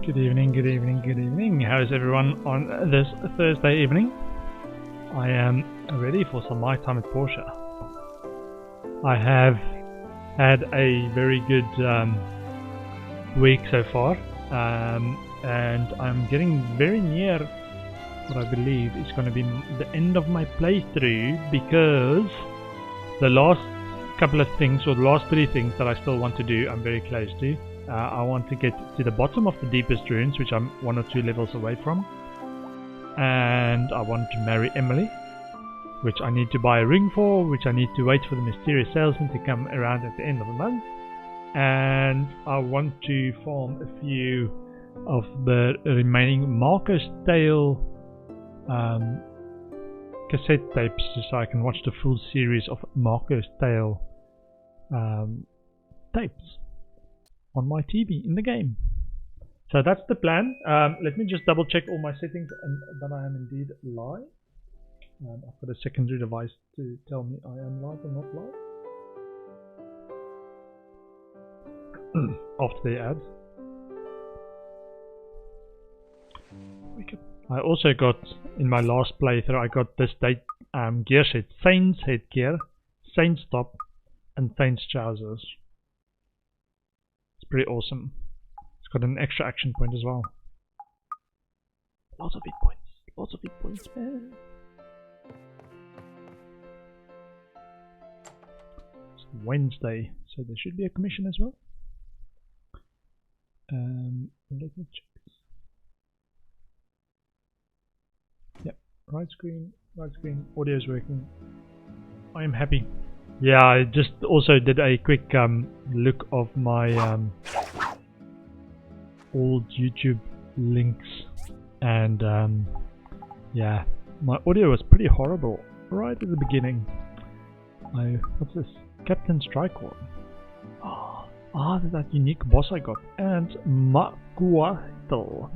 Good evening, good evening, good evening. How is everyone on this Thursday evening? I am ready for some My Time at Portia. I have had a very good week so far, and I'm getting very near what I believe is going to be the end of my playthrough, because the last couple of things, or the last three things that I still want to do, I'm very close to. I want to get to the bottom of the deepest ruins, which I'm 1 or 2 levels away from, and I want to marry Emily, which I need to buy a ring for, which I need to wait for the mysterious salesman to come around at the end of the month, and I want to farm a few of the remaining Marco's Tale cassette tapes, so I can watch the full series of Marco's Tale tapes on my TV in the game. So that's the plan. Let me just double check all my settings, and that I am indeed live. I've got a secondary device to tell me I am live or not live. After the ads. I also got, in my last playthrough, I got this gear set: Saint's headgear, Saint's top, and Saint's trousers. It's pretty awesome. It's got an extra action point as well. Lots of hit points, man. It's Wednesday, so there should be a commission as well. Let me check this. Yep, right screen, audio is working. I am happy. Yeah, I just also did a quick look of my old YouTube links, and yeah, my audio was pretty horrible right at the beginning. What's this? Captain Strikeworm. That unique boss I got. And Makuatel.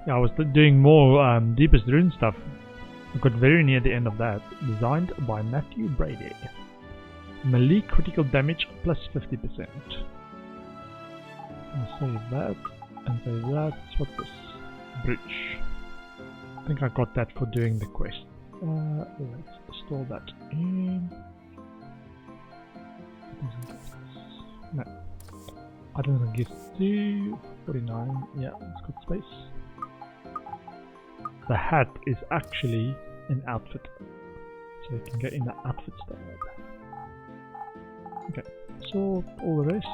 Yeah, I was doing more Deepest Rune stuff. I got very near the end of that. Designed by Matthew Brady. Melee critical damage plus 50%. I'll save that. And save that. What's this? Bridge. I think I got that for doing the quest. Let's store that in. No. Items and gifts to 49. Yeah, it's got space. The hat is actually an outfit, so you can get in the outfit tab. Okay, sort all the rest.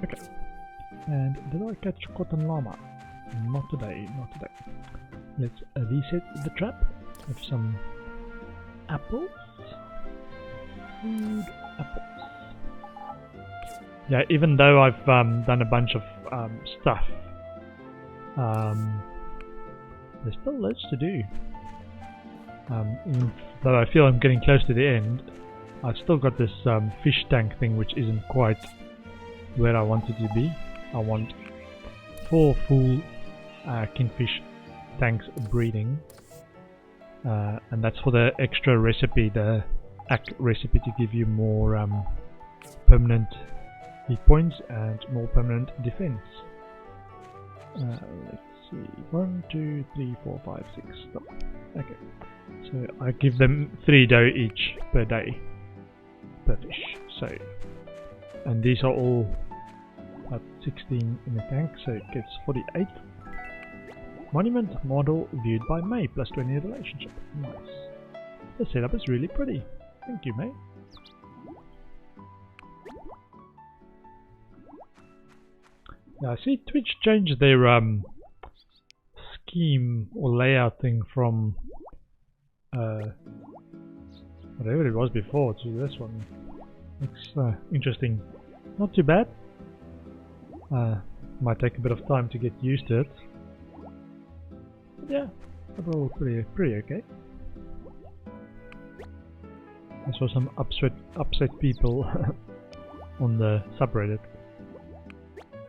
Okay, and did I catch Cotton Llama? Not today, not today. Let's reset the trap with some apples. Food, apples. Yeah, even though I've done a bunch of stuff, there's still loads to do. Even though I feel I'm getting close to the end, I've still got this fish tank thing, which isn't quite where I want it to be. I want 4 full kingfish tanks breeding, and that's for the extra recipe, the ACK recipe, to give you more permanent hit points and more permanent defense. Let's see, 1, 2, 3, 4, 5, 6. Stop. Okay, so I give them 3 dough each per day per fish. So, and these are all at 16 in the tank, so it gets 48. Monument model viewed by May, plus 20 relationship. Nice. The setup is really pretty. Thank you, May. Yeah, I see Twitch changed their scheme or layout thing from whatever it was before to this one. Looks interesting. Not too bad. Might take a bit of time to get used to it. But yeah, overall pretty okay. I saw some upset people on the subreddit.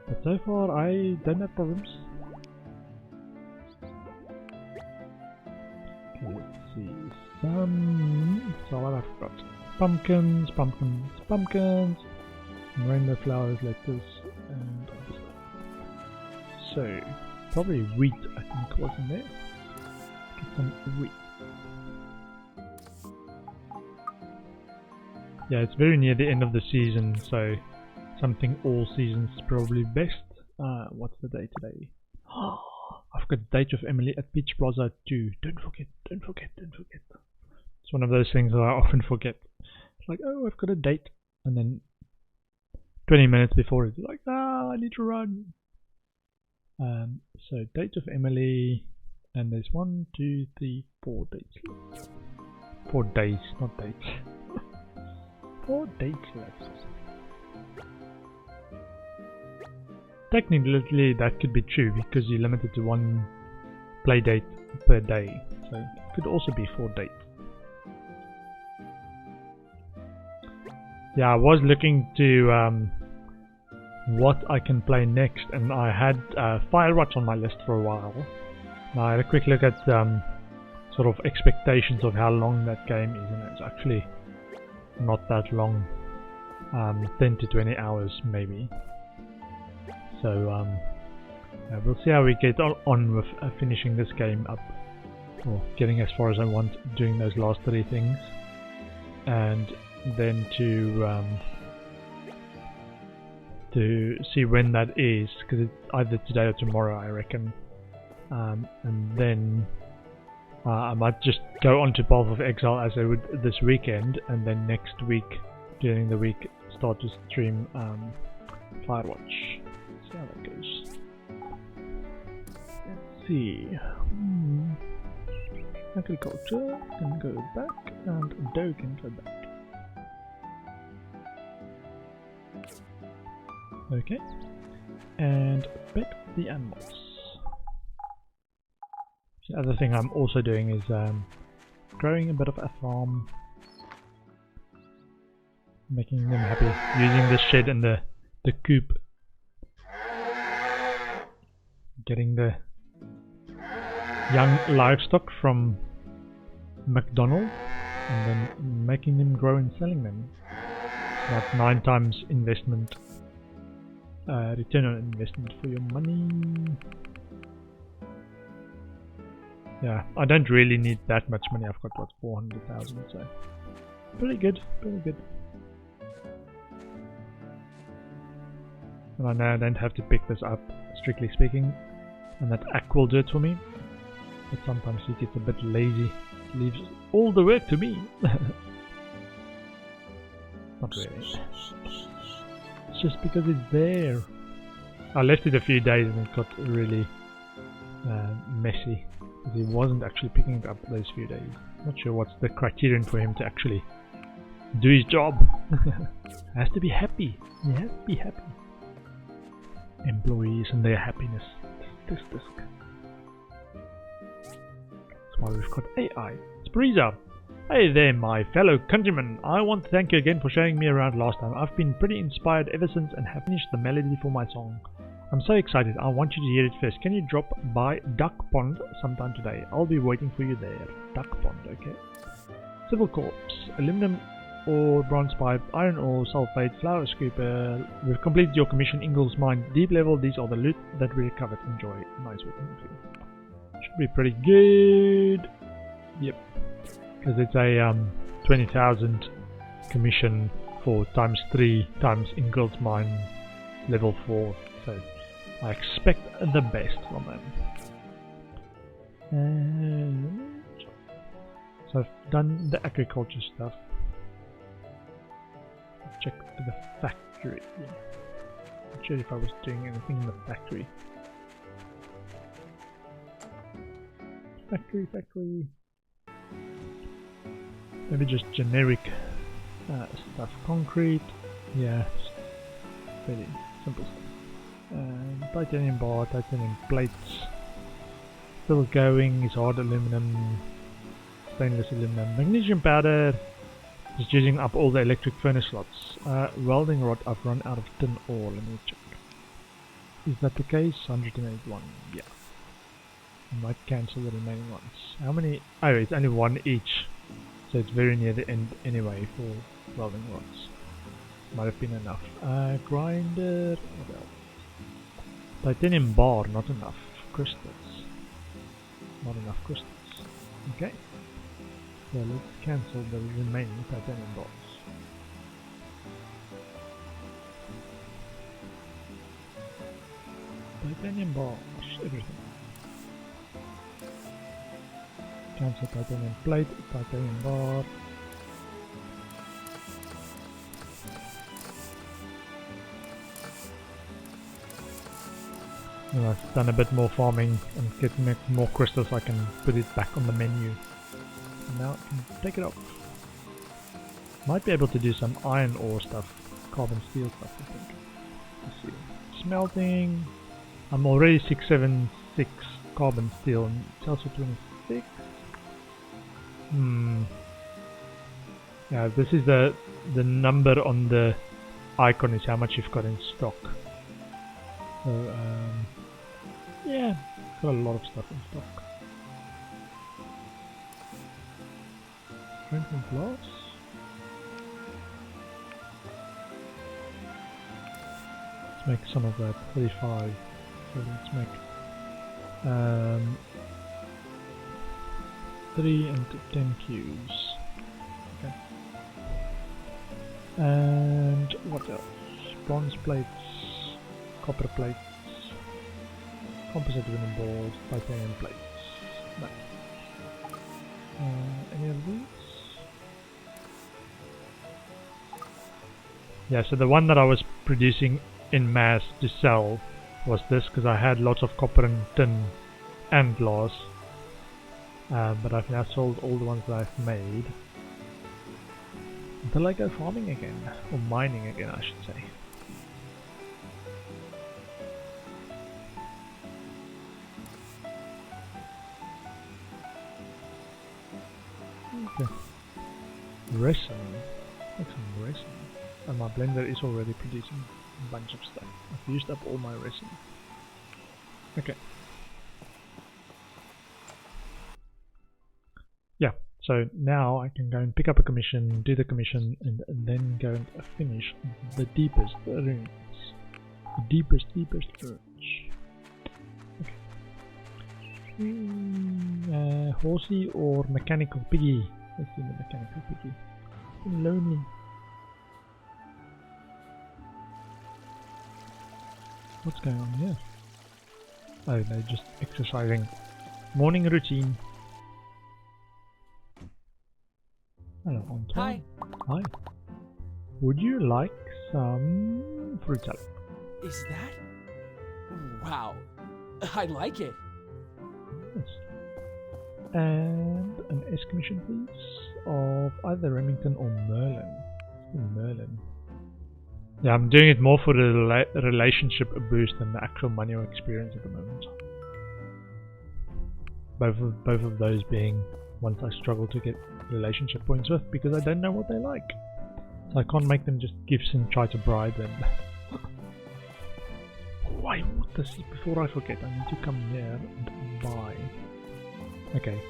But so far I don't have problems. Okay, let's see. So what I've got. Pumpkins. rainbow flowers, lettuce, and other stuff. So, probably wheat, I think, was in there. Get some wheat. Yeah, it's very near the end of the season, so something all seasons probably best. What's the day today? I've got a date with Emily at Peach Plaza too. Don't forget, don't forget, don't forget. It's one of those things that I often forget. It's like, oh, I've got a date, and then 20 minutes before it's like, I need to run. So date of Emily, and there's 1, 2, 3, 4 dates left. 4 days, not dates. 4 dates left. Technically that could be true because you're limited to 1 play date per day, so it could also be 4 dates. Yeah, I was looking to what I can play next, and I had Firewatch on my list for a while. Now I had a quick look at sort of expectations of how long that game is, and it's actually not that long, 10 to 20 hours maybe. So we'll see how we get on with finishing this game up, or getting as far as I want, doing those last 3 things, and then to see when that is, because it's either today or tomorrow, I reckon. And then I might just go on to Path of Exile as I would this weekend, and then next week, during the week, start to stream Firewatch. See how that goes. Let's see. Agriculture can go back, and dough can go back. Okay. And pet the animals. The other thing I'm also doing is growing a bit of a farm, making them happy, using the shed and the coop, getting the young livestock from McDonald's, and then making them grow and selling them. About 9 times investment, return on investment for your money. Yeah, I don't really need that much money. I've got what, 400,000, so pretty good, pretty good. And I know I don't have to pick this up, strictly speaking, and that Ack will do it for me. But sometimes he gets a bit lazy, leaves all the work to me. Not really. It's just because it's there. I left it a few days and it got really messy. He wasn't actually picking it up those few days. Not sure what's the criterion for him to actually do his job. Has to be happy. He has to be happy. Employees and their happiness. This. That's why we've got AI. It's Breeza. Hey there, my fellow countrymen. I want to thank you again for showing me around last time. I've been pretty inspired ever since and have finished the melody for my song. I'm so excited. I want you to hear it first. Can you drop by Duck Pond sometime today? I'll be waiting for you there. Duck Pond, okay. Civil Corps, aluminum ore, bronze pipe, iron ore, sulfate, flower scooper. We've completed your commission, Ingles Mine. Deep level, these are the loot that we recovered. Enjoy. Nice working. Should be pretty good. Yep. Because it's a 20,000 commission for ×3 times Ingles Mine level 4. So I expect the best from them. And so I've done the agriculture stuff. I've checked the factory. Not sure if I was doing anything in the factory. Factory. Maybe just generic stuff. Concrete. Yeah, very simple stuff. Titanium bar, titanium plates, still going, is hard aluminum, stainless aluminum, magnesium powder, just using up all the electric furnace slots. Welding rod, I've run out of tin ore, let me check. Is that the case? 181, yeah. I might cancel the remaining ones. How many? Oh, it's only 1 each, so it's very near the end anyway for welding rods. Might have been enough. Grinder. What else? Titanium bar. Not enough. Crystals. Not enough crystals. Okay. So let's cancel the remaining titanium bars. Titanium bars. Everything. Cancel titanium plate. Titanium bar. When I've done a bit more farming and getting more crystals, I can put it back on the menu. And now I can take it off. Might be able to do some iron ore stuff, carbon steel stuff, I think. Let's see. Smelting. I'm already 676 carbon steel and it's also 26. Yeah, this is the number on the icon is how much you've got in stock. So yeah, got a lot of stuff in stock. Strength and glass. Let's make some of that. 35. So let's make 3 and 10 cubes. Okay. And what else? Bronze plates, copper plates, composite wooden balls, titanium plates. No. Any of these? Yeah, so the one that I was producing in mass to sell was this, because I had lots of copper and tin and glass. But I've now sold all the ones that I've made. Until I go farming again, or mining again I should say. Okay. Resin. Make some resin. And my blender is already producing a bunch of stuff. I've used up all my resin. Okay. Yeah, so now I can go and pick up a commission, do the commission, and then go and finish the deepest runes. The deepest runes. Okay. Horsey or mechanical piggy? Let's see the mechanical piggy. It's lonely. What's going on here? Oh, they're just exercising. Morning routine. Hello, Antoine. Hi. Would you like some fruit salad? Is that? Wow. I like it. Yes. And an S commission, please, of either Remington or Merlin. Merlin. Yeah, I'm doing it more for the relationship boost than the actual money or experience at the moment. Both of those being ones I struggle to get relationship points with because I don't know what they like. So I can't make them just gifts and try to bribe them. Oh, I want this before I forget. I need to come here and buy. Okay,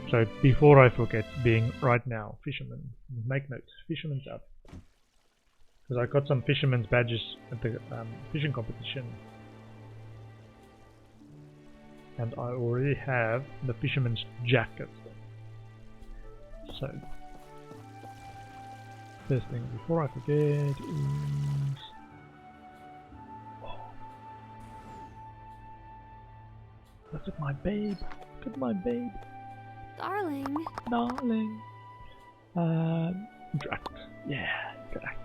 so before I forget, being right now, fisherman. Make note, fisherman's up. Because I got some fisherman's badges at the fishing competition. And I already have the fisherman's jacket. So, first thing before I forget is... Oh. Look at my babe. Look at my babe. Darling. Darling. Interact. Yeah, interact.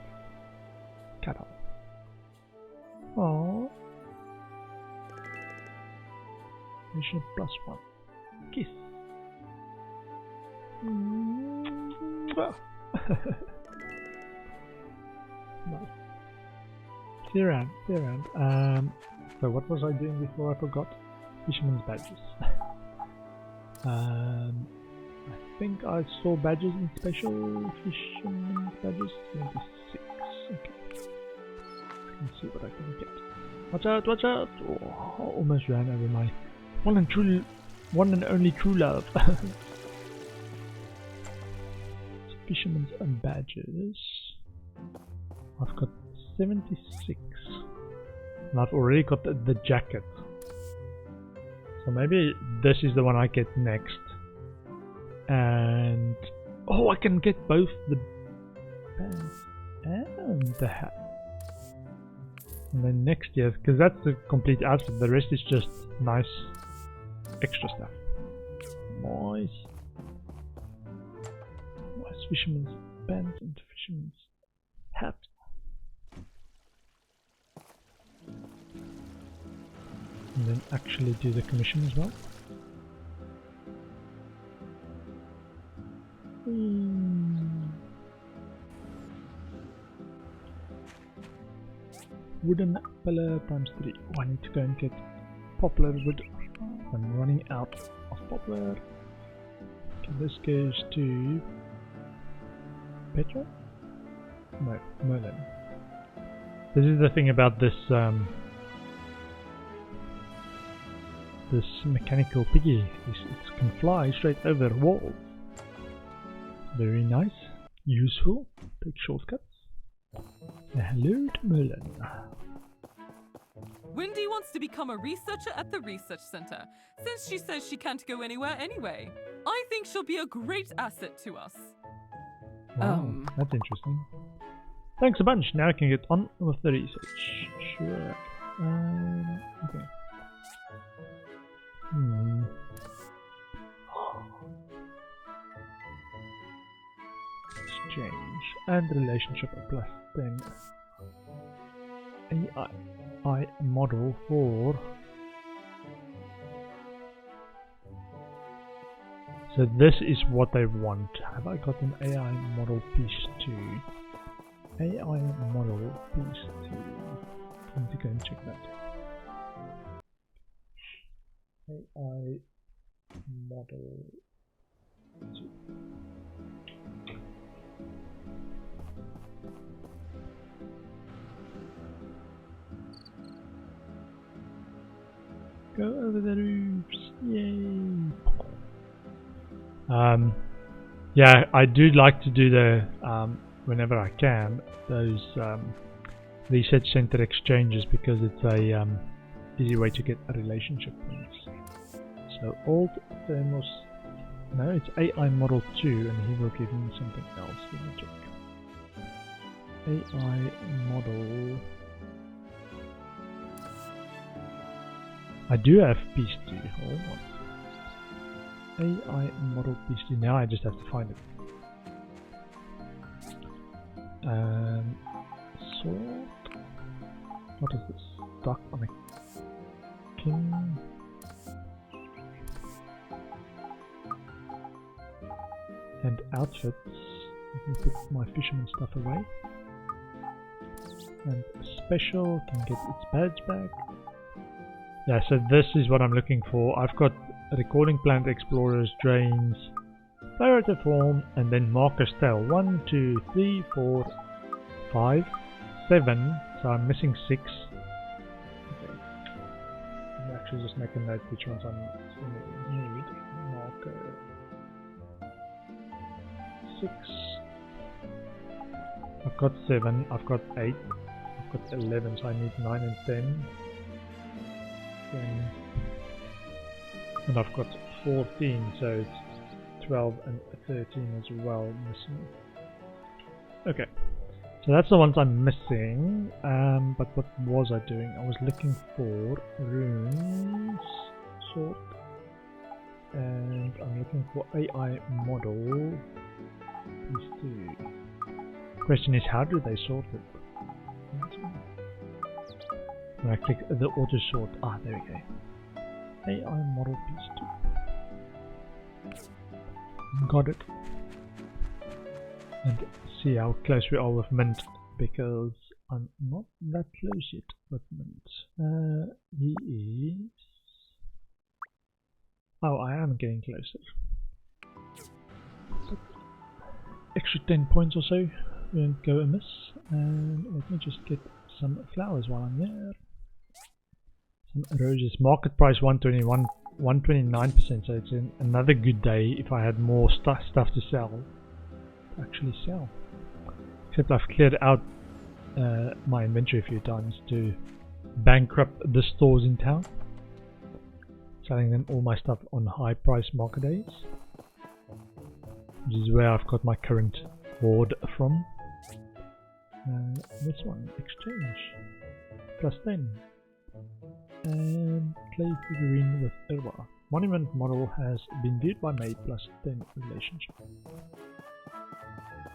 Cuddle. Aww. Mission +1. Kiss. Nice. See you around, see you around. So what was I doing before I forgot? Fisherman's badges. I think I saw badges in special fisherman's badges 26. Okay. Let's see what I can get. Watch out, watch out! Oh, almost ran over my one and only true love. Fisherman's badges. I've got 76. And I've already got the jacket. So maybe this is the one I get next. And oh, I can get both the pants and the hat. And then next year, because that's the complete outfit, the rest is just nice extra stuff. Nice fisherman's pants and fisherman's hat. And then actually do the commission as well. Wooden pillar ×3. Oh, I need to go and get poplar wood. I'm running out of poplar. Okay, this goes to Petra? No, Merlin. This is the thing about this this mechanical piggy. It can fly straight over walls. Very nice, useful. Take shortcuts. Hello to Merlin. Wendy wants to become a researcher at the research center, since she says she can't go anywhere anyway. I think she'll be a great asset to us. Wow, that's interesting. Thanks a bunch. Now I can get on with the research. Sure. Okay. Exchange and relationship +10. AI model for. So this is what they want. Have I got an AI model piece 2? AI model piece 2. I need to go and check that. AI model 2. Go over the roofs, yay! Yeah, I do like to do the whenever I can those research center exchanges because it's a easy way to get a relationship points. So old thermos, no, it's AI model 2, and he will give me something else. Let me check. AI model. I do have piece 2. Hold on. AI model piece 2. Now I just have to find it. Sword. What is this? Stuck on a king. And outfits. Let me put my fisherman stuff away. And special can get its badge back. Yeah, so this is what I'm looking for. I've got recording plant explorers, drains, Clarity form, and then markers tell. 1, 2, 3, 4, 5, 7. So I'm missing 6. Okay. Let me actually just make a note which ones I need. Marker 6. I've got 7. I've got 8. I've got 11. So I need 9 and 10. And I've got 14, so it's 12 and 13 as well missing. Okay, so that's the ones I'm missing. But what was I doing? I was looking for runes, sort, and I'm looking for AI model piece 2. Question is, how do they sort it? When I click the auto sort, there we go. AI model piece 2. Got it. And see how close we are with Mint, because I'm not that close yet with Mint. He is. Oh, I am getting closer. But extra 10 points or so won't go amiss. And let me just get some flowers while I'm there. Some roses. Market price 121, 129%. So it's another good day if I had more stuff to sell. To actually sell. Except I've cleared out my inventory a few times to bankrupt the stores in town, selling them all my stuff on high price market days, which is where I've got my current hoard from. This one, exchange, +10, and clay figurine with Irwa. Monument model has been viewed by maid, +10 relationship.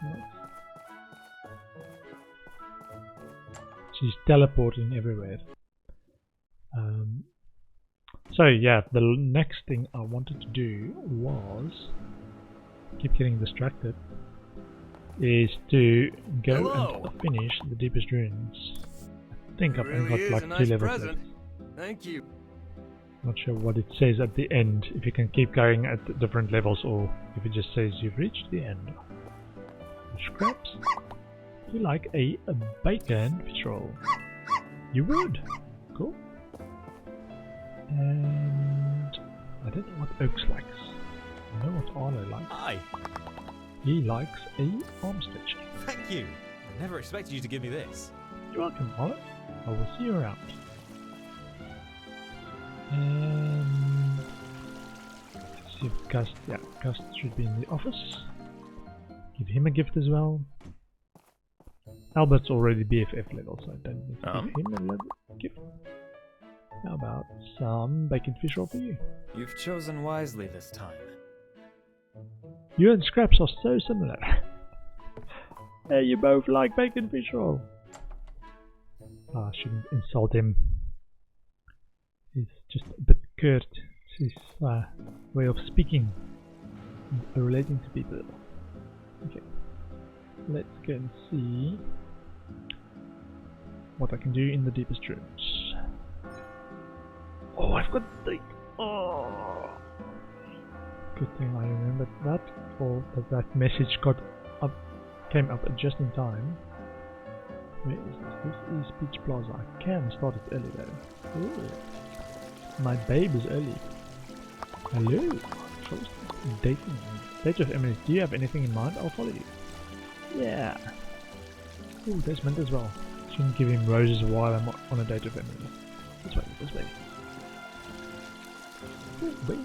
Nice. She's teleporting everywhere. So yeah, the next thing I wanted to do was, keep getting distracted, is to go and finish the deepest ruins. I think I've only got like 2 levels left. Thank you. Not sure what it says at the end, if you can keep going at different levels or if it just says you've reached the end. Scraps. You like a bacon fish roll? You would. Cool. And I don't know what Oaks likes. I know what Arlo likes. Hi. He likes a arm stretcher. Thank you. I never expected you to give me this. You're welcome, Arlo. I will see you around. And let's see if Gust, yeah, Gust should be in the office. Give him a gift as well. Albert's already BFF level, so I don't need to give him a gift. How about some bacon fish roll for you? You've chosen wisely this time. You and Scraps are so similar. Hey, you both like bacon fish roll. I shouldn't insult him. He's just a bit curt. It's his way of speaking and relating to people. Okay, let's go and see what I can do in the deepest rooms. Oh, I've got the... Oh! Good thing I remembered that, or that message came up just in time. Where is this? This is Peach Plaza. I can start it early though. Ooh. My babe is early. Hello. Dating. Date of Emily. Do you have anything in mind? I'll follow you. Yeah. Ooh, there's Mint as well. Shouldn't give him roses while I'm on a date with Emily. This way, this way. Ooh, wait.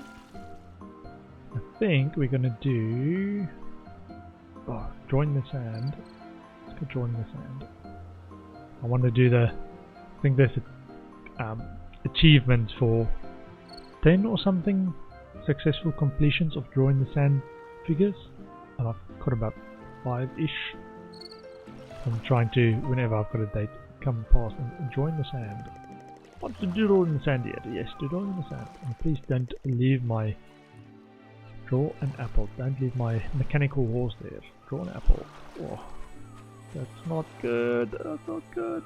I think we're gonna do... Oh, drawing the sand. Let's go drawing the sand. I want to do the... I think there's a achievement for 10 or something successful completions of drawing the sand figures, and I've got about 5-ish. I'm trying to, whenever I've got a date, come past and join the sand. Want to doodle in the sand yet? Yes, doodle in the sand. And please don't leave my... Draw an apple. Don't leave my mechanical horse there. Draw an apple. Oh, that's not good. That's not good.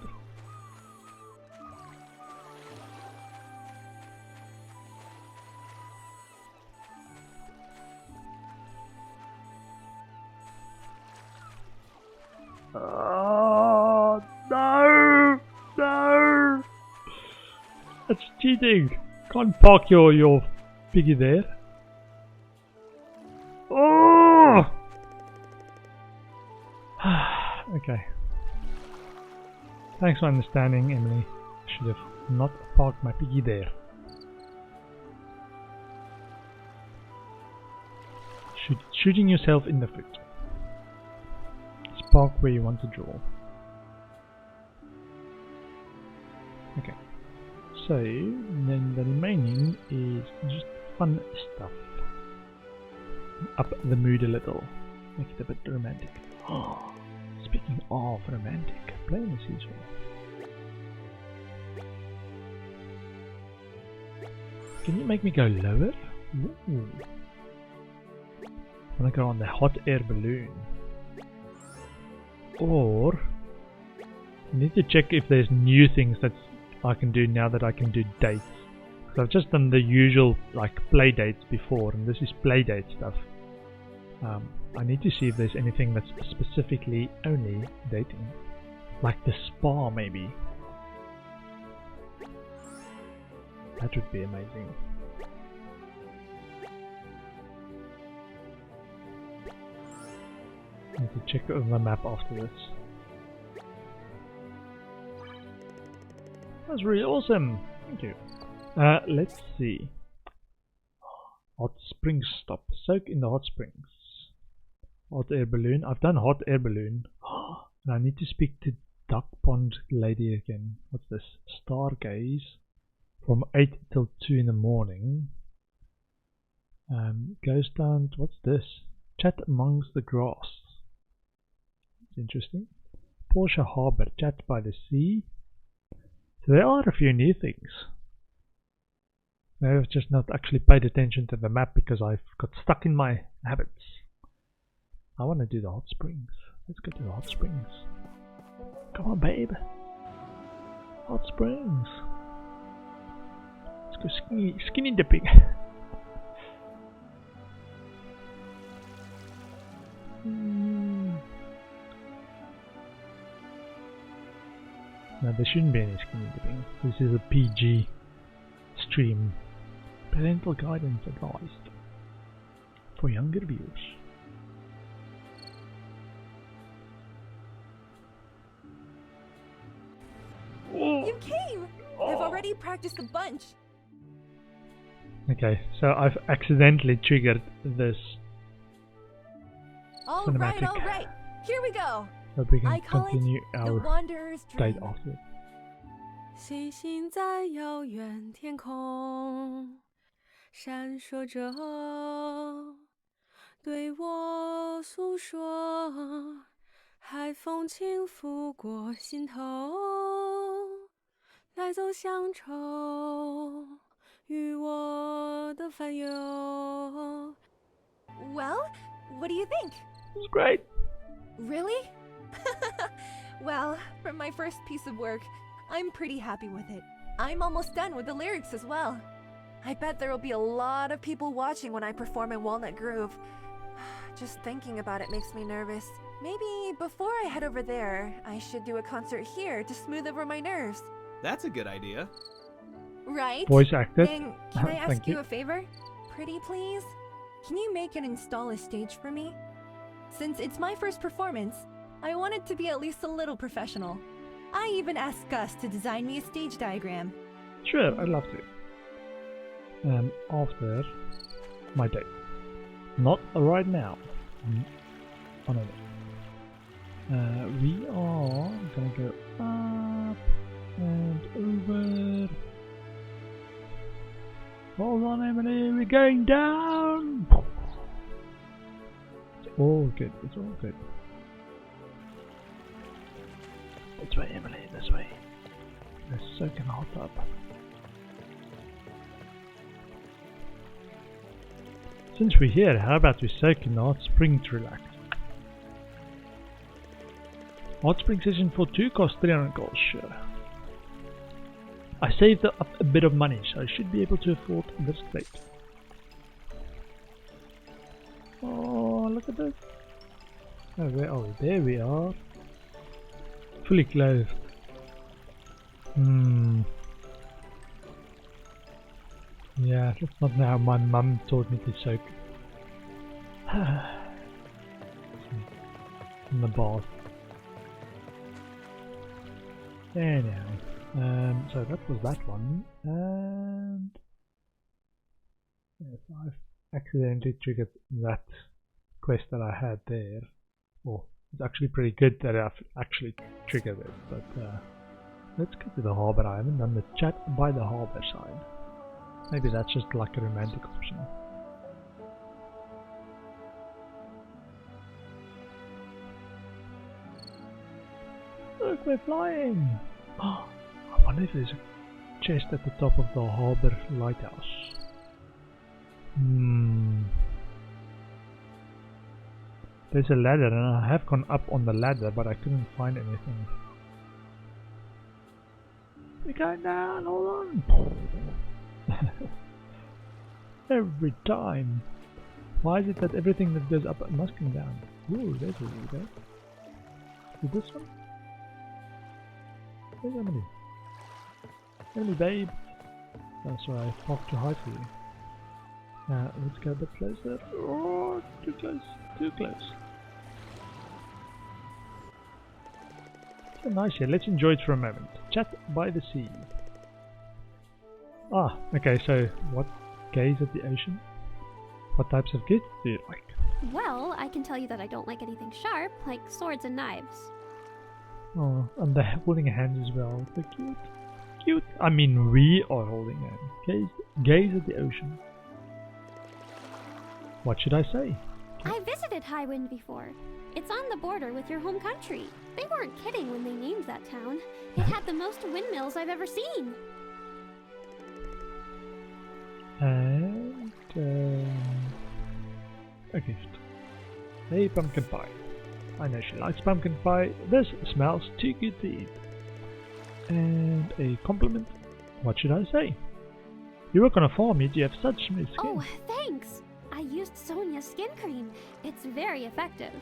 Oh, no! No! That's cheating! Can't park your piggy there. Oh! Okay. Thanks for understanding, Emily. I should have not parked my piggy there. Shooting yourself in the foot. Park where you want to draw. Okay, so then the remaining is just fun stuff. Up the mood a little, make it a bit romantic. Oh, speaking of romantic, playing the seasonal. Can you make me go lower? Ooh. I want to go on the hot air balloon. Or I need to check if there's new things that I can do now that I can do dates. Because I've just done the usual like play dates before, and this is play date stuff. I need to see if there's anything that's specifically only dating, like the spa maybe. That would be amazing. I need to check on the map after this. That's really awesome. Thank you. Let's see. Hot spring stop. Soak in the hot springs. Hot air balloon. I've done hot air balloon. And I need to speak to Duck Pond lady again. What's this? Stargaze. From 8 till 2 in the morning. Ghost hunt. What's this? Chat amongst the grass. That's interesting. Portia Harbour. Chat by the sea. So there are a few new things. Maybe I've just not actually paid attention to the map because I've got stuck in my habits. I want to do the hot springs. Let's go to the hot springs. Come on, babe. Hot springs. Let's go skinny dipping. No, there shouldn't be any skinny dipping. This is a PG stream. Parental guidance advised for younger viewers. You came! I've already practiced a bunch. Okay, so I've accidentally triggered this All cinematic. right. Here we go. Hope we can I call it continue The our Wanderer's date Dream. after. 星星在遥远天空闪烁着，对我诉说。海风轻拂过心头，带走乡愁与我的烦忧。 Well, what do you think? It's great. Really? Well, for my first piece of work, I'm pretty happy with it. I'm almost done with the lyrics as well. I bet there will be a lot of people watching when I perform in Walnut Grove. Just thinking about it makes me nervous. Maybe before I head over there, I should do a concert here to smooth over my nerves. That's a good idea. Right? Voice acted. Then, can I ask Thank you you. a favor? Pretty please? Can you make and install a stage for me? Since it's my first performance, I want it to be at least a little professional. I even asked Gus to design me a stage diagram. Sure, I'd love to. After my date. Not right now. On a day. We are gonna go up and over. Hold on, Emily, we're going down. It's all good. It's all good. This way, Emily. This way. They're soaking hot up. Since we're here, how about we soak in the hot spring to relax? Hot spring session for 2 costs 300 gold, sure. I saved up a bit of money, so I should be able to afford this date. Oh, look at this. Oh, where are we? There we are. Fully clothed. Yeah, that's not how my mum taught me to soak. In the bath. Anyhow, so that was that one, and yes, I've accidentally triggered that quest that I had there. Well, it's actually pretty good that I've actually triggered it, but let's go to the harbour. I haven't done the chat by the harbour side. Maybe that's just like a romantic option. Look, we're flying! Oh, I wonder if there's a chest at the top of the harbour lighthouse. There's a ladder, and I have gone up on the ladder, but I couldn't find anything. We're going down, hold on! Every time! Why is it that everything that goes up must come down? Ooh, there's where we go. Is this one? Where's Emily? Emily, babe! That's why I talked too high for you. Now, let's go a bit closer. Oh, too close, too close. So nice here, let's enjoy it for a moment. chat by the sea. Ah, okay, so what? Gaze at the ocean? What types of kids do you like? Well, I can tell you that I don't like anything sharp, like swords and knives. Oh, and they're holding hands as well. So cute. Cute. I mean, we are holding hands. Gaze at the ocean. What should I say? I visited Highwind before. It's on the border with your home country. They weren't kidding when they named that town. It had the most windmills I've ever seen. And a gift. A pumpkin pie. I know she likes pumpkin pie. This smells too good to eat. And a compliment. What should I say? You work on a farm, yet you have such smooth skin. Oh, thanks. I used Sonia's skin cream. It's very effective.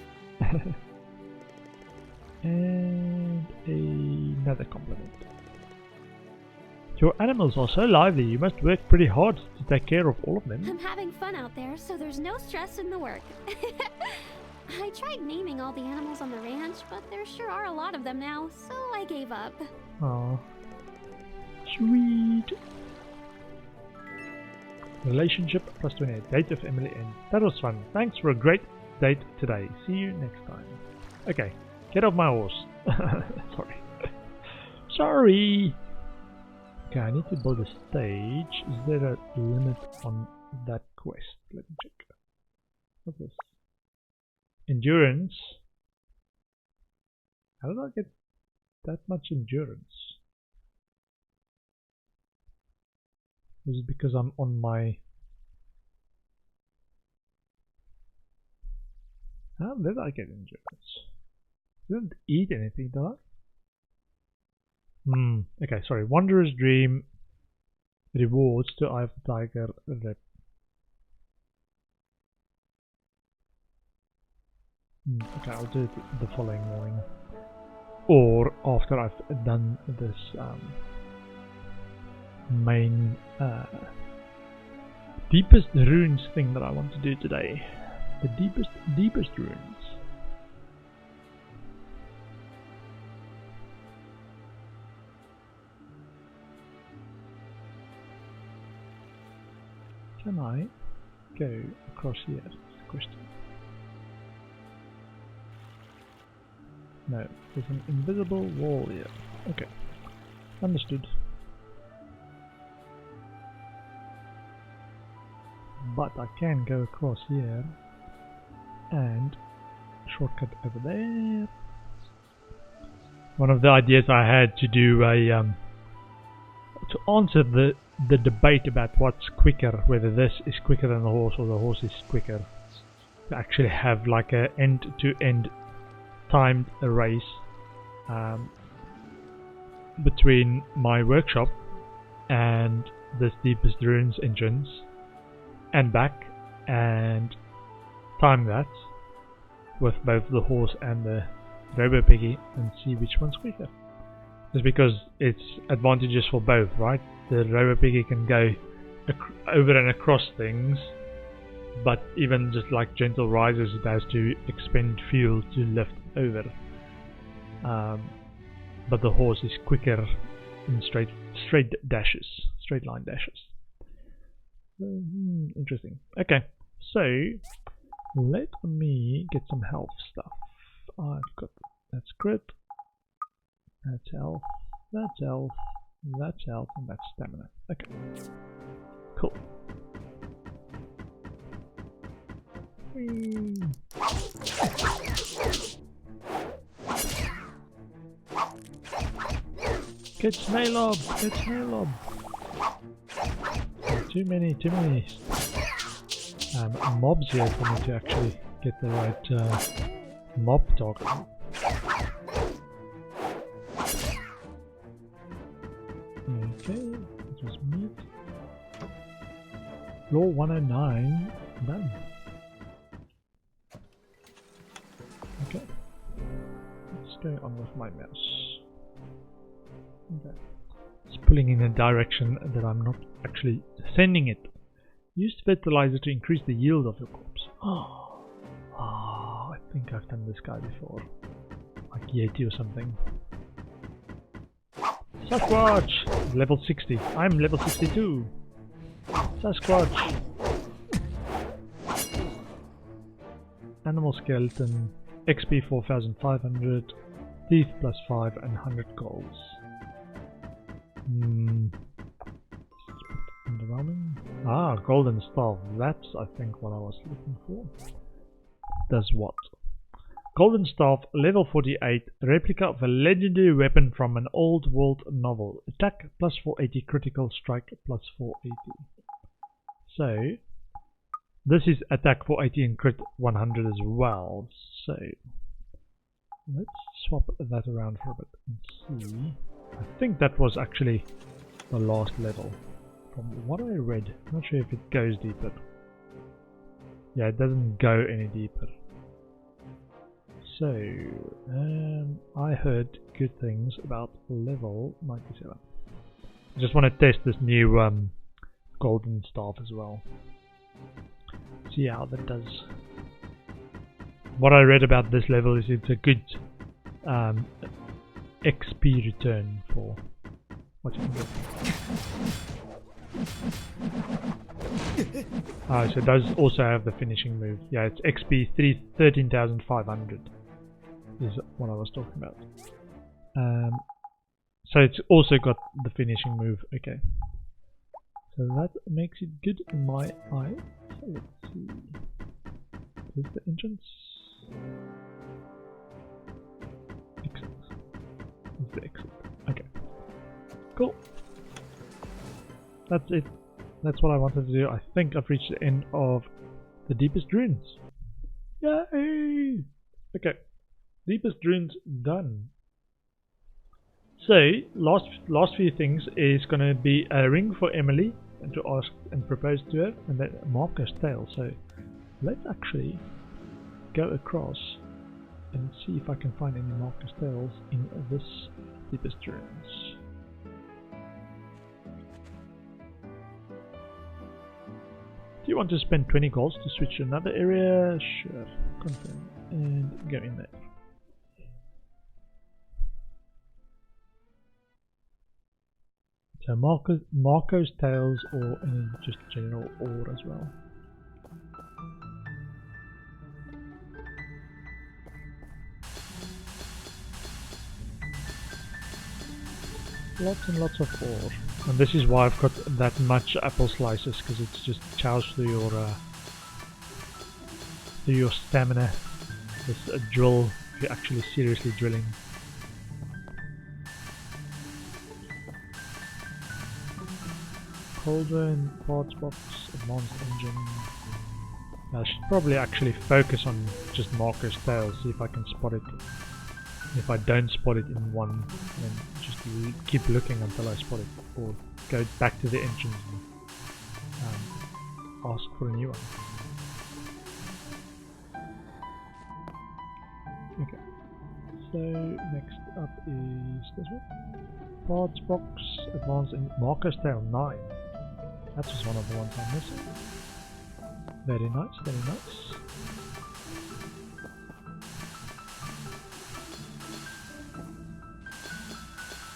And another compliment. Your animals are so lively, you must work pretty hard to take care of all of them. I'm having fun out there, so there's no stress in the work. I tried naming all the animals on the ranch, but there sure are a lot of them now, so I gave up. Aww. Sweet. Relationship plus 28. Date of Emily N. That was fun. Thanks for a great date today. See you next time. Okay, get off my horse. Sorry. Sorry. Okay, I need to build a stage. Is there a limit on that quest? Let me check. What's this? Endurance. How did I get that much endurance? Is it because I'm on my... How did I get endurance? I didn't eat anything, did I? Okay, sorry. Wanderer's Dream rewards to Eye of the Tiger rep. Okay, I'll do it the following morning. Or after I've done this main deepest runes thing that I want to do today. The deepest runes. Can I go across here? That's the question. No, there's an invisible wall here. Okay, understood. But I can go across here and shortcut over there. One of the ideas I had to do a to answer the debate about what's quicker, whether this is quicker than the horse or the horse is quicker, to actually have like a end-to-end timed race between my workshop and this Deepest Runes entrance and back, and time that with both the horse and the Robo Piggy and see which one's quicker. Just because it's advantageous for both, right? The Robo Piggy can go over and across things, but even just like gentle rises, it has to expend fuel to lift over. But the horse is quicker in straight line dashes. Interesting. Okay, so let me get some health stuff. I've got that's crit, that's health, that's health, that's health, and that's stamina. Okay, cool. Get Snailob! Get Snailob! Too many mobs here for me to actually get the right mob target. Okay, it was meat. Floor 109, done. Okay, let's go on with my mouse. Okay. It's pulling in a direction that I'm not actually sending it. Use fertilizer to increase the yield of your crops. Oh, I think I've done this guy before. Like Yeti or something. Sasquatch! Level 60. I'm level 62. Sasquatch! Animal skeleton. XP 4500. Teeth plus 5 and 100 golds. Underwhelming. Ah, golden staff. That's I think what I was looking for. Does what? Golden staff, level 48, replica of a legendary weapon from an old world novel. Attack plus 480, critical strike plus 480. So this is attack 480 and crit 100 as well. So let's swap that around for a bit and see. I think that was actually the last level. From what I read, not sure if it goes deeper. Yeah, it doesn't go any deeper. So, I heard good things about level 97. I just want to test this new golden staff as well. See how that does. What I read about this level is it's a good XP return for what you can get. So it does also have the finishing move. Yeah, it's XP 13,500 is what I was talking about. So it's also got the finishing move. Okay. So that makes it good in my eye. So let's see. Is this the entrance? Exit. Is the exit. Okay. Cool. That's it. That's what I wanted to do. I think I've reached the end of the deepest ruins. Yay! Okay. Deepest ruins done. So, last few things is going to be a ring for Emily and to ask and propose to her, and then Marco's tail. So, let's actually go across and see if I can find any Marco's tails in this deepest ruins. Do you want to spend 20 golds to switch to another area? Sure. Confirm and go in there. So Marco's tails or any just general ore as well. Lots and lots of ore. And this is why I've got that much apple slices, because it's just chows through your stamina. This a drill if you're actually seriously drilling. Cauldron, parts box, advanced engine. I should probably actually focus on just Marco's tail, see if I can spot it. If I don't spot it in one, then just keep looking until I spot it, or go back to the entrance and ask for a new one. Okay, so next up is this one. Parts box, advanced in Marco's tail 9. That's just one of the ones I'm missing. Very nice, very nice.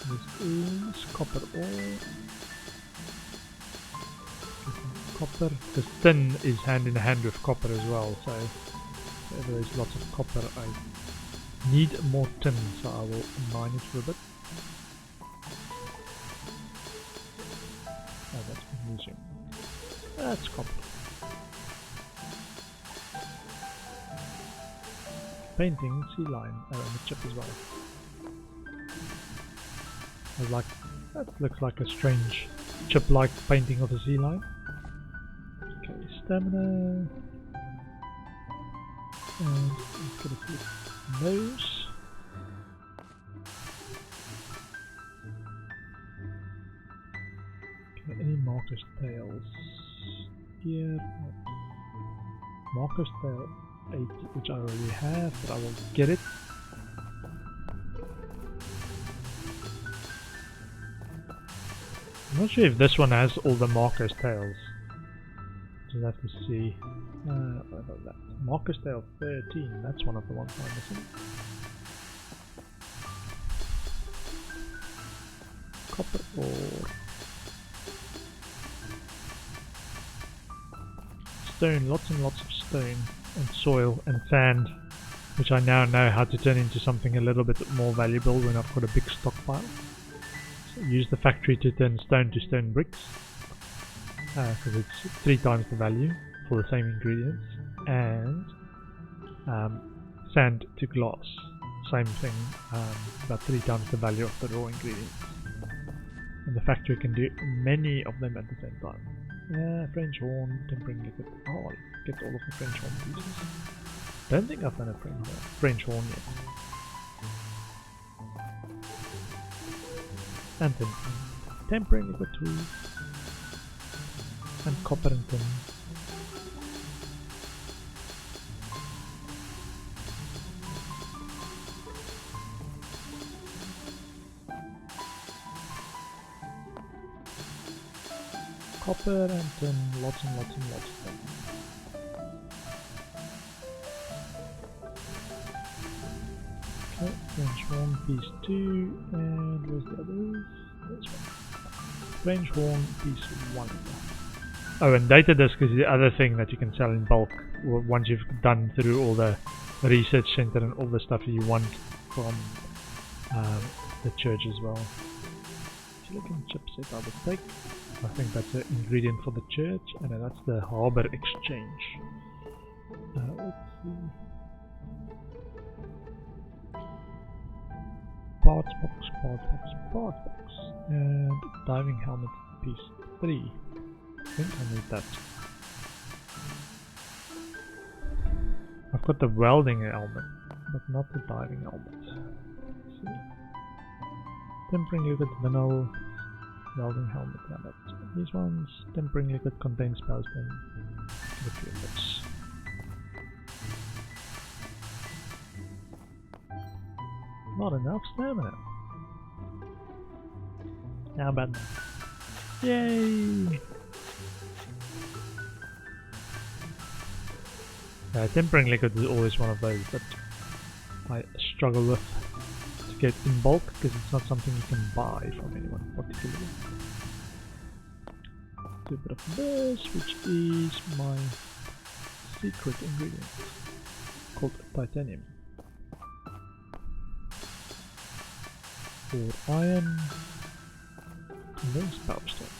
This is copper ore. Copper, because tin is hand in hand with copper as well, so if there's lots of copper, I need more tin, so I will mine it for a bit. Oh, that's magnesium. That's copper. Painting sea line on the chip as well. That looks like a strange chip-like painting of the sea line. Okay, stamina. And let's get a flip nose. Okay, any Marco's tails here? Marco's tail 8, which I already have, but I will get it. I'm not sure if this one has all the Marco's tails. Just have to see. What about that? Marco's tail 13, that's one of the ones I'm missing. Copper ore. Stone, lots and lots of stone and soil and sand, which I now know how to turn into something a little bit more valuable when I've got a big stockpile. So use the factory to turn stone to stone bricks, because it's 3 times the value for the same ingredients, and sand to glass, same thing, about 3 times the value of the raw ingredients. And the factory can do many of them at the same time. French horn, tempering liquid. Oh, get all of the French horn pieces. Don't think I've done a French horn yet. And then tempering liquid too. And copper and tin. Copper and tin, lots and lots and lots of them. Okay, French horn piece 2, and where's the others? This one. French horn piece 1. Oh, and data disk is the other thing that you can sell in bulk once you've done through all the research center and all the stuff you want from the church as well. Silicon chipset I would take. I think that's an ingredient for the church, and then that's the harbor exchange. Let's see. Parts box, parts box, parts box, and diving helmet piece 3. I think I need that. I've got the welding helmet, but not the diving helmet. Let's see. Tempering liquid vinyl. Welding helmet, yeah, that's these ones. Tempering liquid contains spellstone. Get a few of those. Not enough stamina. How about that? Yay! Tempering liquid is always one of those that I struggle with to get in bulk, because it's not something you can buy from anyone particularly. Do a bit of this, which is my secret ingredient called titanium. For iron, condensed power stone.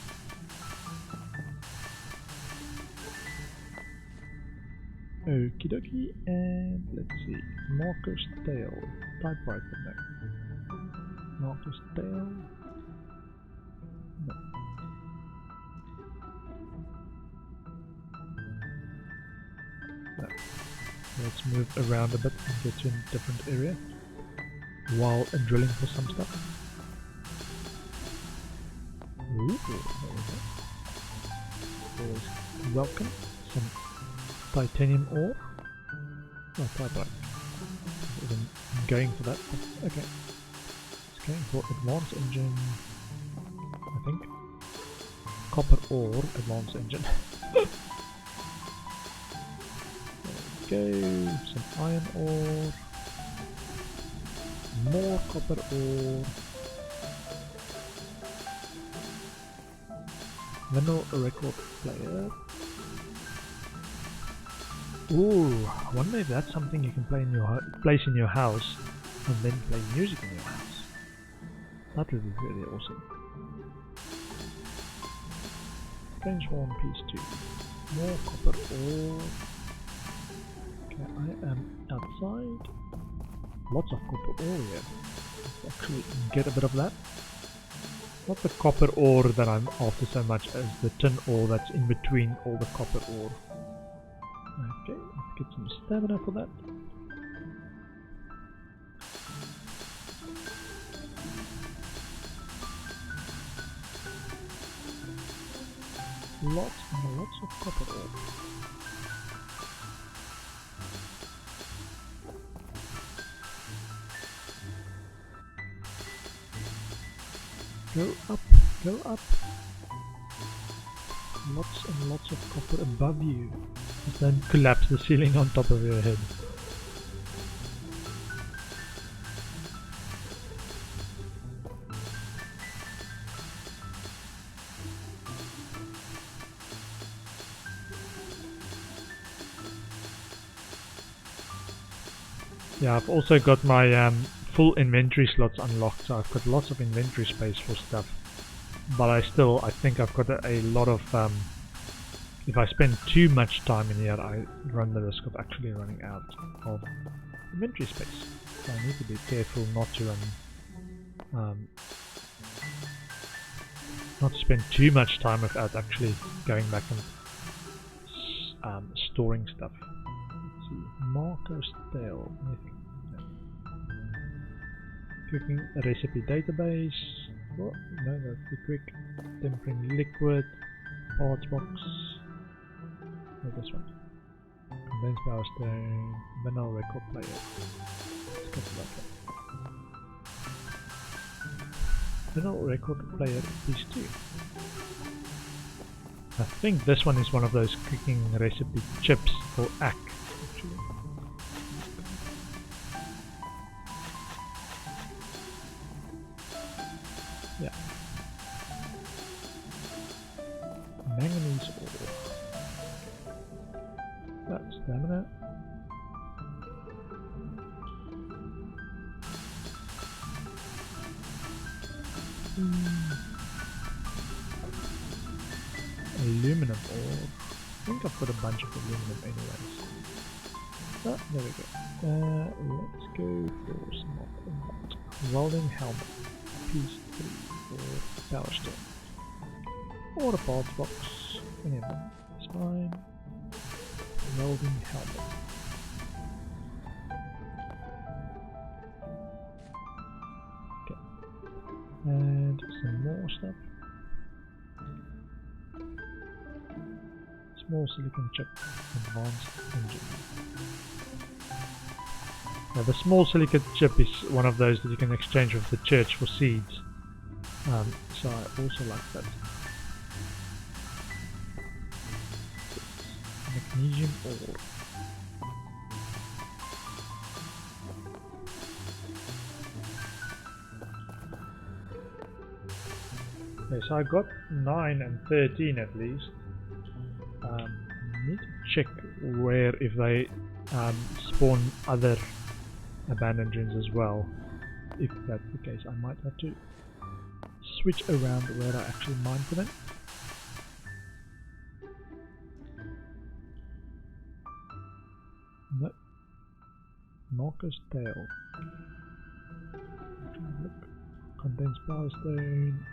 Okie dokie, and let's see. Marker's tail. Typewriter, no. Marker's tail. No. No. Let's move around a bit and get to a different area while drilling for some stuff. Ooh, there we go. Always welcome. Some titanium ore. Oh, typewriter. I'm going for that. Okay. It's going for advanced engine. I think. Copper ore, advanced engine. There we go. Some iron ore. More copper ore. Vinyl record player. Ooh, I wonder if that's something you can play in your place in your house and then play music in your house. That would be really awesome. French horn piece 2. More copper ore. Okay, I am outside. Lots of copper ore here. Let's actually get a bit of that. Not the copper ore that I'm after so much as the tin ore that's in between all the copper ore. Okay, let's get some stamina for that. Lots and lots of copper ore. Go up, go up. Lots and lots of copper above you. Just don't collapse the ceiling on top of your head. Yeah, I've also got my full inventory slots unlocked, so I've got lots of inventory space for stuff. But I think I've got a lot of, if I spend too much time in here, I run the risk of actually running out of inventory space. So I need to be careful not to not to spend too much time without actually going back and storing stuff. Let's see, Marco stale, anything? No. Cooking recipe database. Oh, no, that's too quick. Tempering liquid. Parts box. Oh, this one. Condensed power stone. Mineral record player. Let's go for that one. Mineral record player is 2. I think this one is one of those cooking recipe chips for ack, actually. Yeah. Manganese ore. That's stamina. Aluminum ore. I think I've got a bunch of aluminum anyways. Ah, there we go. Let's go for some of that. Welding helmet. Piece 3 for power stone. Or a parts box. Any of them. It's fine. Welding helmet. Okay. And some more stuff. Small silicon chip, advanced engine. Now the small silicon chip is one of those that you can exchange with the church for seeds. So I also like that. Magnesium ore. Okay, so I got 9 and 13 at least. I need to check where if they spawn other abandoned ruins as well. If that's the case, I might have to switch around where I actually mine for them. No. Marco's tail. Look. Condensed power stone.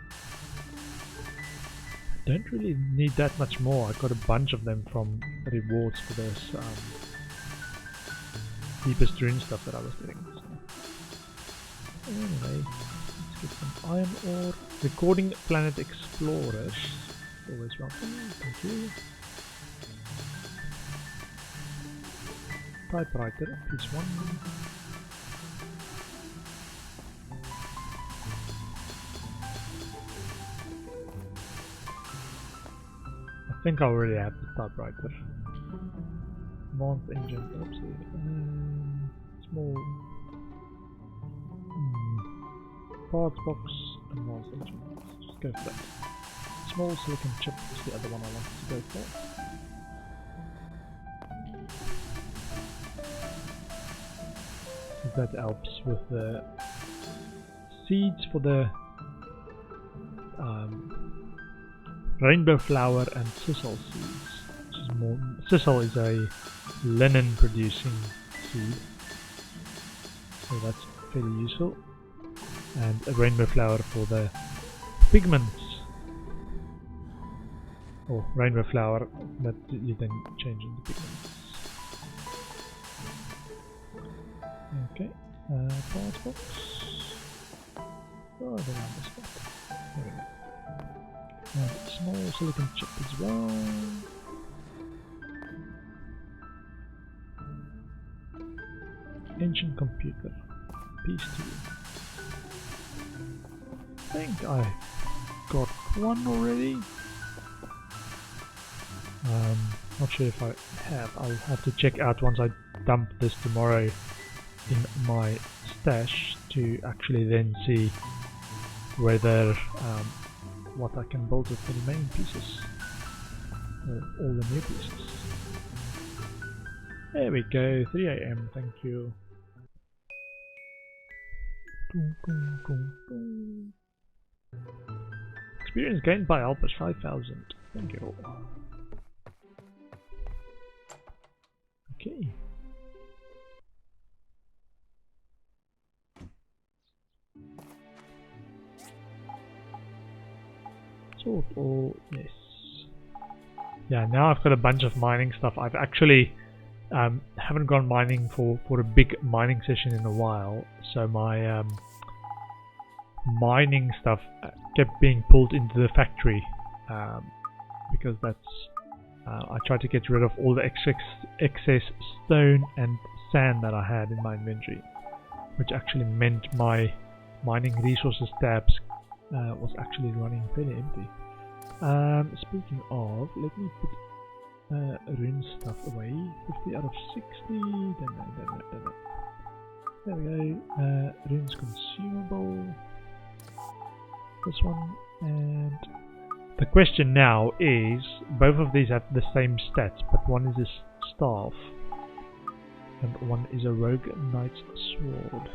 Don't really need that much more. I got a bunch of them from rewards for this deepest rune stuff that I was doing. So. Anyway, let's get some iron ore. Recording Planet Explorers. Always welcome. Thank you. Typewriter, piece 1. I think I already have the typewriter. Advanced engine, oopsie. Small parts box, advanced engine. Let's just go for that. Small silicon chip is the other one I wanted to go for. If that helps with the seeds for the rainbow flower and sisal seeds, which is more. Sisal is a linen producing seed, so that's fairly useful. And a rainbow flower for the pigments, or rainbow flower that you then change into pigments. Okay, parts box. Oh, the round spot. There we go. And small silicon chip as well. Ancient computer. Piece 2. I think I got one already. Not sure if I have. I'll have to check out once I dump this tomorrow in my stash to actually then see whether what I can build with the remaining pieces, or all the new pieces. There we go, 3 AM, thank you. Boom, boom, boom, boom. Experience gained by helpers 5,000. Thank you. Okay. Sort or yes. Yeah, now I've got a bunch of mining stuff. I've actually haven't gone mining for a big mining session in a while, so my mining stuff kept being pulled into the factory because that's I tried to get rid of all the excess stone and sand that I had in my inventory, which actually meant my mining resources tabs was actually running fairly empty. Speaking of, let me put rune stuff away. 50 out of 60. There we go. Runes consumable. This one. And the question now is, both of these have the same stats, but one is a staff and one is a rogue knight's sword.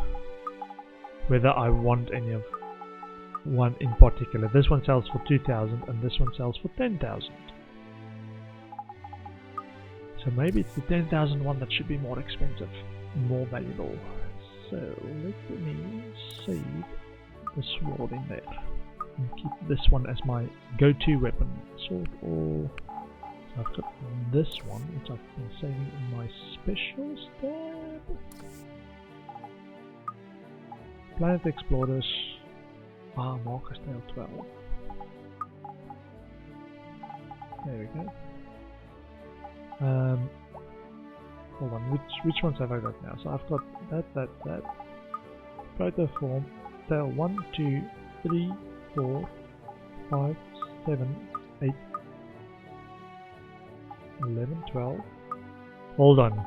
Whether I want any of one in particular. This one sells for 2,000 and this one sells for 10,000. So maybe it's the 10,000 one that should be more expensive, more valuable. So let me save the sword in there and keep this one as my go-to weapon. Sword or... So I've got this one which I've been saving in my special stab. Planet Explorers. Marcus Tale 12. There we go. Hold on, which ones have I got now? So I've got that. Protoform, Tale 1, 2, 3, 4, 5, 7, 8, 11, 12. Hold on.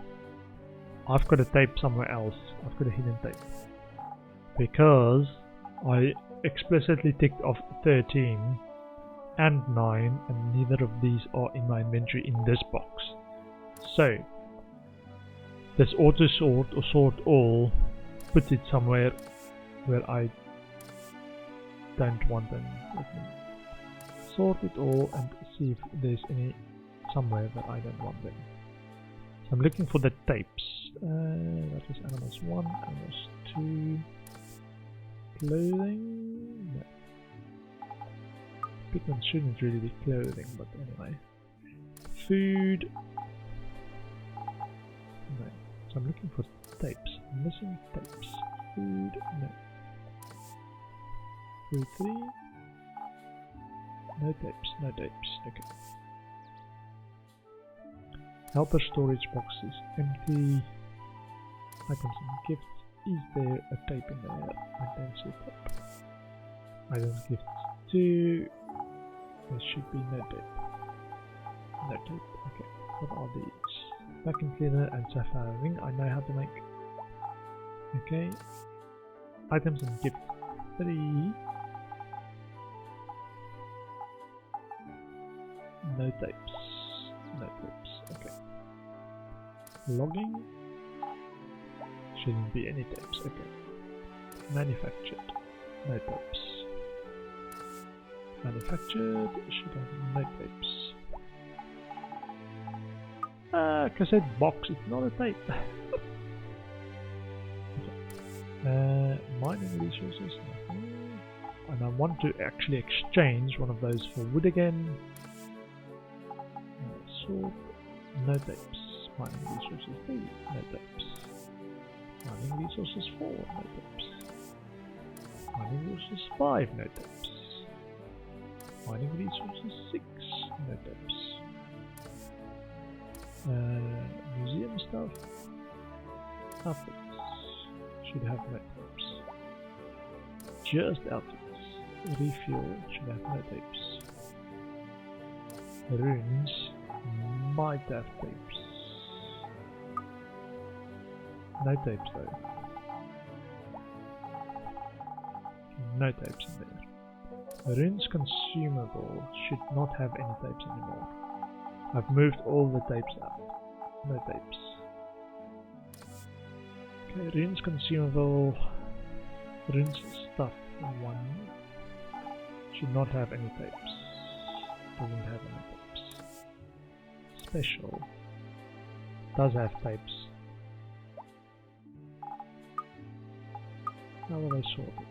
I've got a tape somewhere else. I've got a hidden tape. Because I explicitly ticked off 13 and 9 and neither of these are in my inventory in this box. So this auto sort or sort all puts it somewhere where I don't want them. Let me sort it all and see if there's any somewhere that I don't want them. So I'm looking for the tapes. That is animals 1, animals 2. Clothing? No. Pigment shouldn't really be clothing, but anyway. Food? No. So I'm looking for tapes. I'm missing tapes. Food? No. Food 3? No tapes, no tapes. Okay. Helper storage box is empty. Items and gifts. Is there a tape in there? I don't see a tape. Items gifts 2. There should be no tape. No tape. Okay. What are these? Vacuum cleaner and sapphire ring. I know how to make. Okay. Items and gifts 3. No tapes. No tapes. Okay. Logging. Shouldn't be any tapes. Okay. Manufactured. No tapes. Manufactured. Should have no tapes. Cassette box. It's not a tape. Okay. Mining resources. Nothing. And I want to actually exchange one of those for wood again. Sword. No tapes. Mining resources 3. No tapes. Mining resources 4, no tapes. Mining resources 5, no tapes. Mining resources 6, no tapes. Museum stuff. Outfits. Should have no tapes. Just outfits. Refuel should have no tapes. Runes might have tapes. No tapes though. No tapes in there. Runes consumable should not have any tapes anymore. I've moved all the tapes out. No tapes. Okay, runes consumable. rinse stuff 1 should not have any tapes. Doesn't have any tapes. Special does have tapes. How will I sort it?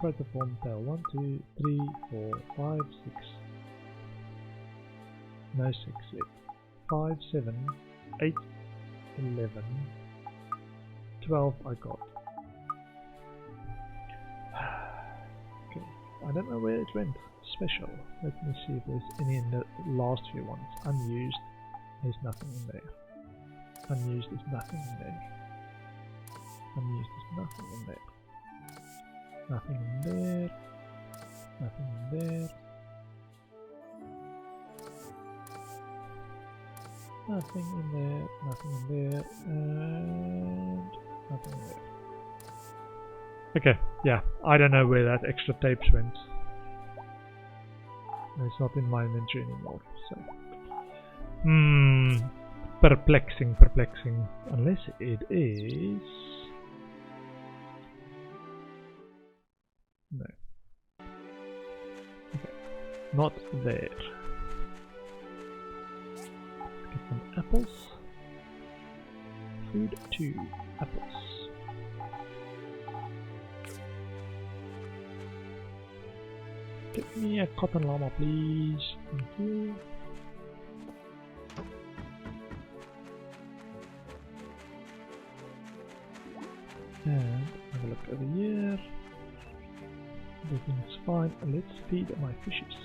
Protoform tail 1, 2, 3, 4, 5, 6. No 6 yet. 5, 7, 8, 11, 12 I got. Okay, I don't know where it went. Special. Let me see if there's any in the last few ones. Unused. There's nothing in there. Unused is nothing in there. Unused is nothing in there. Nothing in there. Nothing in there. Nothing in there. Nothing in there. And nothing in there. Okay, yeah, I don't know where that extra tapes went. It's not in my inventory anymore, so... perplexing, perplexing. Unless it is... No. Okay, not there. Let's get some apples. Food 2, apples. Get me a cotton llama, please. Thank you. And have a look over here. Everything's fine. Let's feed my fishes.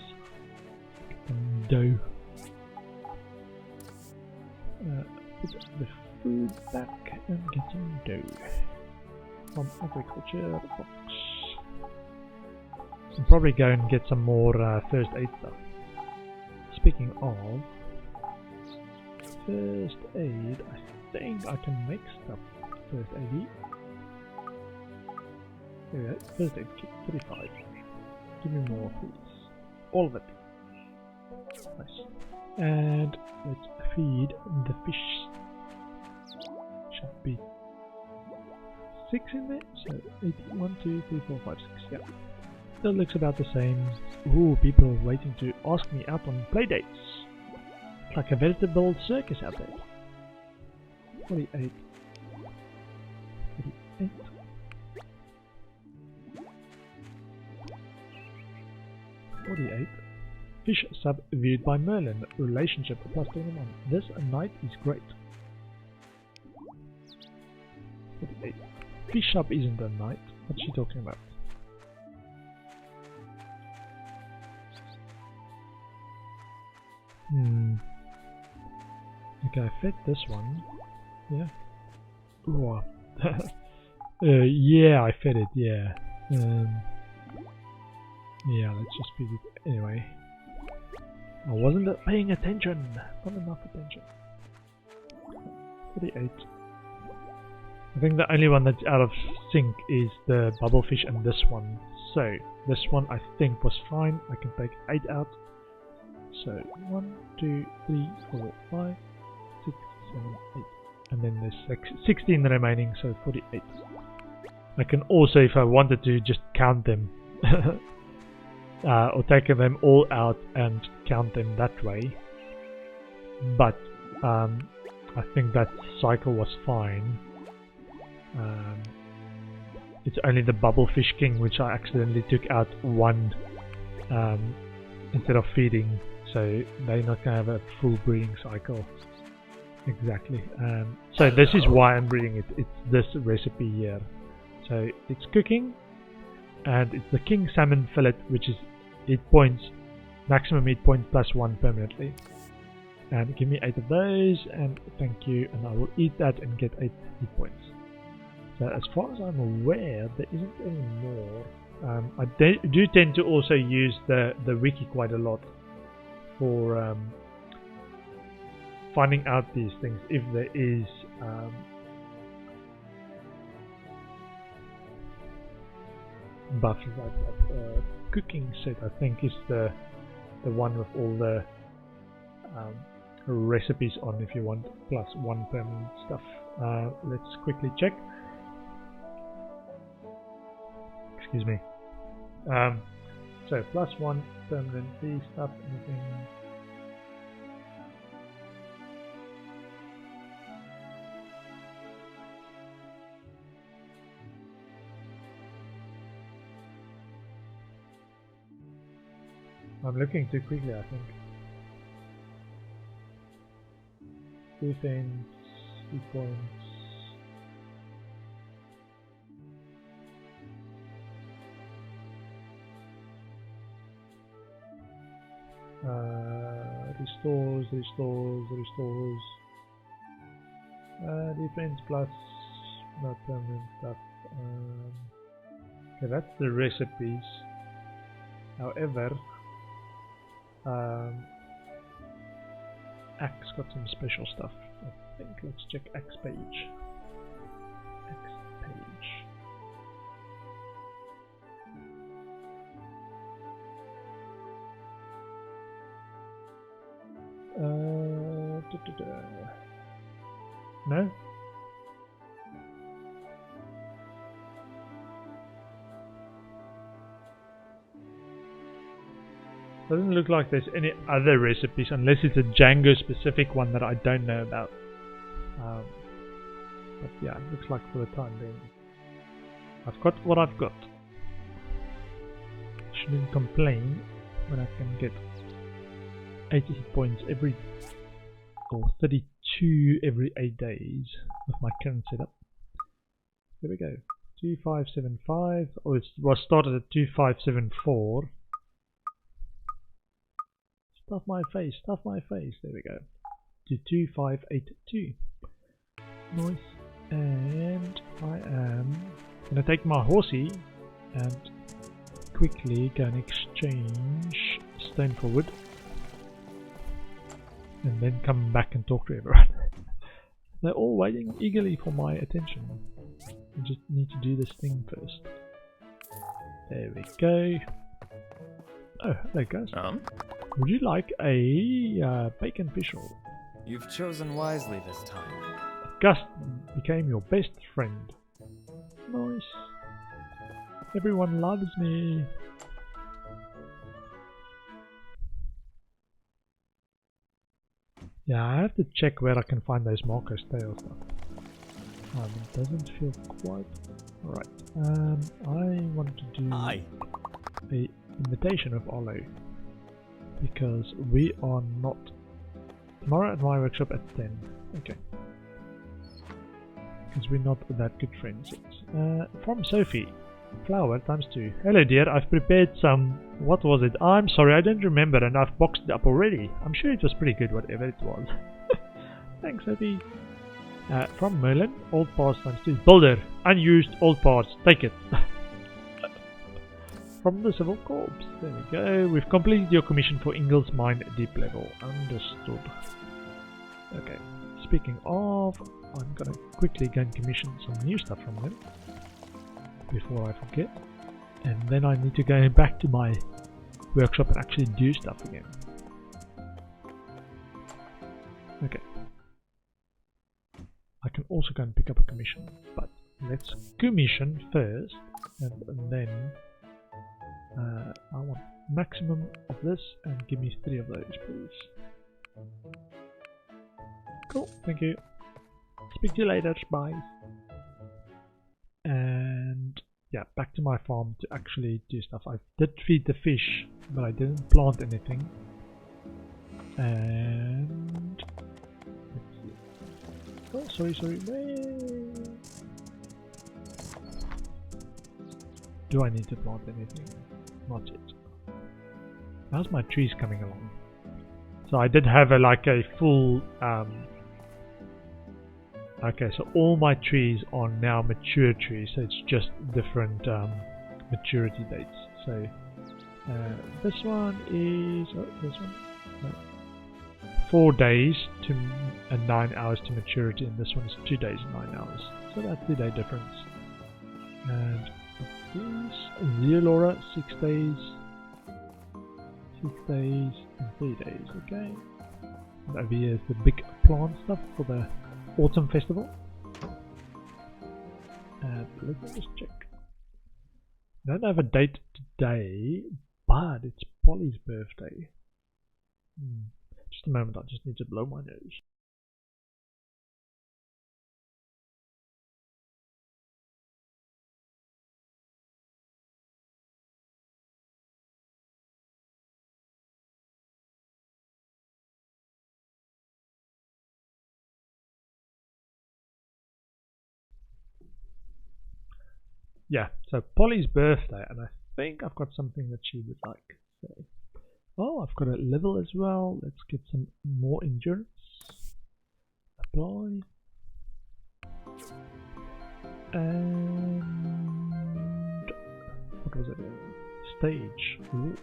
Get some dough. Put the food back and get some dough. From agriculture box. I'll probably go and get some more first aid stuff. Speaking of first aid, I think I can make stuff first aid. There we go, first aid kit 35. Give me more please. All of it. Nice. And let's feed the fish. Should be 6 in there, so 8, 1, 2, 3, 4, 5, 6, yeah. That looks about the same. Ooh, people are waiting to ask me out on playdates. It's like a veritable circus out there. 48. 48. 48. Fish sub viewed by Merlin. Relationship +21. This night is great. 48. Fish sub isn't a night. What's she talking about? Okay, I fed this one. Yeah. Ooh. Yeah, I fed it, yeah. Yeah, let's just feed it anyway. I wasn't paying attention. Not enough attention. 48. I think the only one that's out of sync is the bubblefish and this one. So, this one I think was fine. I can take 8 out. So 1, 2, 3, 4, 5, 6, 7, 8. And then there's 16 remaining, so 48. I can also, if I wanted to, just count them. Or take them all out and count them that way. But I think that cycle was fine. It's only the Bubblefish King which I accidentally took out one instead of feeding. So they're not going to have a full breeding cycle. Exactly. So this is why I'm breeding it. It's this recipe here. So it's cooking. And it's the king salmon fillet, which is 8 points, maximum 8 points +1 permanently. And give me 8 of those, and thank you, and I will eat that and get 8 hit points. So as far as I'm aware, there isn't any more. I do tend to also use the wiki quite a lot for finding out these things, if there is buffs like that. Cooking set, I think, is the one with all the recipes on if you want +1 permanent stuff. Let's quickly check. Excuse me. So +1 permanent bee stuff, anything. I'm looking too quickly, I think. Defense, 2 points. Restores. Defense plus, not permanent stuff. Okay, that's the recipes. However, Axe got some special stuff. I think let's check Axe page. Axe page. No? Doesn't look like there's any other recipes unless it's a Django specific one that I don't know about. But yeah, it looks like for the time being I've got what I've got. Shouldn't complain when I can get 80 points every, or 32 every 8 days with my current setup. There we go. 2575, or it was started at 2574. Stuff my face, there we go. To 2582. Nice. And I am gonna take my horsey and quickly go and exchange stone for wood. And then come back and talk to everyone. They're all waiting eagerly for my attention. I just need to do this thing first. There we go. Oh, hello guys. Would you like a bacon fish roll? You've chosen wisely this time. Gus became your best friend. Nice. Everyone loves me. Yeah, I have to check where I can find those Marco's Tale stuff. It doesn't feel quite right. I want to do a invitation of Olo because we are not tomorrow at my workshop at 10. Okay. Because we're not that good friends yet. From Sophie. Flour ×2. Hello dear, I've prepared some... What was it? I'm sorry, I don't remember and I've boxed it up already. I'm sure it was pretty good, whatever it was. Thanks, Sophie. From Merlin, old parts ×2. Builder, unused old parts. Take it. From the Civil Corps. There we go. We've completed your commission for Ingalls Mine Deep Level. Understood. Okay. Speaking of, I'm gonna quickly go and commission some new stuff from them before I forget, and then I need to go back to my workshop and actually do stuff again. Okay. I can also go and pick up a commission, but let's commission first, and then I want maximum of this, and give me 3 of those, please. Cool, thank you. Speak to you later, bye. And yeah, back to my farm to actually do stuff. I did feed the fish, but I didn't plant anything. And let's see. Oh, sorry. Do I need to plant anything? Not yet. How's my trees coming along? So I did have a full okay, so all my trees are now mature trees, so it's just different maturity dates. So this one is no, 4 days to and 9 hours to maturity, and this one is 2 days and 9 hours. So that's 2 day difference. And these Zeolora 6 days, 6 days and 3 days. Okay. And over here is the big plant stuff for the Autumn Festival. Let me just check. I don't have a date today, but it's Polly's birthday. Just a moment, I just need to blow my nose. Yeah, so Polly's birthday, and I think I've got something that she would like. So, oh, I've got a level as well. Let's get some more endurance. Apply. And what was it? Stage. Ooh.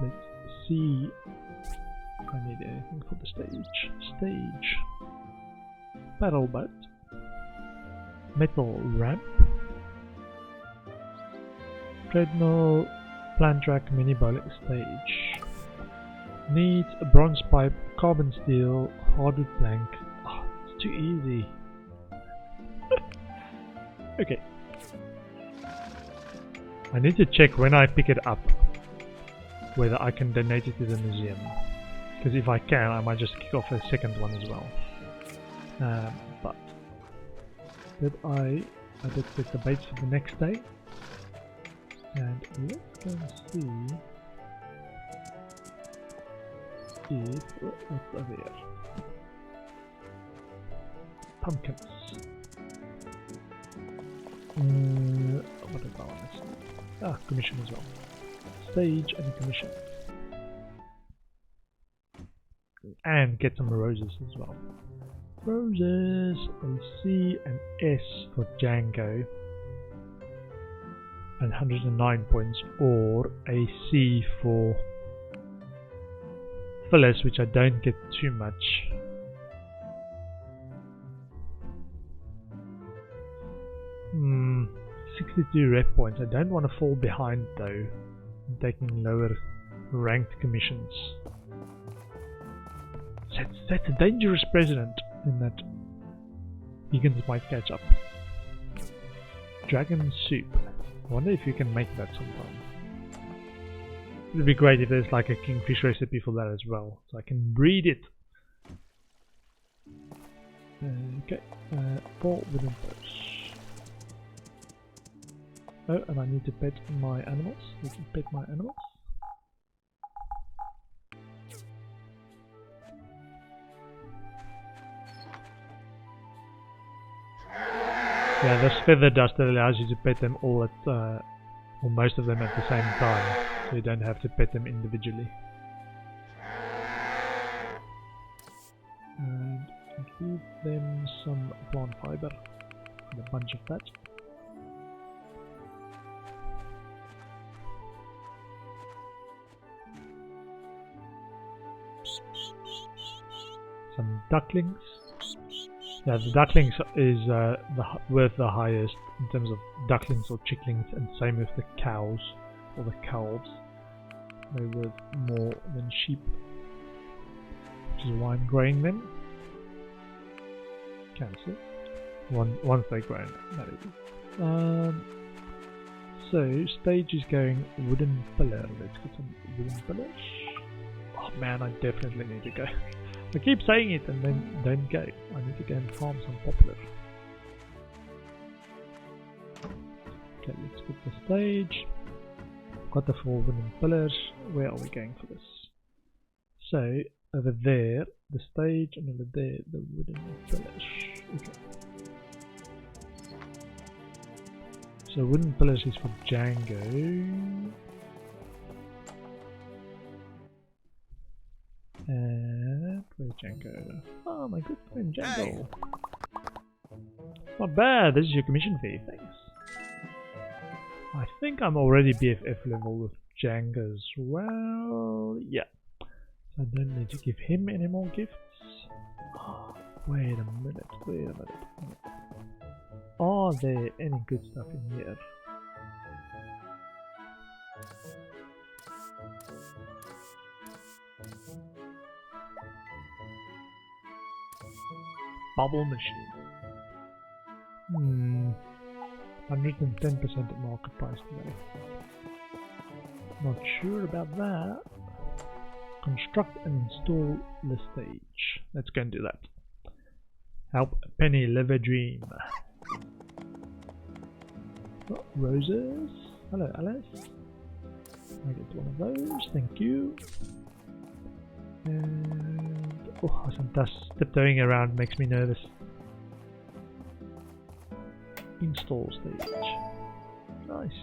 Let's see if I need anything for the stage. Stage. Paddle boat. Metal ramp. Treadmill. Plant track mini bowling stage. Needs a bronze pipe, carbon steel, hardwood plank. Oh, it's too easy. Okay. I need to check when I pick it up whether I can donate it to the museum. Because if I can, I might just kick off a second one as well. But did I did set the baits for the next day. And let's go and see if what's over here. Pumpkins. What is that one? Ah, commission as well. Stage and commission. And get some roses as well. Roses, a C and S for Django. And 109 points, or a C for Phyllis, which I don't get too much. Hmm, 62 rep points. I don't want to fall behind though, I'm taking lower ranked commissions. That's a dangerous president in that vegans might catch up. Dragon soup. I wonder if you can make that sometime. It would be great if there's like a kingfish recipe for that as well, so I can breed it. Okay, 4 wooden posts. Oh, and I need to pet my animals. We can pet my animals. Yeah, there's feather dust that allows you to pet them all at, or most of them at the same time, so you don't have to pet them individually. And give them some plant fiber, and a bunch of that. Some ducklings. Yeah, the ducklings is worth the highest in terms of ducklings or chicklings, and same with the cows or the calves. They're worth more than sheep, which is why I'm growing them. Cancel. Once they're grown, that is. So stage is going wooden pillar. Let's get some wooden pillars. Oh man, I definitely need to go. I keep saying it and then don't go. I need to go and farm some poplar. Okay, let's get the stage. Got the 4 wooden pillars. Where are we going for this? So, over there, the stage, and over there, the wooden pillars. Okay. So, wooden pillars is for Django. And where's Django? Oh, my good friend Django. Hey. Not bad. This is your commission fee. Thanks. I think I'm already BFF level with Django as well. Yeah. So I don't need to give him any more gifts. Oh, wait a minute. Are there any good stuff in here? Bubble machine. 110% at market price today. Not sure about that. Construct and install the stage. Let's go and do that. Help Penny live a dream. Oh, roses. Hello, Alice. I get one of those. Thank you. And oh, some dust tiptoeing around makes me nervous. Install stage. Nice.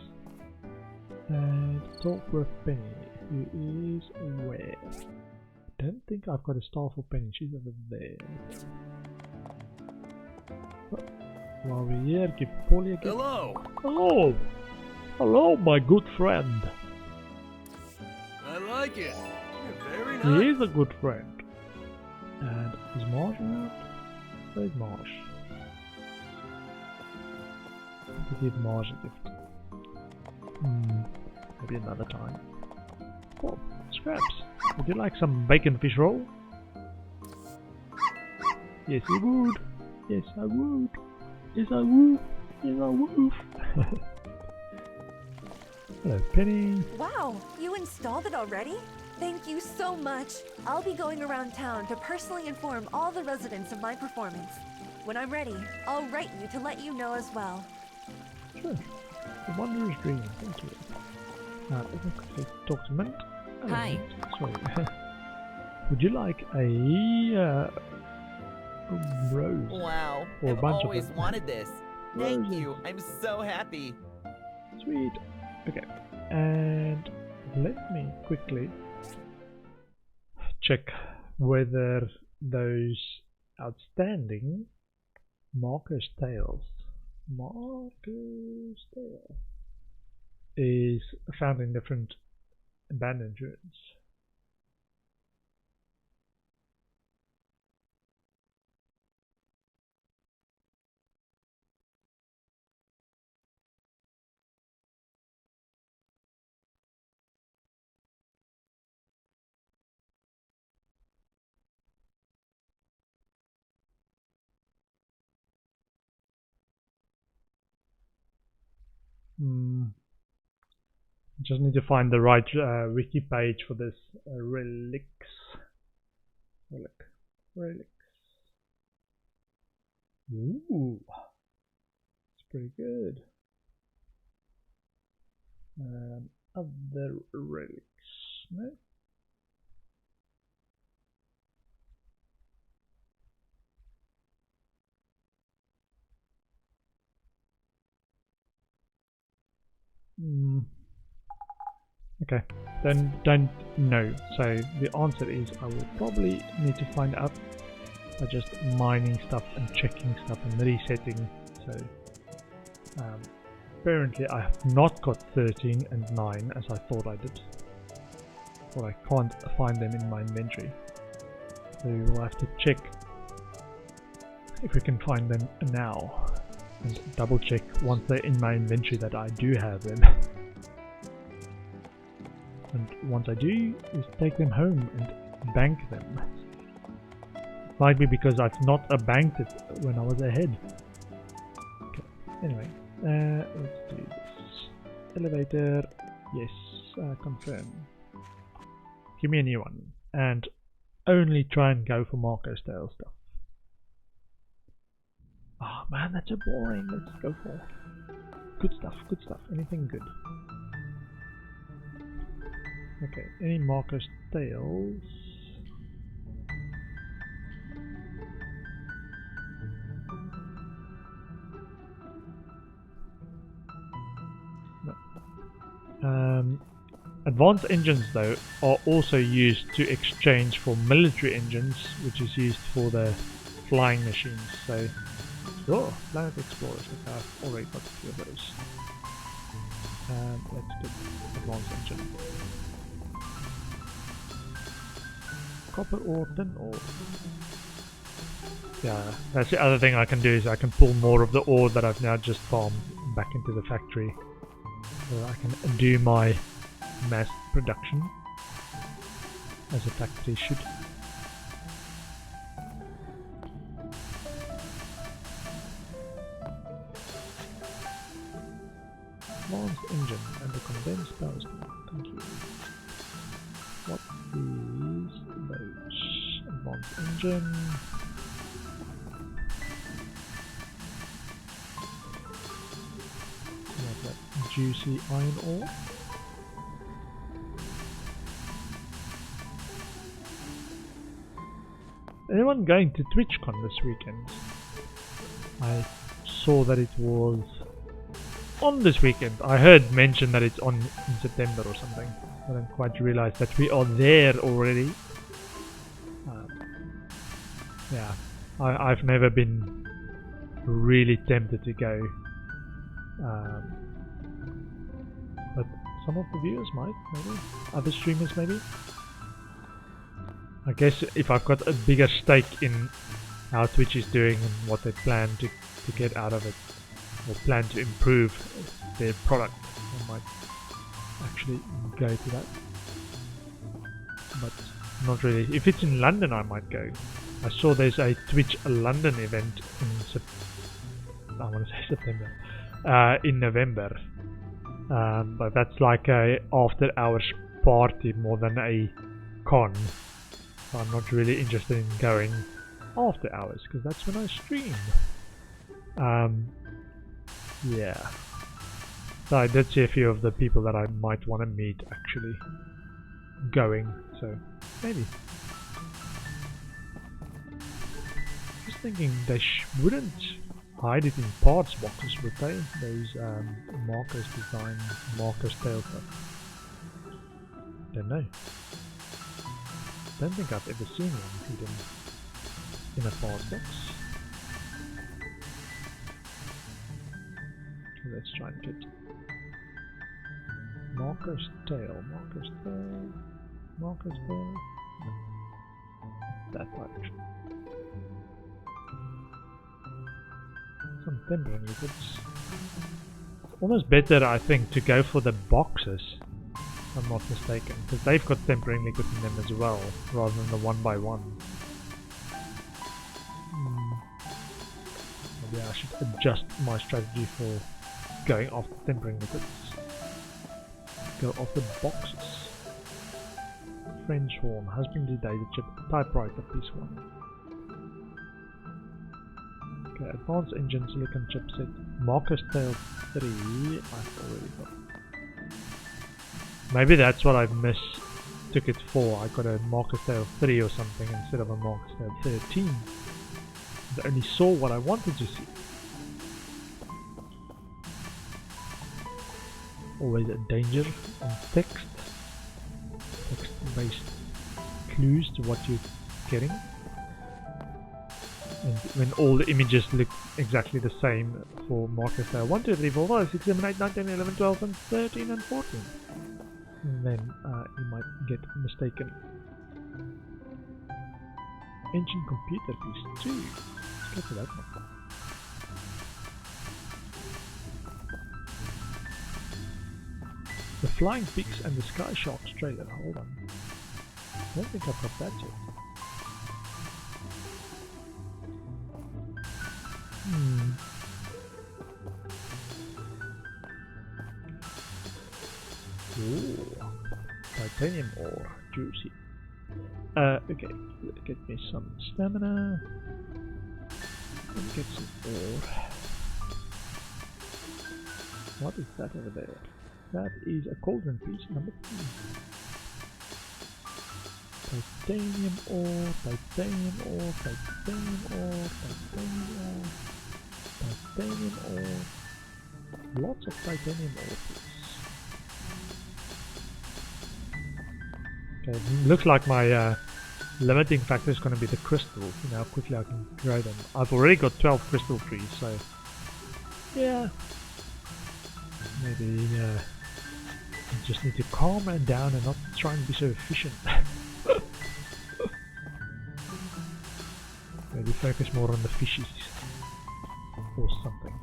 And talk with Penny, who is where? I don't think I've got a star for Penny. She's over there. Oh, while we're here, give Polly a gift. Hello! Hello! Hello, my good friend. I like it. You're very He nice. is a good friend. And is Marsh around? Where's Marsh? To give Marsh a gift. Maybe another time. Oh, scraps. Would you like some bacon fish roll? Yes, I would. Yes, I would. Yes, I would. Yes, I would. Hello, Penny. Wow, you installed it already? Thank you so much. I'll be going around town to personally inform all the residents of my performance. When I'm ready, I'll write you to let you know as well. Sure. The wondrous dream. Thank you. Let me quickly talk to Mint. Hello, Hi. Mint. Sorry. Would you like a rose? Wow, Or a I've bunch of always them. wanted this. Thank Roses. you. I'm so happy. Sweet. Okay. And let me quickly check whether those outstanding Marcus Tales is found in different abandoned ruins. Just need to find the right wiki page for this relics. Relics. Ooh, it's pretty good. Other relics, no? Okay, then don't know. So the answer is I will probably need to find out by just mining stuff and checking stuff and resetting. So apparently I have not got 13 and 9 as I thought I did. But I can't find them in my inventory. So we'll have to check if we can find them now. And double check once they're in my inventory that I do have them. And once I do, is take them home and bank them. It might be because I've not banked it when I was ahead. Okay, anyway, let's do this. Elevator, yes, confirm. Give me a new one. And only try and go for Marco style stuff. Oh man, that's so boring. Let's go for good stuff, anything good. Okay, any Marcus Tales? No. Advanced engines though are also used to exchange for military engines, which is used for the flying machines. So, oh, Planet Explorers. Okay, I've already got a few of those. Let's get advanced engine. Copper ore, tin ore. Yeah, that's the other thing I can do is I can pull more of the ore that I've now just farmed back into the factory. So I can do my mass production as a factory should. Advanced engine and the condensed power station. Thank you. What is those? Advanced engine. What that juicy iron ore. Anyone going to TwitchCon this weekend? I saw that it was on this weekend. I heard mention that it's on in September or something. I didn't quite realize that we are there already. Yeah, I've never been really tempted to go. But some of the viewers might, maybe. Other streamers maybe. I guess if I've got a bigger stake in how Twitch is doing and what they plan to get out of it, or plan to improve their product, I might actually go to that. But not really. If it's in London, I might go. I saw there's a Twitch London event in I want to say September, in November. But that's like a after hours party more than a con. So I'm not really interested in going after hours because that's when I stream. Yeah. So I did see a few of the people that I might want to meet actually going, so maybe. Just thinking they wouldn't hide it in parts boxes, would they? Those Marcus design, Marcus tail stuff. Don't know. Don't think I've ever seen one hidden in a parts box. Okay, let's try and get Marcus tail, Marcus tail, Marcus tail. That direction. Some tempering liquids. Almost better, I think, to go for the boxes, if I'm not mistaken, because they've got tempering liquid in them as well, rather than the 1x1. Maybe I should adjust my strategy for going after tempering liquids. Go after boxes. French horn, husbandry data chip, typewriter piece 1. Okay, advanced engine, silicon chipset, Marcus tail 3, I've already got. Maybe that's what I mistook it for. I got a Marcus tail 3 or something instead of a Marcus tail 13. I only saw what I wanted to see. Always a danger on text. Text-based clues to what you're getting. And when all the images look exactly the same for Marcus tail 1, 2, 3, 4, 5, 6, 7, 8, 9, 10, 11, 12, and 13 and 14. And then you might get mistaken. Ancient computer piece 2. Let's go to that one. The Flying Pigs and the Sky Sharks trailer. Hold on. I don't think I've got that yet. Ooh, titanium ore, juicy. Okay, get me some stamina. And get some ore. What is that over there? That is a cauldron piece, number 2. Titanium ore, titanium ore, titanium ore, titanium ore, titanium ore. Lots of titanium ore piece. Okay, it looks like my limiting factor is going to be the crystals, you know, how quickly I can grow them. I've already got 12 crystal trees, so yeah, maybe I just need to calm it down and not try and be so efficient. Maybe focus more on the fishes or something.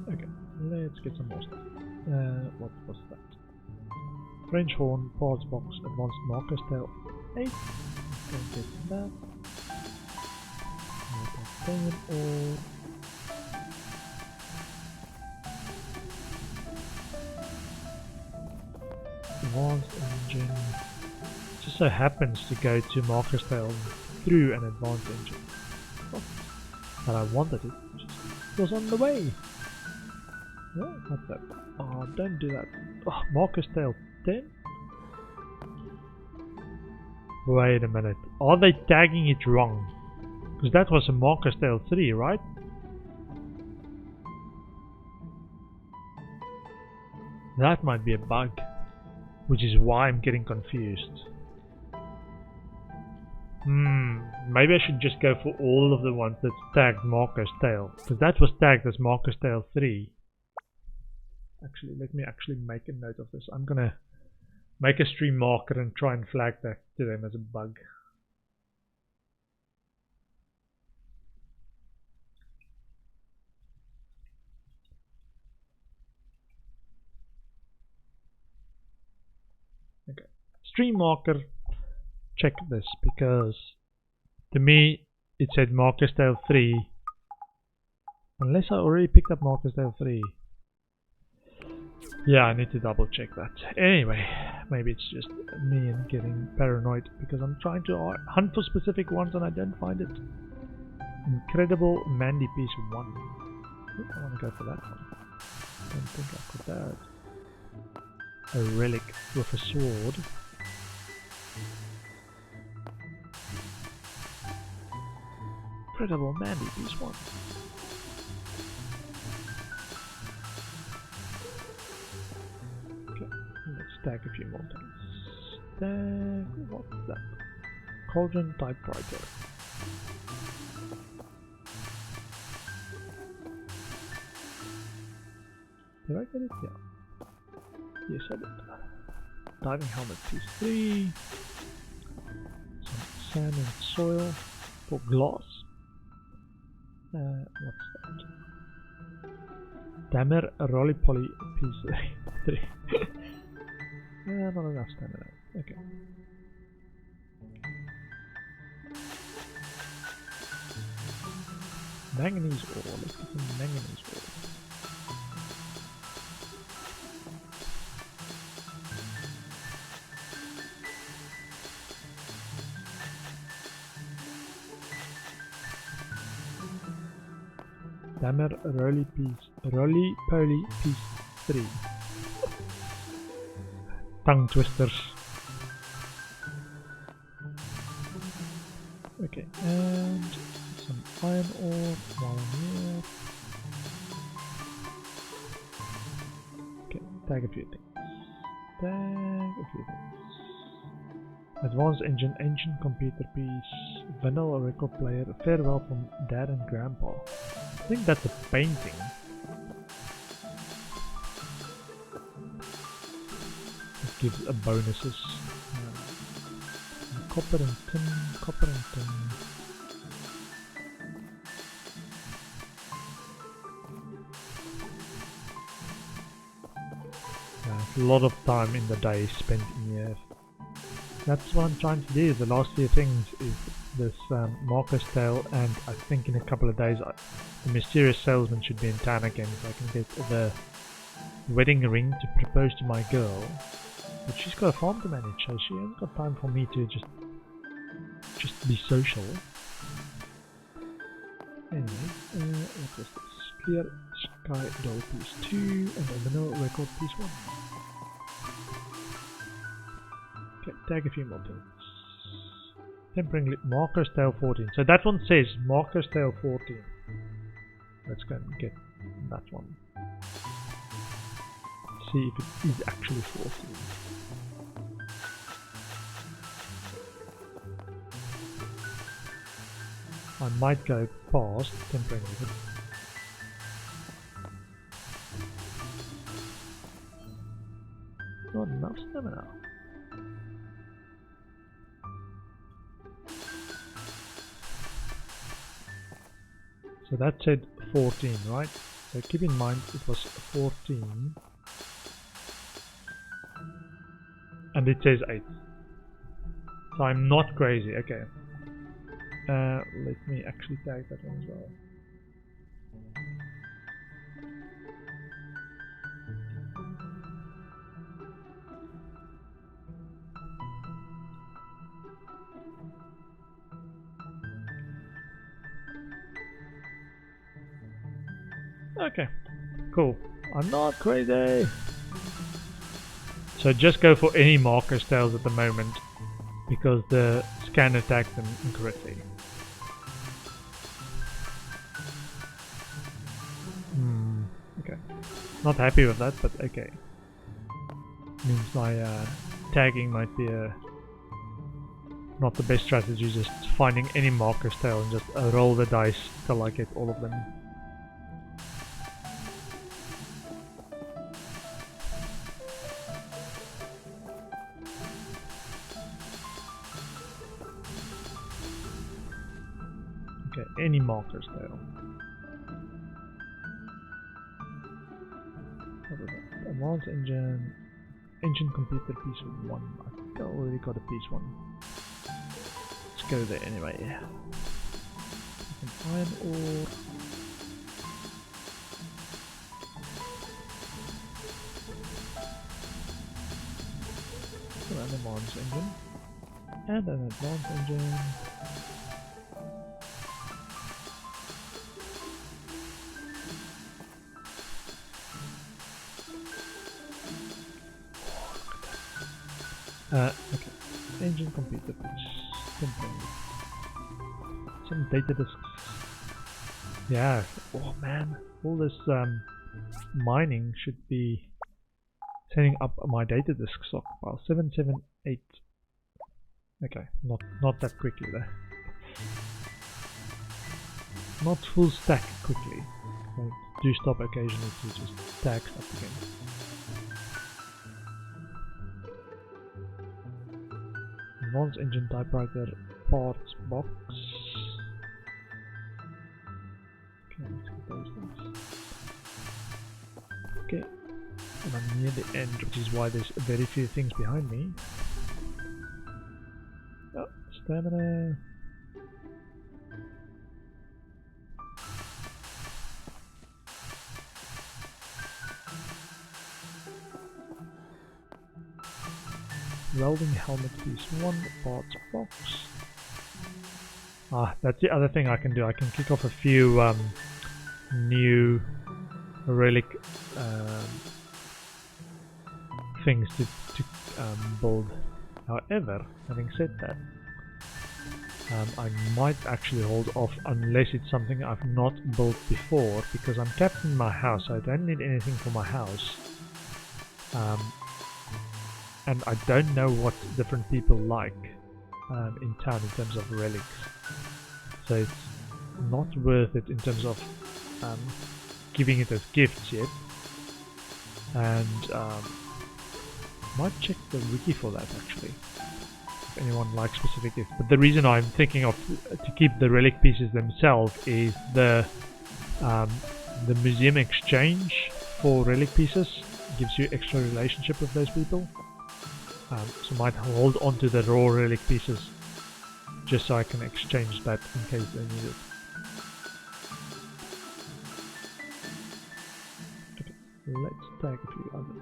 Okay, let's get some more stuff. What was that? French horn, parts box, advanced Marcus tail 8. Let's go get that. titanium ore. Advanced engine. Just so happens to go to Marcus Tail through an advanced engine. Oh, but I wanted it. Just was on the way. No, not that. Oh, don't do that. Oh, Marcus Tail 10? Wait a minute. Are they tagging it wrong? Because that was a Marcus Tail 3, right? That might be a bug. Which is why I'm getting confused. Maybe I should just go for all of the ones that's tagged Marcus Tail. Because that was tagged as Marcus Tail 3. Actually, let me actually make a note of this. I'm gonna make a stream marker and try and flag that to them as a bug. Okay, stream marker, check this, because to me it said Marcus Tail 3, unless I already picked up Marcus Tail 3. Yeah, I need to double check that. Anyway, maybe it's just me and getting paranoid because I'm trying to hunt for specific ones and I don't find it. Incredible Mandy Piece 1. Ooh, I want to go for that one. Don't think I've got that. A relic with a sword. Incredible Mandy Piece 1. Let's stack a few more things. Stack, what's that? Cauldron typewriter. Did I get it? Yeah. Yes, I did. Diving helmet piece 3. Some sand and soil for glass. What's that? Dammer Rolly Poly piece 3. Not enough stamina. Okay. Manganese ore. Let's get some manganese ore. Dammer Roly Poly piece 3. Tongue twisters. Okay, and some iron ore while I'm here. Okay, tag a few things. Advanced engine, ancient computer piece, vanilla record player, farewell from dad and grandpa. I think that's a painting. It gives a bonuses. Copper and tin, copper and tin. A lot of time in the day spent in here. That's what I'm trying to do. The last few things is this Marcus Tale, and I think in a couple of days the mysterious salesman should be in town again, so I can get the wedding ring to propose to my girl. But she's got a farm to manage, so she hasn't got time for me to just be social. Anyway, what was this? Clear Sky Doll piece 2 and a vanilla record piece 1. Okay, tag a few more things. Tempering Marcus Tale 14. So that one says Marcus Tale 14. Let's go and get that one. See if it is actually 14. I might go past tempering it. Not enough stamina. So that said 14, right? So keep in mind it was 14. And it says 8. So I'm not crazy, okay. Let me actually tag that one as well. Okay, cool. I'm not crazy. So just go for any marker styles at the moment because the scanner tagged them incorrectly. Okay. Not happy with that, but okay. Means my tagging might be not the best strategy, just finding any marker style and just roll the dice till I get all of them. Okay, any marker style. What was that? Advanced engine, engine computer piece 1. I think I already got a piece 1. Let's go there anyway. Iron ore. So an advanced engine. And an advanced engine. Okay. Engine computer piece. Some data disks. Yeah. Oh man. All this mining should be setting up my data disk stockpile. 778. Okay. Not that quickly though. Not full stack quickly. I do stop occasionally to just tag stuff again. Advanced engine typewriter parts box. Okay, let's get those things. Okay, and I'm near the end, which is why there's very few things behind me. Oh, stamina. Welding helmet piece 1, parts box. That's the other thing I can do. I can kick off a few new relic things to build. However, having said that, I might actually hold off unless it's something I've not built before, because I'm capped in my house. I don't need anything for my house. And I don't know what different people like in town in terms of relics, so it's not worth it in terms of giving it as gifts yet. And might check the wiki for that actually, if anyone likes specific gifts. But the reason I'm thinking of to keep the relic pieces themselves is the museum exchange for relic pieces gives you extra relationship with those people. So might hold on to the raw relic pieces just so I can exchange that in case they need it. Okay, let's tag a few other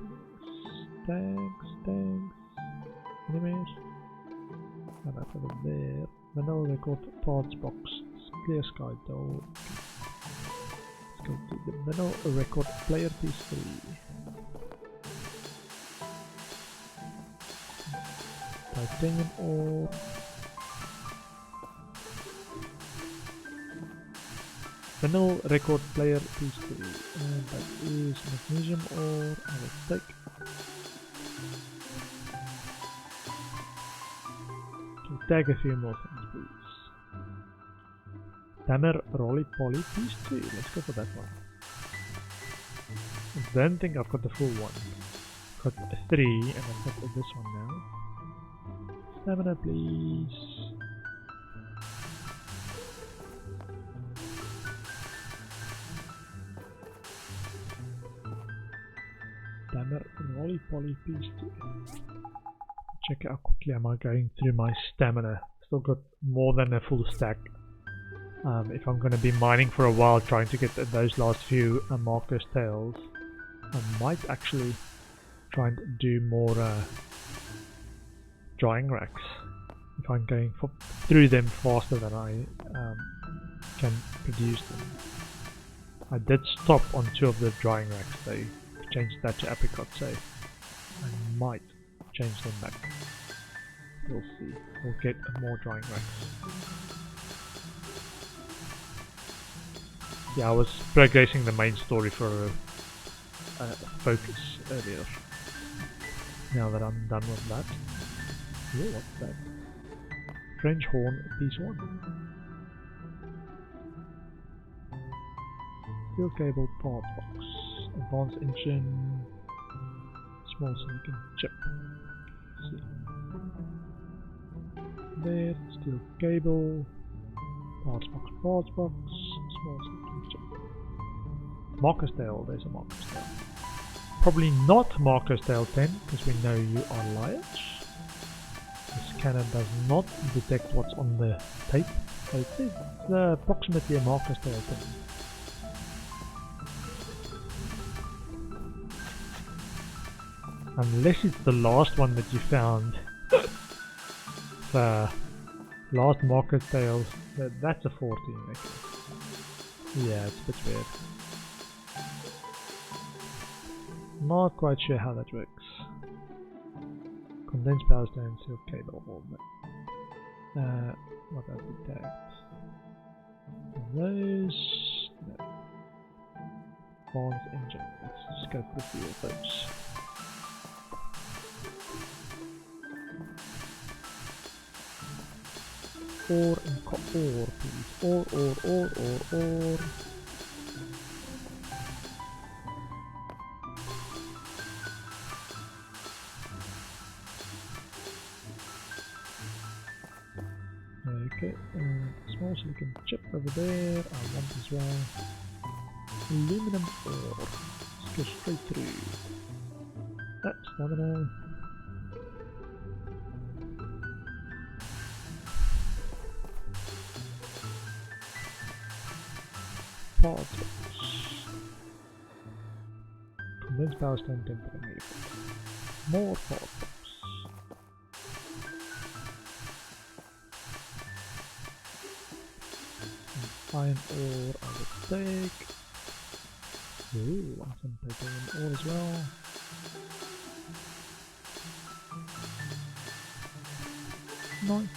things. Tags. Enemies. And that's over there. Vanilla record parts box. Clear sky door. Let's go to the middle record player piece 3. Titanium ore. Vanilla record player piece 3. And that is magnesium ore. And let's take. Okay, tag a few more things, please. Tanner Rolly Poly piece 2. Let's go for that one. I don't think I've got the full one. I've got 3 and I've got this one now. Stamina, please. Tanner Rolly Poly piece 2. Check how quickly am I going through my stamina. Still got more than a full stack If I'm going to be mining for a while trying to get those last few Marcus tails, I might actually try and do more drying racks if I'm going through them faster than I can produce them. I did stop on 2 of the drying racks. They changed that to apricots, so I might change them back. We'll see. We'll get more drying racks. Yeah, I was progressing the main story for focus earlier. Now that I'm done with that. Oh, what's that? French horn, piece 1. Steel cable, parts box. Advanced engine, small silicon chip. Let's see. There, steel cable, parts box, small silicon chip. Marcus tail, there's a Marcus tail. Probably not Marcus tail 10, because we know you are liars. The scanner does not detect what's on the tape, but it says it's approximately a Marcus tail 10. Unless it's the last one that you found. The last Marcus tail, that's a 14. Okay. Yeah, it's a bit weird. Not quite sure how that works. Condensed power stand, steel cable, all that. What are the tags? Those. No. Advanced engine. Let's just go for a few of those. Ore and ore, please. Ore. Okay, small silicon chip over there. I want as well. Aluminum ore. Let's go straight through. That's stamina. Parts box. Condensed power stand tempering. More parts box. Iron ore I would take. Ooh, want some titanium ore as well. Nice.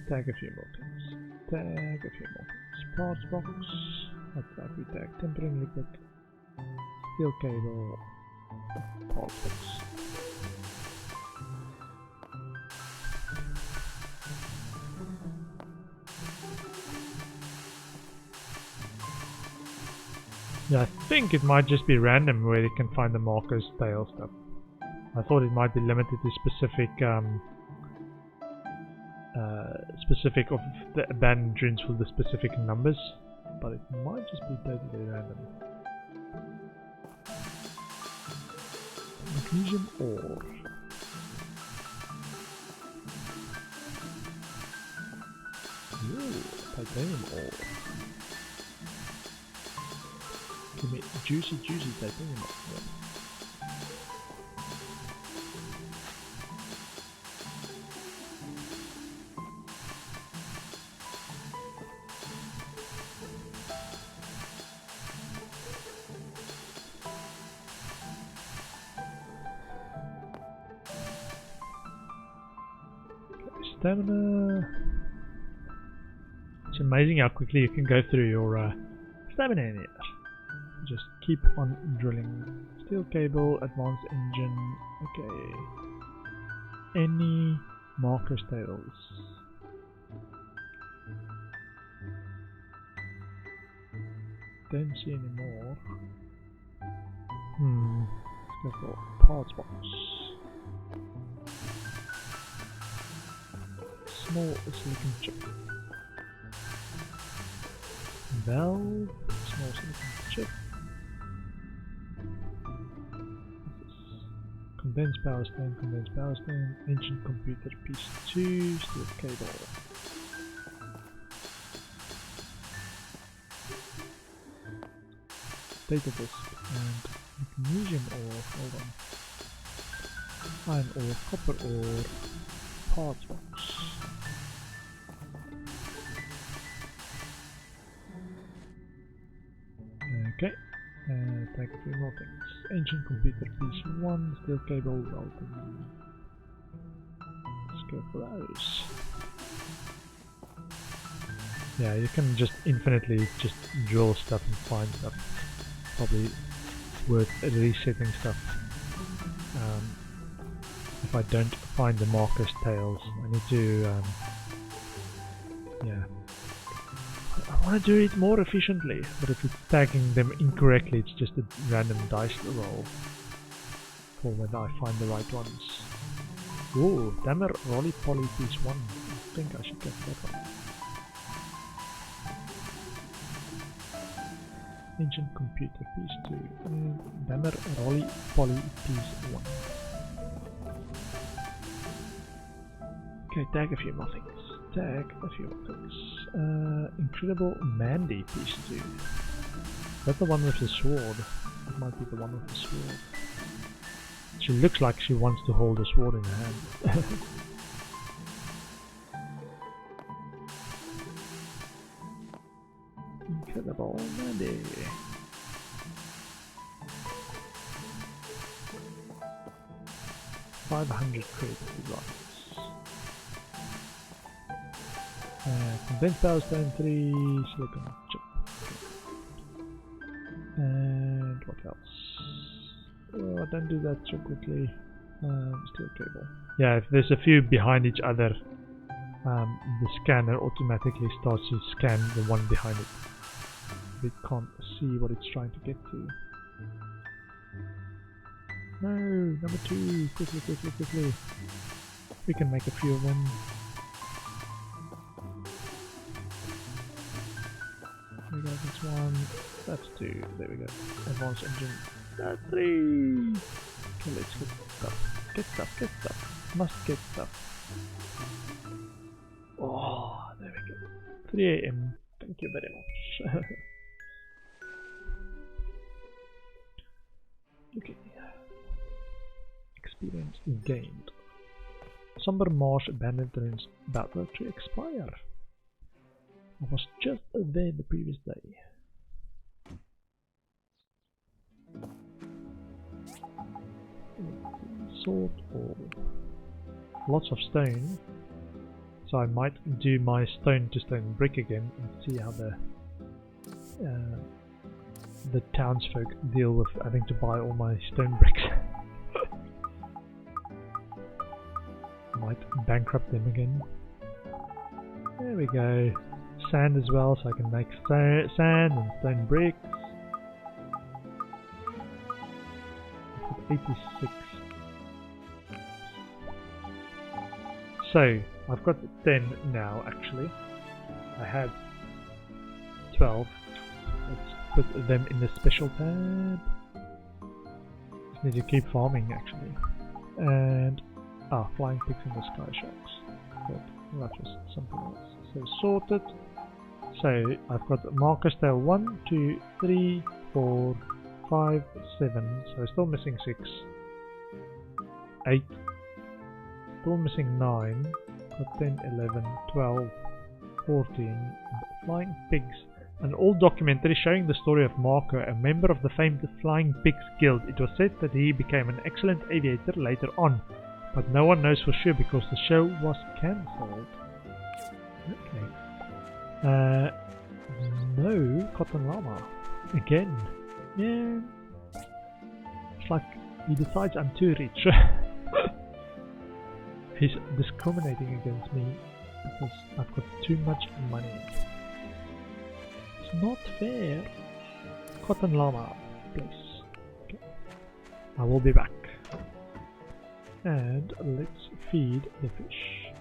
Tag a few more things. Parts box. What's that? We tag tempering liquid. Steel cable. Parts box. Yeah, I think it might just be random where you can find the Marcus tail stuff. I thought it might be limited to specific of the abandoned ruins with the specific numbers, but it might just be totally random. Magnesium ore. Ooh, titanium ore. Give me juicy titanium ore. Stamina. It's amazing how quickly you can go through your stamina in here. Just keep on drilling. Steel cable, advanced engine. Okay. Any Marcus tails? Don't see any more. Let's go for parts box. small silicon chip. Valve, small silicon chip. Condensed power stone, ancient computer piece 2, steel cable. Data disk and magnesium ore, hold on. Iron ore, copper ore, parts box. Okay, take a few more things. Ancient computer piece 1, steel cable, welding. Let's go for those. Yeah, you can just infinitely just drill stuff and find stuff. Probably worth resetting stuff. If I don't find the Marcus tails, I need to, yeah. I want to do it more efficiently, but if it's tagging them incorrectly, it's just a random dice roll for when I find the right ones. Ooh, Dammer Rolly Poly piece 1. I think I should get that one. Ancient computer piece 2. Dammer Rolly Poly piece 1. Okay, tag a few more things. Incredible Mandy piece 2. That's the one with the sword. That might be the one with the sword. She looks like she wants to hold a sword in her hand. Incredible Mandy. $500 credits to run. Condensed power stone 3, silicon chip. And what else? Oh, don't do that so quickly. Steel cable. Yeah, if there's a few behind each other, the scanner automatically starts to scan the one behind it. We can't see what it's trying to get to. No, number 2, quickly. We can make a few of them. We got this one, that's 2, there we go. Advanced engine, that's 3! Okay, let's get stuff. Must get stuff. Oh, there we go. 3 AM, thank you very much. Okay. Experience gained. Somber Marsh abandoned ruins about to expire. I was just there the previous day. Sort all. Lots of stone. So I might do my stone to stone brick again and see how the townsfolk deal with having to buy all my stone bricks. Might bankrupt them again. There we go. Sand as well, so I can make sand and stone bricks. 86. So I've got 10 now actually. I had 12. Let's put them in the special tab. Just need to keep farming actually. And flying pigs in the sky sharks. But that was something else. So sorted. So I've got Marcus tail 1, 2, 3, 4, 5, 7. So still missing 6. 8. Still missing 9. Got 10, 11, 12, 14. And flying pigs. An old documentary showing the story of Marco, a member of the famed Flying Pigs Guild. It was said that he became an excellent aviator later on, but no one knows for sure because the show was cancelled. Okay. No cotton llama. Again. Yeah. It's like he decides I'm too rich. He's discriminating against me because I've got too much money. It's not fair. Cotton llama, please. Okay. I will be back. And let's feed the fish.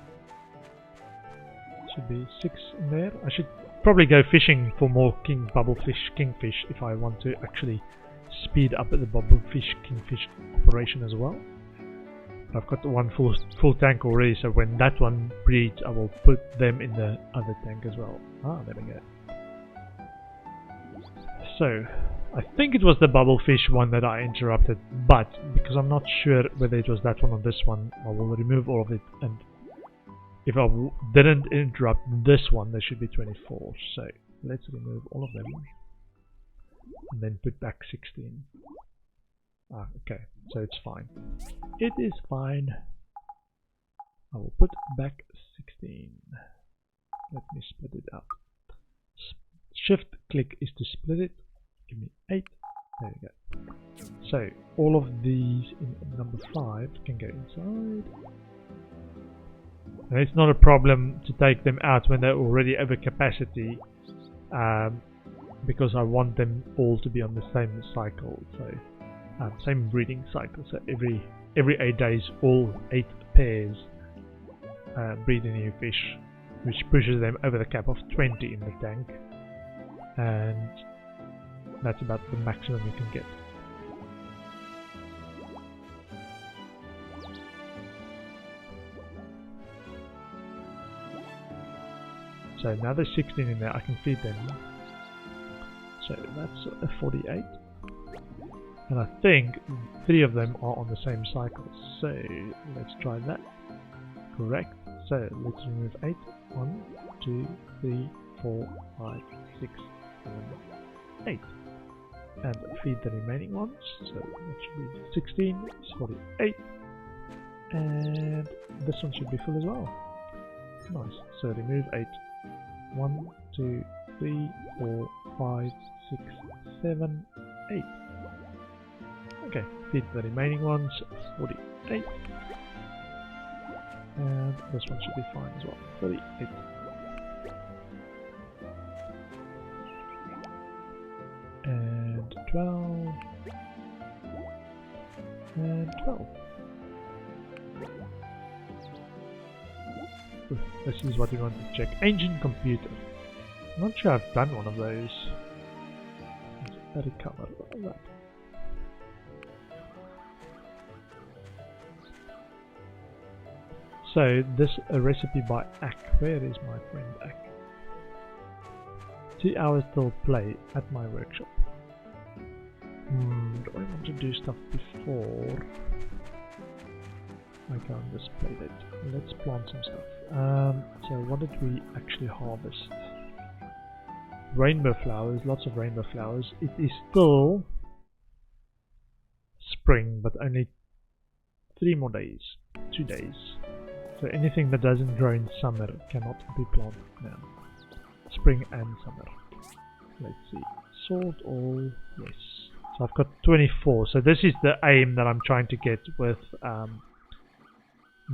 Should be 6 in there. I should probably go fishing for more bubblefish, kingfish if I want to actually speed up the bubblefish, kingfish operation as well. I've got one full tank already, so when that one breeds, I will put them in the other tank as well. Ah, there we go. So, I think it was the bubblefish one that I interrupted, but because I'm not sure whether it was that one or this one, I will remove all of it, and if I didn't interrupt this one, there should be 24. So, let's remove all of them, and then put back 16. Ah, okay, so it's fine. It is fine. I will put back 16. Let me split it up. Shift click is to split it. Give me 8. There we go. So all of these in number 5 can go inside. And it's not a problem to take them out when they're already over capacity, because I want them all to be on the same cycle. So same breeding cycle. So every 8 days, all 8 pairs breed a new fish, which pushes them over the cap of 20 in the tank, and that's about the maximum you can get. So now there's 16 in there, I can feed them. So that's a 48. And I think 3 of them are on the same cycle. So let's try that. Correct. So let's remove 8. 1, 2, 3, 4, 5, 6, 7, 8. And feed the remaining ones. So that should be 16, it's 48. And this one should be full as well. Nice. So remove 8. 1, 2, 3, 4, 5, 6, 7, 8. Okay, feed the remaining ones. 48. And this one should be fine as well. 48. And 12. And 12. This is what we want to check. Ancient computer. I'm not sure I've done one of those. Let's recover that. So this a recipe by Ack. Where is my friend Ack? 2 hours till play at my workshop. Do I want to do stuff before I go on this play date? Let's plant some stuff. So what did we actually harvest? Rainbow flowers, lots of rainbow flowers. It is still spring, but only 3 more days, 2 days. So anything that doesn't grow in summer cannot be planted now. Spring and summer. Let's see. Sort all, yes. So I've got 24. So this is the aim that I'm trying to get with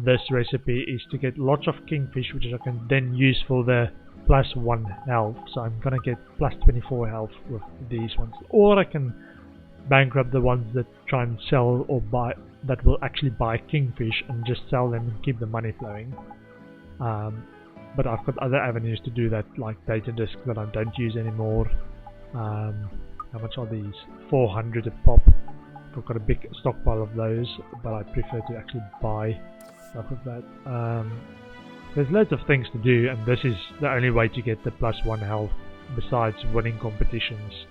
this recipe, is to get lots of kingfish, which I can then use for the +1 health. So I'm gonna get +24 health with these ones. Or I can bankrupt the ones that try and sell or buy, that will actually buy kingfish and just sell them and keep the money flowing. But I've got other avenues to do that, like data discs that I don't use anymore. How much are these? 400 a pop. I've got a big stockpile of those, but I prefer to actually buy stuff of that. There's loads of things to do, and this is the only way to get the +1 health besides winning competitions,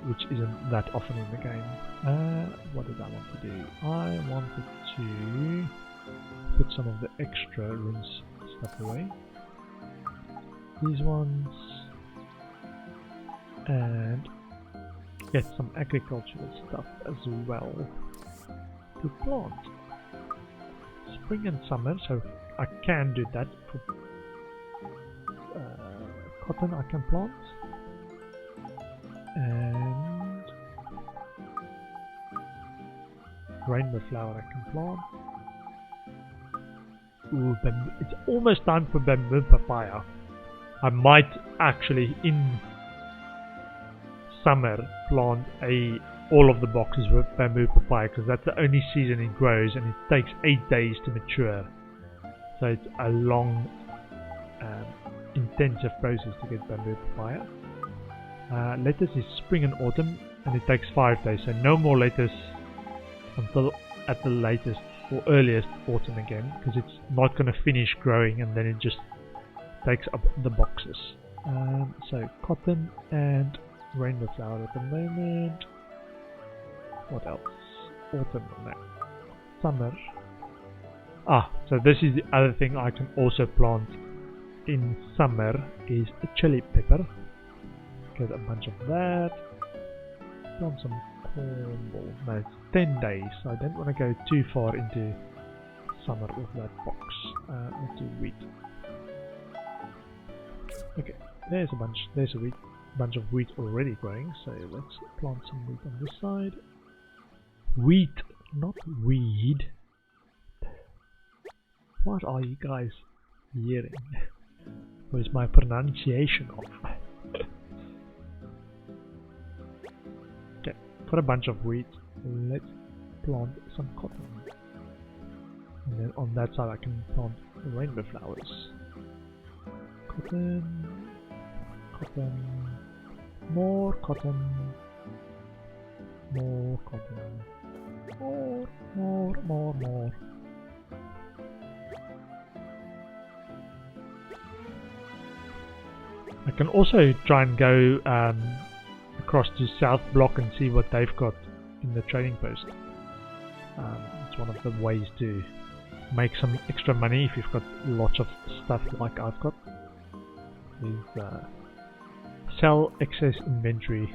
which isn't that often in the game. What did I want to do? I wanted to put some of the extra runes stuff away. These ones. And get some agricultural stuff as well to plant. Spring and summer, so I can do that. For cotton I can plant. And rainbow flower I can plant. Ooh, it's almost time for bamboo papaya. I might actually in summer plant all of the boxes with bamboo papaya, because that's the only season it grows, and it takes 8 days to mature. So it's a long intensive process to get bamboo papaya. Lettuce is spring and autumn, and it takes 5 days, so no more lettuce until at the latest or earliest autumn again, because it's not going to finish growing and then it just takes up the boxes. So cotton and rainbow flower at the moment. What else? Autumn, no. Summer. So this is the other thing I can also plant in summer is a chili pepper. Get a bunch of that. Plant some corn balls. No, it's 10 days, so I don't want to go too far into summer with that box. Let's do wheat. Okay, there's a bunch of wheat already growing, so let's plant some wheat on this side. Wheat, not weed. What are you guys hearing? What is my pronunciation of? Okay, got a bunch of wheat. Let's plant some cotton. And then on that side I can plant rainbow flowers. Cotton, cotton, more cotton, more cotton, more. I can also try and go across to South Block and see what they've got in the trading post. It's one of the ways to make some extra money if you've got lots of stuff like I've got. Is sell excess inventory,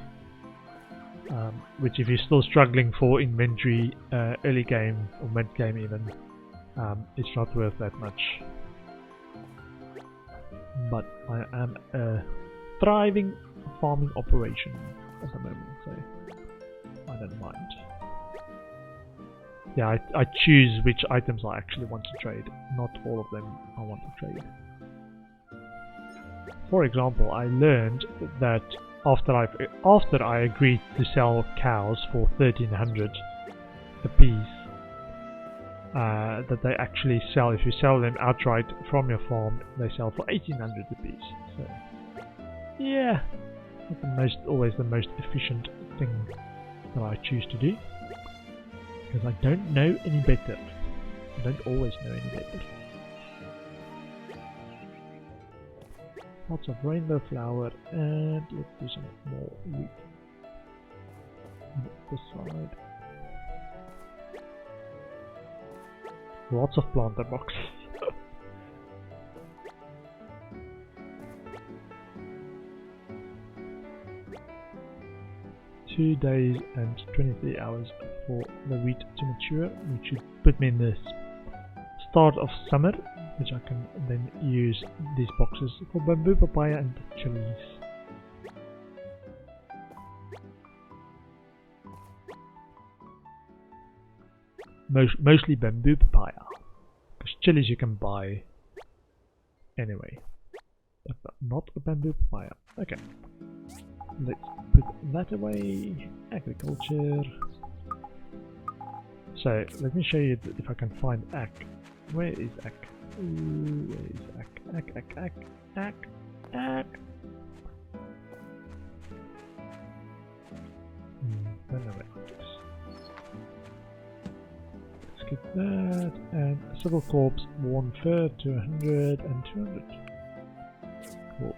which if you're still struggling for inventory early game or mid game even, it's not worth that much. But I am a thriving farming operation at the moment, so I don't mind. Yeah, I choose which items I actually want to trade. Not all of them I want to trade. For example, I learned that after I agreed to sell cows for 1,300 a piece, that they actually sell, if you sell them outright from your farm, they sell for 1,800 a piece. So, yeah, not always the most efficient thing that I choose to do, because I don't know any better. I don't always know any better. Lots of rainbow flower, and let's do some more wheat on this side. Lots of planter boxes. 2 days and 23 hours for the wheat to mature, which should put me in the start of summer, which I can then use these boxes for bamboo, papaya and chilies. Mostly bamboo papaya, because chilies you can buy anyway, but not a bamboo papaya. Okay, let's put that away. Agriculture. So let me show you if I can find Ak. Where is Ak? Ooh, where is Ak? Ak. Don't know where it is. Let's get that, and civil corpse, worn fur, 200 and 200. Cool.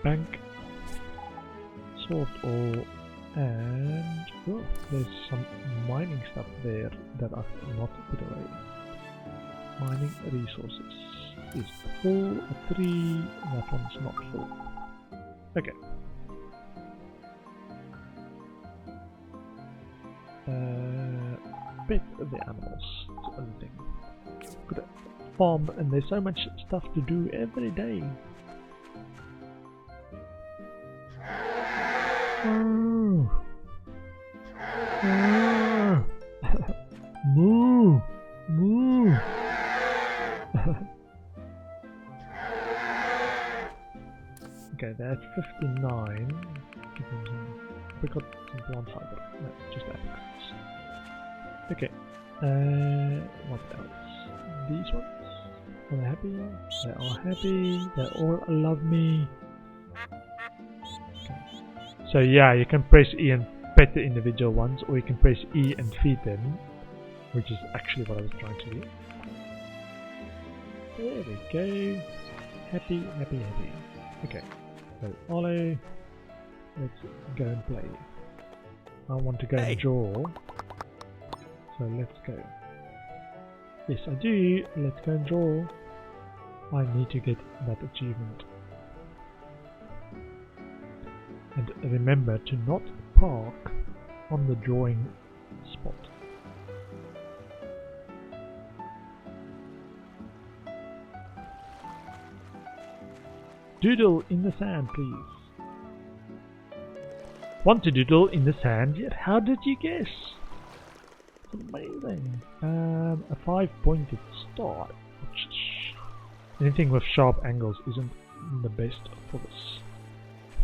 Bank, salt ore, and oh, there's some mining stuff there that I've not put away. Mining resources is full, a 3, that one's not full. Okay. Pet the animals, it's the other thing. Got a farm and there's so much stuff to do every day. Moo! Moo! Okay, that's 59. We got some plant fiber. No, just apricots. Okay. What else? These ones? Are they happy? They are happy. They all love me. Okay. So yeah, you can press E and pet the individual ones, or you can press E and feed them, which is actually what I was trying to do. There we go. Happy, happy, happy. Okay. So Ollie, let's go and play. I want to go and draw. So let's go. Yes, I do. Let's go and draw. I need to get that achievement. And remember to not park on the drawing spot. Doodle in the sand, please. Want to doodle in the sand yet? How did you guess? It's amazing. A 5-pointed star. Anything with sharp angles isn't the best for this.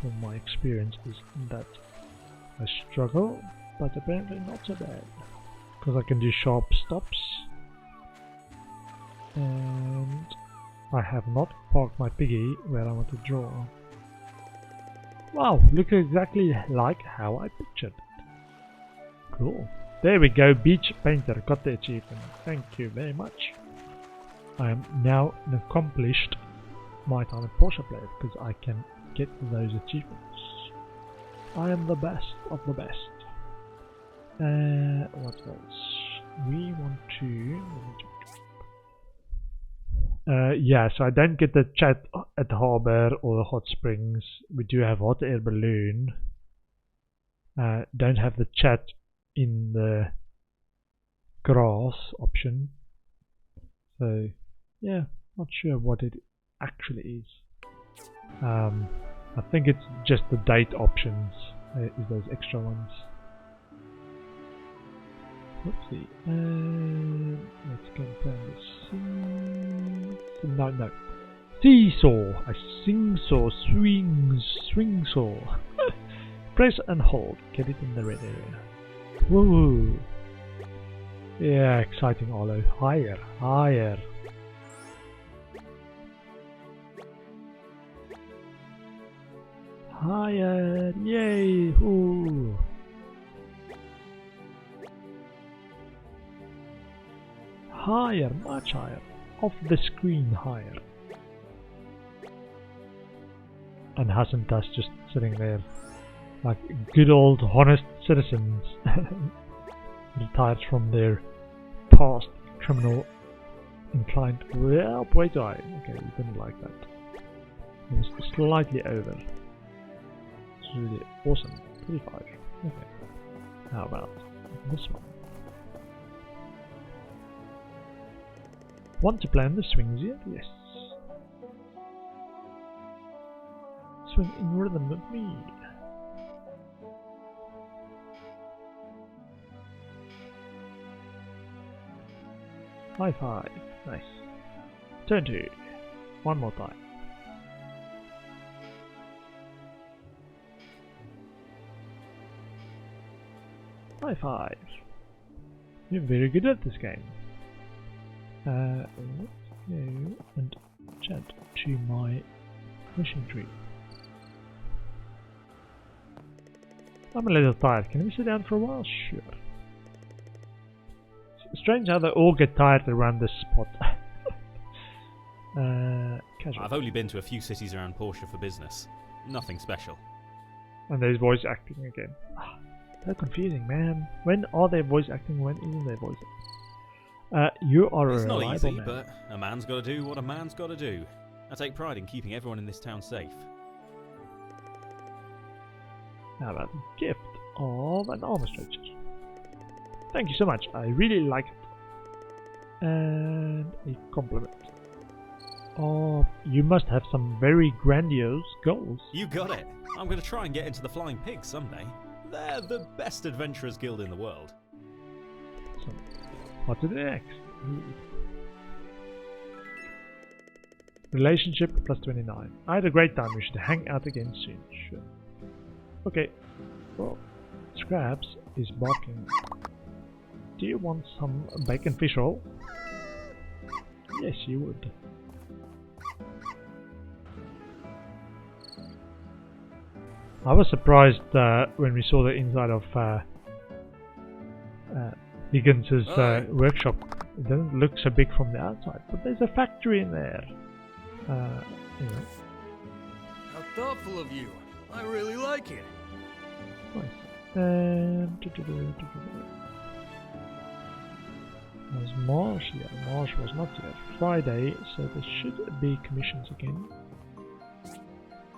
From my experience is that I struggle, but apparently not so bad. Because I can do sharp stops. And I have not parked my piggy where I want to draw. Wow, looks exactly like how I pictured it. Cool. There we go, Beach Painter, got the achievement. Thank you very much. I am now an accomplished My Time at Portia player because I can get those achievements. I am the best of the best. What else? We want to... yeah, so I don't get the chat at the harbour or the hot springs. We do have hot air balloon. Don't have the chat in the grass option. So yeah, not sure what it actually is. I think it's just the date options is those extra ones. Whoopsie. Let's go and play this. No. Seesaw. I sing saw, swing saw. Press and hold. Get it in the red area. Woo! Yeah, exciting, Olo. Higher, higher. Higher! Yay! Ooh! Higher, much higher. Off the screen higher. And hasn't us just sitting there like good old honest citizens retired from their past criminal inclined. Well, wait, okay, we didn't like that. It was slightly over. It's really awesome. 35. Okay. How about this one? Want to play on the swings yet? Yes. Swing in rhythm with me. High five. Nice. Turn 2. One more time. High five. You're very good at this game. Let's go and chat to my wishing tree. I'm a little tired. Can we sit down for a while? Sure. It's strange how they all get tired around this spot. Casual. I've only been to a few cities around Portia for business. Nothing special. And there's voice acting again. So confusing, man. When are they voice acting? When isn't there voice acting? You are It's a not reliable easy, man. but a man's got to do what a man's got to do. I take pride in keeping everyone in this town safe. How about a gift of an armor stretcher? Thank you so much. I really like it. And a compliment. Oh, you must have some very grandiose goals. You got it. I'm going to try and get into the Flying Pigs someday. They're the best adventurers guild in the world. So, what to do next? Relationship plus 29. I had a great time. We should hang out again soon. Sure. Okay. Well, Scraps is barking. Do you want some bacon fish roll? Yes, you would. I was surprised when we saw the inside of Higgins's workshop. It doesn't look so big from the outside, but there's a factory in there. Anyway. How thoughtful of you. I really like it. Nice. There's Marsh. Yeah, Marsh was not here. Friday, so there should be commissions again.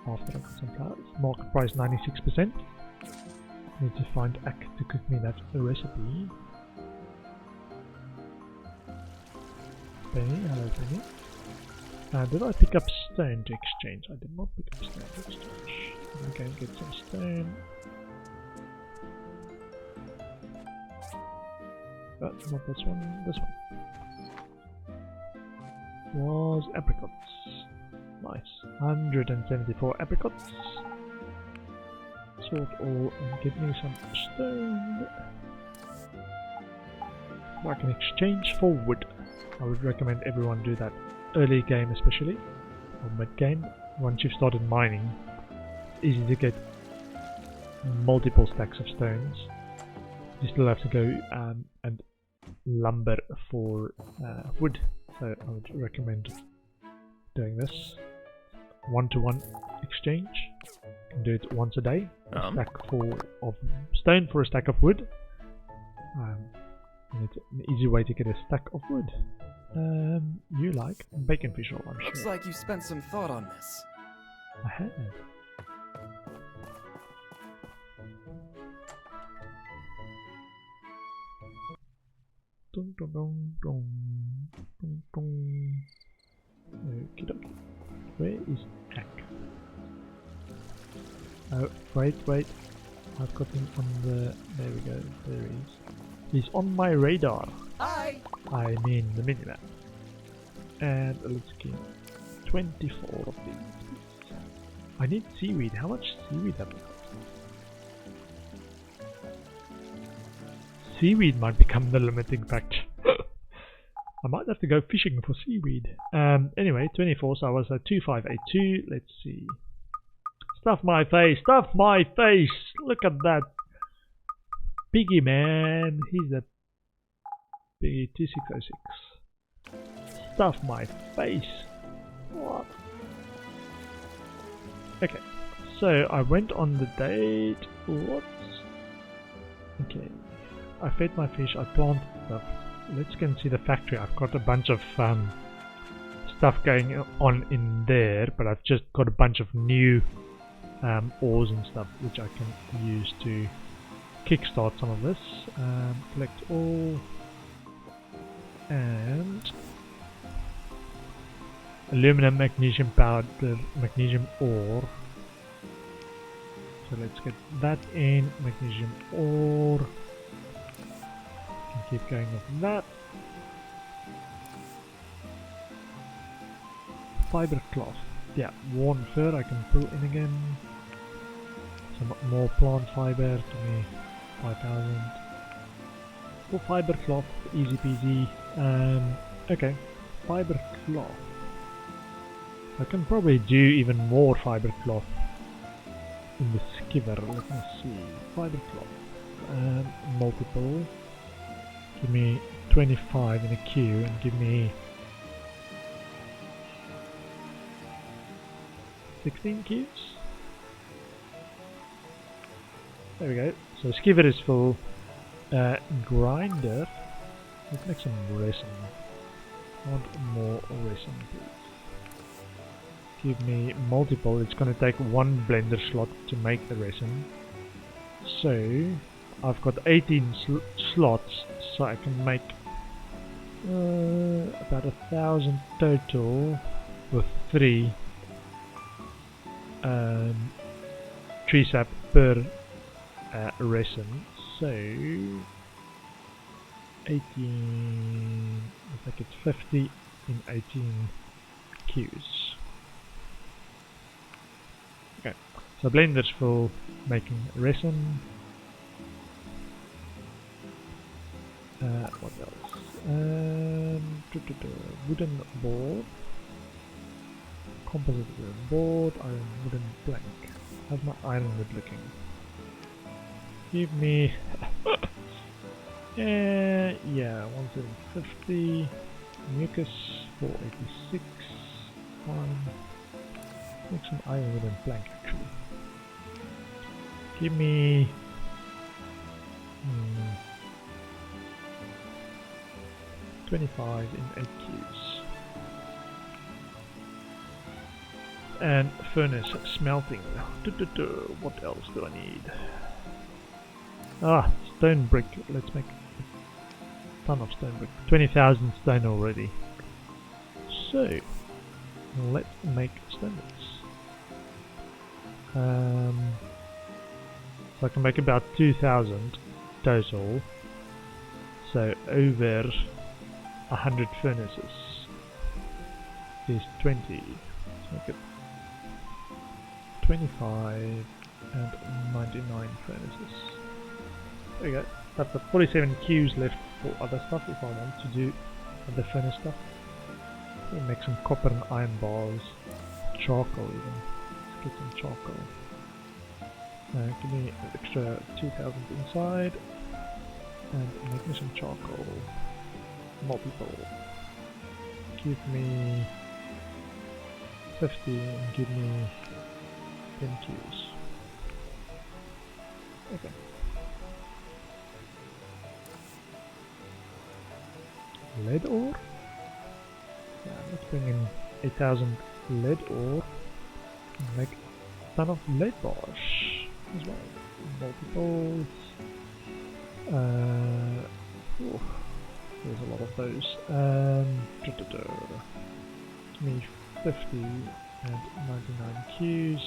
After I got some flowers. Market price 96%. Need to find Ak to cook me that recipe. Penny, hello Penny. Did I pick up stone to exchange? I did not pick up stone to exchange. I'm going to get some stone. Not this one, this one. Was apricots. Nice. 174 apricots. Sort all and get me some stone. I can exchange for wood. I would recommend everyone do that early game especially, or mid game. Once you've started mining, it's easy to get multiple stacks of stones. You still have to go and lumber for wood, so I would recommend doing this. 1-to-1 exchange. You can do it once a day. A stack of stone for a stack of wood. And it's an easy way to get a stack of wood. You like bacon fish roll, I'm sure. Looks like you spent some thought on this. I have. Dun, dun, dun, dun, dun, dun. Okie dokie. Where is Ak? Oh, wait. I've got him on the... There we go. There he is. He's on my radar. Hi! I mean the minimap. And let's get 24 of these. I need seaweed. How much seaweed have I got? Seaweed might become the limiting factor. I might have to go fishing for seaweed. Anyway, 24, so I was at 2582. Let's see. Stuff my face! Stuff my face! Look at that! Piggy man! He's a Piggy 2606. Stuff my face! What? Okay, so I went on the date. What? Okay. I fed my fish, I planted stuff. Let's go and see the factory. I've got a bunch of stuff going on in there, but I've just got a bunch of new ores and stuff which I can use to kickstart some of this. Collect all and aluminum, magnesium powder, magnesium ore. So let's get that in, magnesium ore. Keep going with that. Fiber cloth. Yeah, worn fur I can pull in again. Some more plant fiber, give me 5,000. For fiber cloth, easy peasy. Okay, fiber cloth. I can probably do even more fiber cloth in the skiver. Let me see. Fiber cloth. Multiple. Give me 25 in a queue and give me 16 queues. There we go. So skiver is full. Grinder. Let's make some resin. I want more resin, please. Give me multiple. It's going to take one blender slot to make the resin. So I've got 18 slots, so I can make about 1,000 total with 3 tree sap per resin. So 18, I think it's 50 in 18 queues. Okay, so blender's full, making resin. What else? Wooden board. Composite board, iron wooden plank. How's my ironwood looking? Give me... yeah, 1750. Mucus, 486. Fine. Make some iron wooden plank actually. Give me... 25 in 8 cubes. And furnace smelting. What else do I need? Ah, stone brick. Let's make a ton of stone brick. 20,000 stone already. So, let's make stone bricks. So I can make about 2,000 total. So over 100 furnaces is 20. Let's make it 25 and 99 furnaces. There we go. I've got 47 queues left for other stuff if I want to do other furnace stuff. We'll make some copper and iron bars, charcoal even. Let's get some charcoal. Give me an extra 2,000 inside and make me some charcoal. Multiple. Give me 50 and give me 10 queues. Okay. Lead ore? Yeah, let's bring in 8,000 lead ore and make a ton of lead bars as well. Multiples. There's a lot of those. Give me 50 and 99 queues.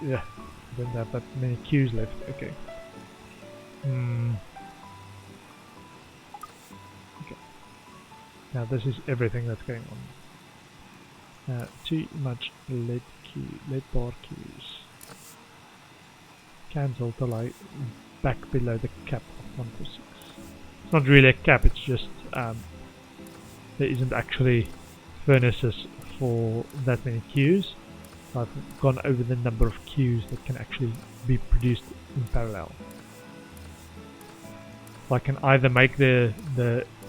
Yeah, I don't have that many queues left. Okay. Okay. Now this is everything that's going on. Too much lead bar queues. Cancel till I back below the cap of 146. It's not really a cap, it's just there isn't actually furnaces for that many queues. I've gone over the number of queues that can actually be produced in parallel. So I can either make the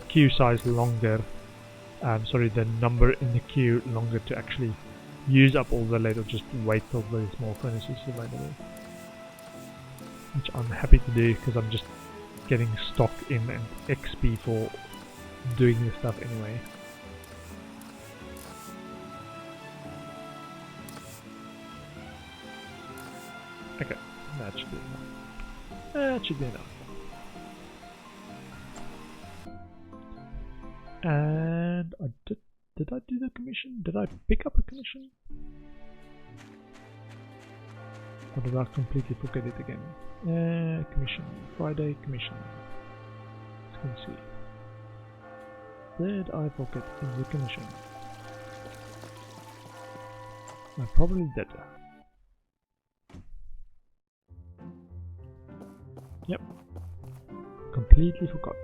queue size longer, the number in the queue longer to actually use up all the lead, or just wait till the small furnace is available. Which I'm happy to do because I'm just getting stock in and XP for doing this stuff anyway. Okay, that should be enough. That should be enough. And I did I do the commission? Did I pick up a commission? Or did I completely forget it again? Commission. Friday commission. Let's go see. Did I forget the commission? I probably did. Yep. Completely forgot.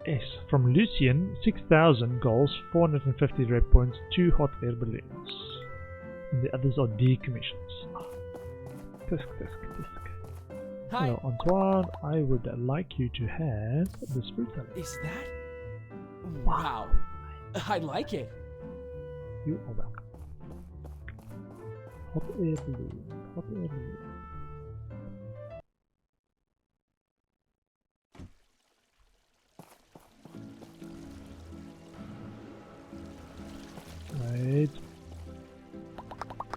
S. From Lucian, 6,000 goals, 450 red points, 2 hot air balloons. And the others are decommissions. Tisk. Hi. Hello Antoine, I would like you to have this fruit salad. Is that? Wow. I like it. You are welcome. Hot air balloon. Hot air balloon. Right.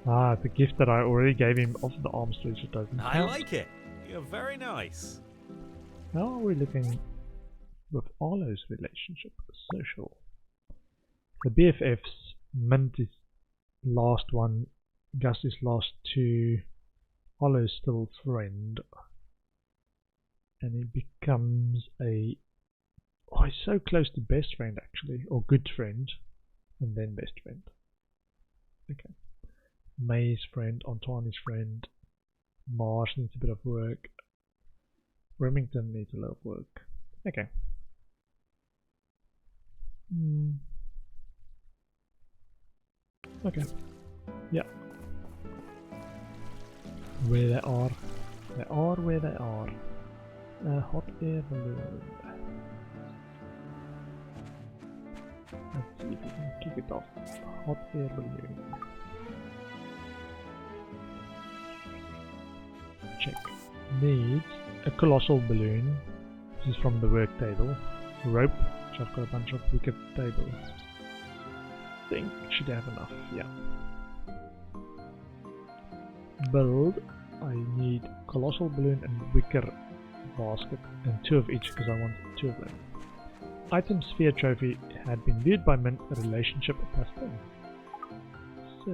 Ah, the gift that I already gave him off the arms reach doesn't I count. like it. You're very nice. How are we looking with Arlo's relationship? Social. The BFFs, Mint is last one, Gus is last two, Arlo's still friend. And he becomes a... Oh, he's so close to best friend actually, or good friend, and then best friend. Okay. May's friend, Antoine is friend, Mars needs a bit of work, Remington needs a lot of work. Okay. Okay. Yeah. Where they are. They are where they are. Hot air balloon. Let's see if we can kick it off. Hot air balloon. Check. Needs a colossal balloon. This is from the work table. Rope, which I've got a bunch of wicker tables. Think should have enough, yeah. Build. I need colossal balloon and wicker basket, and 2 of each because I want 2 of them. Item sphere trophy had been viewed by Mint, relationship +10. So,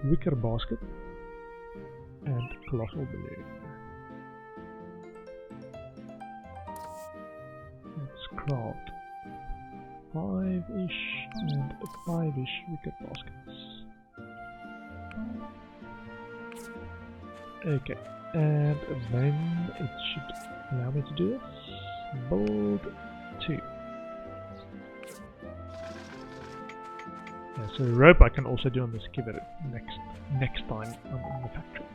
wicker basket and colossal balloon. Let's craft 5-ish and 5-ish wicker baskets. Okay, and then it should allow me to do this. Build 2. Yeah, so rope I can also do on the skiver next time I'm in the factory.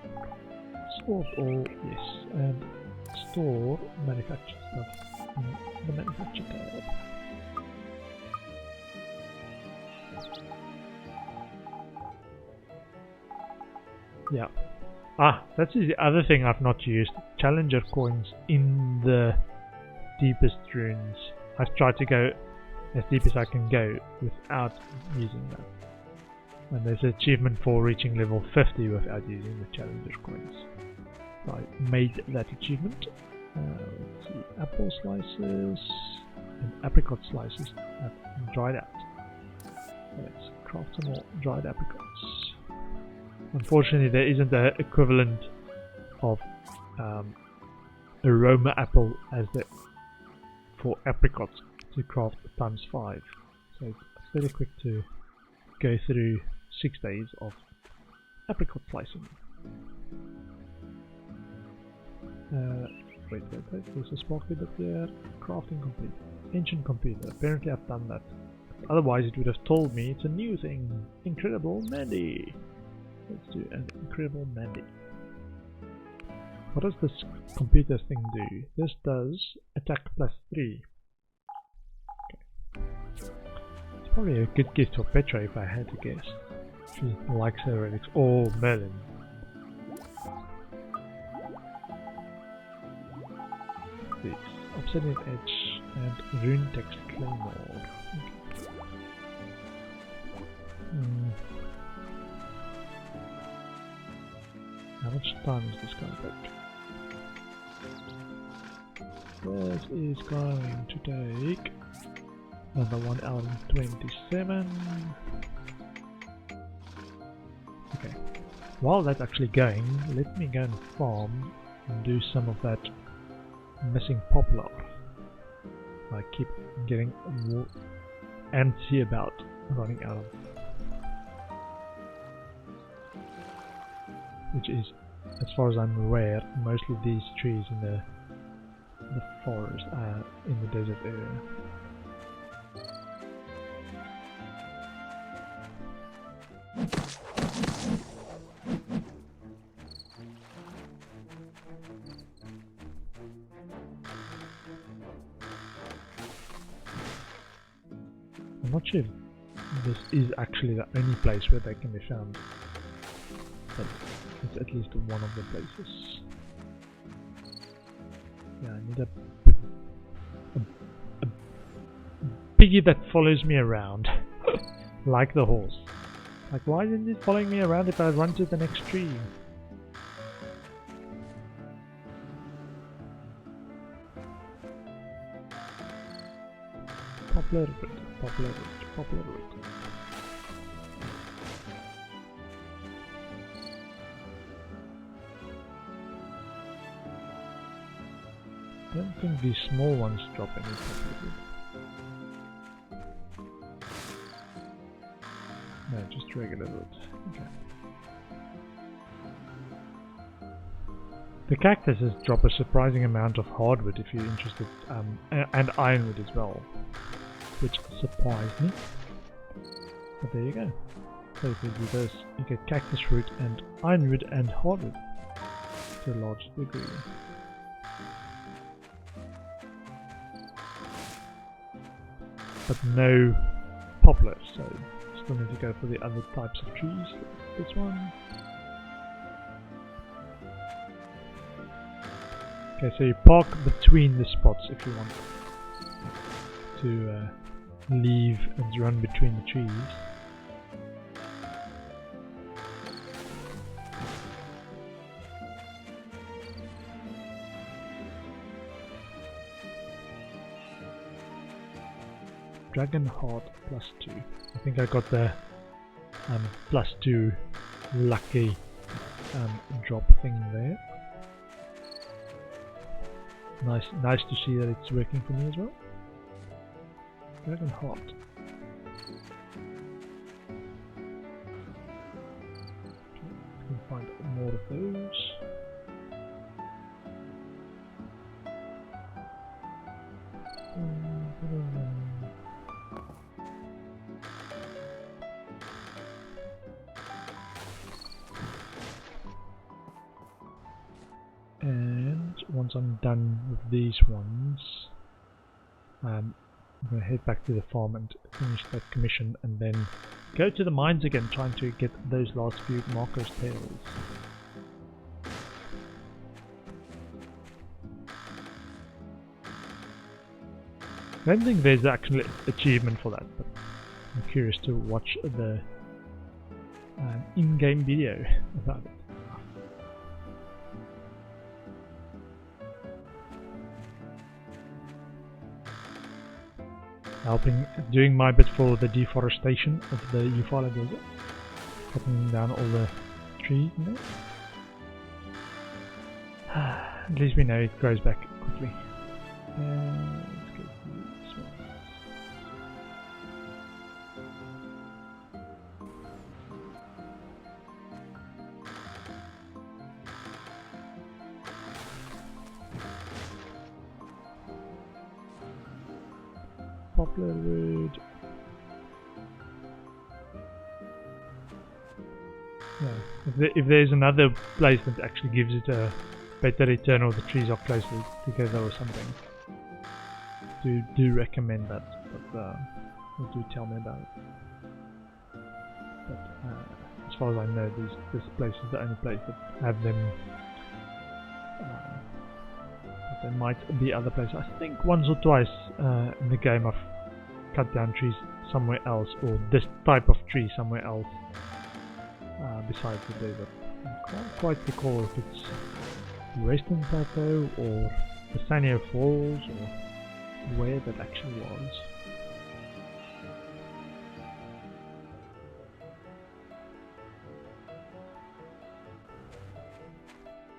Sort all, yes, and store manufactured stuff in the manufacture tab. Yeah. Ah, that's the other thing I've not used. Challenger coins in the deepest runes. I've tried to go as deep as I can go without using that. And there's an achievement for reaching level 50 without using the Challenger coins. So I made that achievement. Let's see, apple slices and apricot slices have dried out. Let's craft some more dried apricots. Unfortunately, there isn't an equivalent of aroma apple as the for apricots to craft ×5. So it's very quick to go through 6 days of apricot slicing. Wait, there's a sparkly bit there. Crafting complete. Ancient computer. Apparently I've done that. Otherwise it would have told me it's a new thing. Incredible Mandy. Let's do an incredible Mandy. What does this computer thing do? This does attack +3. Okay. It's probably a good gift for Petra if I had to guess. She likes her relics. Oh, Merlin. This Obsidian Edge and Rune Text Claymore. Okay. How much time is this going to take? This is going to take another 1 hour and 27. Okay. While that's actually going, let me go and farm and do some of that missing poplar. I keep getting more antsy about running out of, which is, as far as I'm aware, mostly these trees in the forest, in the desert area. I'm not sure if this is actually the only place where they can be found, but it's at least one of the places. Yeah, I need a piggy that follows me around, like the horse. Like, why isn't it following me around if I run to the next tree? Poplar root, poplar root, poplar root. I don't think these small ones drop any poplar root. No, just regular wood. Okay. The cactuses drop a surprising amount of hardwood if you're interested, and ironwood as well, which surprised me. But there you go. So if you do this, you get cactus fruit and ironwood and hardwood to a large degree. But no poplars, so still need to go for the other types of trees. This one. Okay, so you park between the spots if you want to leave and run between the trees. Dragon Heart +2. I think I got the +2 lucky drop thing there. Nice to see that it's working for me as well. Dragon Heart. We can find more of those. And once I'm done with these ones, I'm going to head back to the farm and finish that commission and then go to the mines again, trying to get those last few Marco's tails. I don't think there's actually achievement for that, but I'm curious to watch the in-game video about it. Doing my bit for the deforestation of the Eufaula Desert, cutting down all the trees in there. At least we know it grows back quickly. Let's go through this one. Poplar wood. Yeah. If there's another place that actually gives it a better return, or the trees are closer together or something, do recommend that. But do tell me about it. But as far as I know, this place is the only place that have them. There might be other places. I think once or twice in the game I've cut down trees somewhere else, or this type of tree somewhere else besides the desert. I can't quite recall if it's Western Plateau or the Sanio Falls or where that actually was.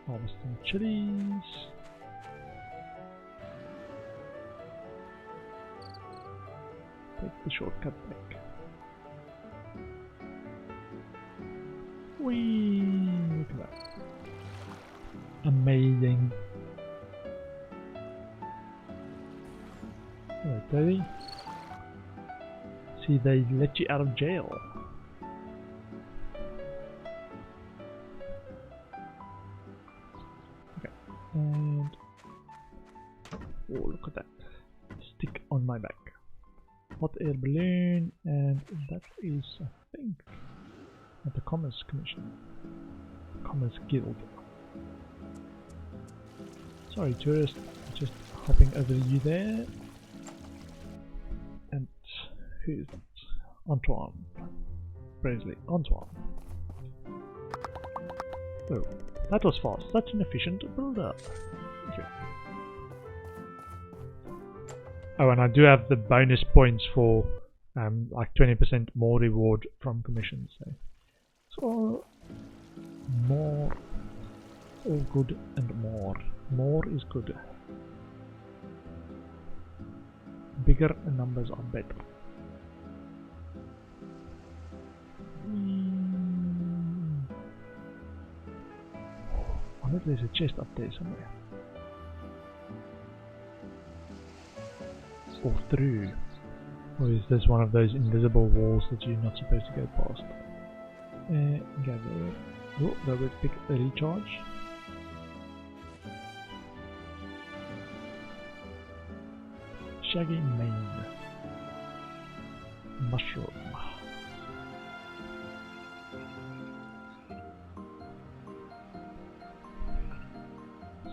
Harvesting chilies. Take the shortcut back. Whee! Look at that. Amazing. Hello, Toby. See, they let you out of jail. Okay. And oh, look at that. Stick on my back. Hot air balloon, and that is, I think, at the Commerce Commission. Commerce Guild. Sorry, tourist, just hopping over you there. And who's that? Antoine. Presley. Antoine. Oh, that was fast. Such an efficient build-up. Okay. Oh, and I do have the bonus points for like 20% more reward from commissions. So more, all good and more. More is good. Bigger numbers are better. I wonder if there's a chest up there somewhere. Or through. Or is this one of those invisible walls that you're not supposed to go past? Gather. Oh, that would pick a recharge. Shaggy mane. Mushroom.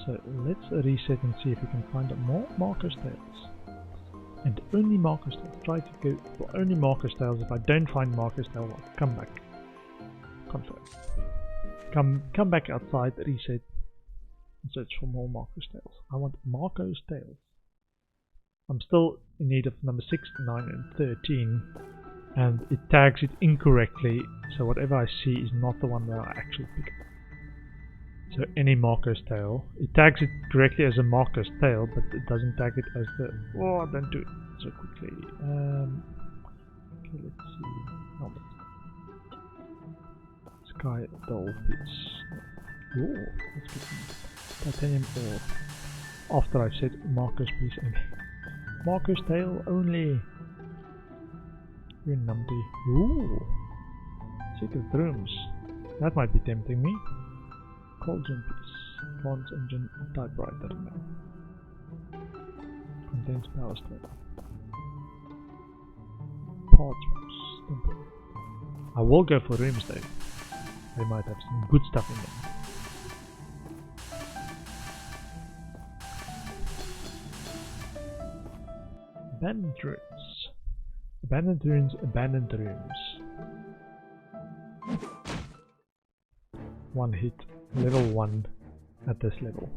So let's reset and see if we can find more Marco's Tales. And only Marco's Tales. Try to go for only Marco's Tales. If I don't find Marco's Tales, I'll come back. Confirm. Come back outside, reset, and search for more Marco's Tales. I want Marco's Tales. I'm still in need of number 6, 9 and 13, and it tags it incorrectly, so whatever I see is not the one that I actually pick up. So any Marco's Tale, it tags it correctly as a Marco's Tale, but it doesn't tag it as the... Oh, don't do it so quickly. Okay, let's see. Helmet. Sky Dolphins. Oh, let's get some titanium ore. After I've said Marco's, please. Marco's Tale only. You're numpty. Ooh. Secret rooms. That might be tempting me. Cauldron piece. Bronze engine typewriter. Contains power stone. Parchments. I will go for rooms though. They might have some good stuff in them. Abandoned ruins. Abandoned ruins, abandoned rooms. One hit. Level 1 at this level.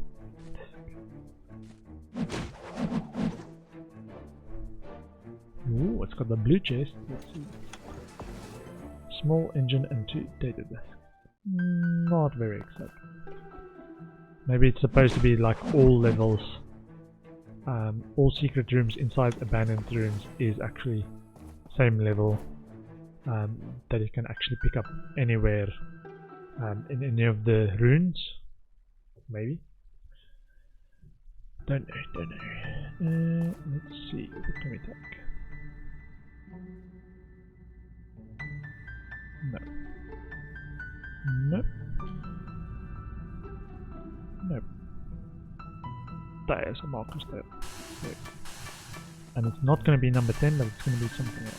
Ooh, it's got the blue chest. Let's see. Small engine and 2 data disks. Not very exciting. Maybe it's supposed to be like all levels. All secret rooms inside abandoned ruins is actually same level that you can actually pick up anywhere in any of the runes. Maybe. Don't know. Let's see. What can we take? No. Nope. Nope. There's a Marco's Tale. There. And it's not going to be number 10, but it's going to be something else.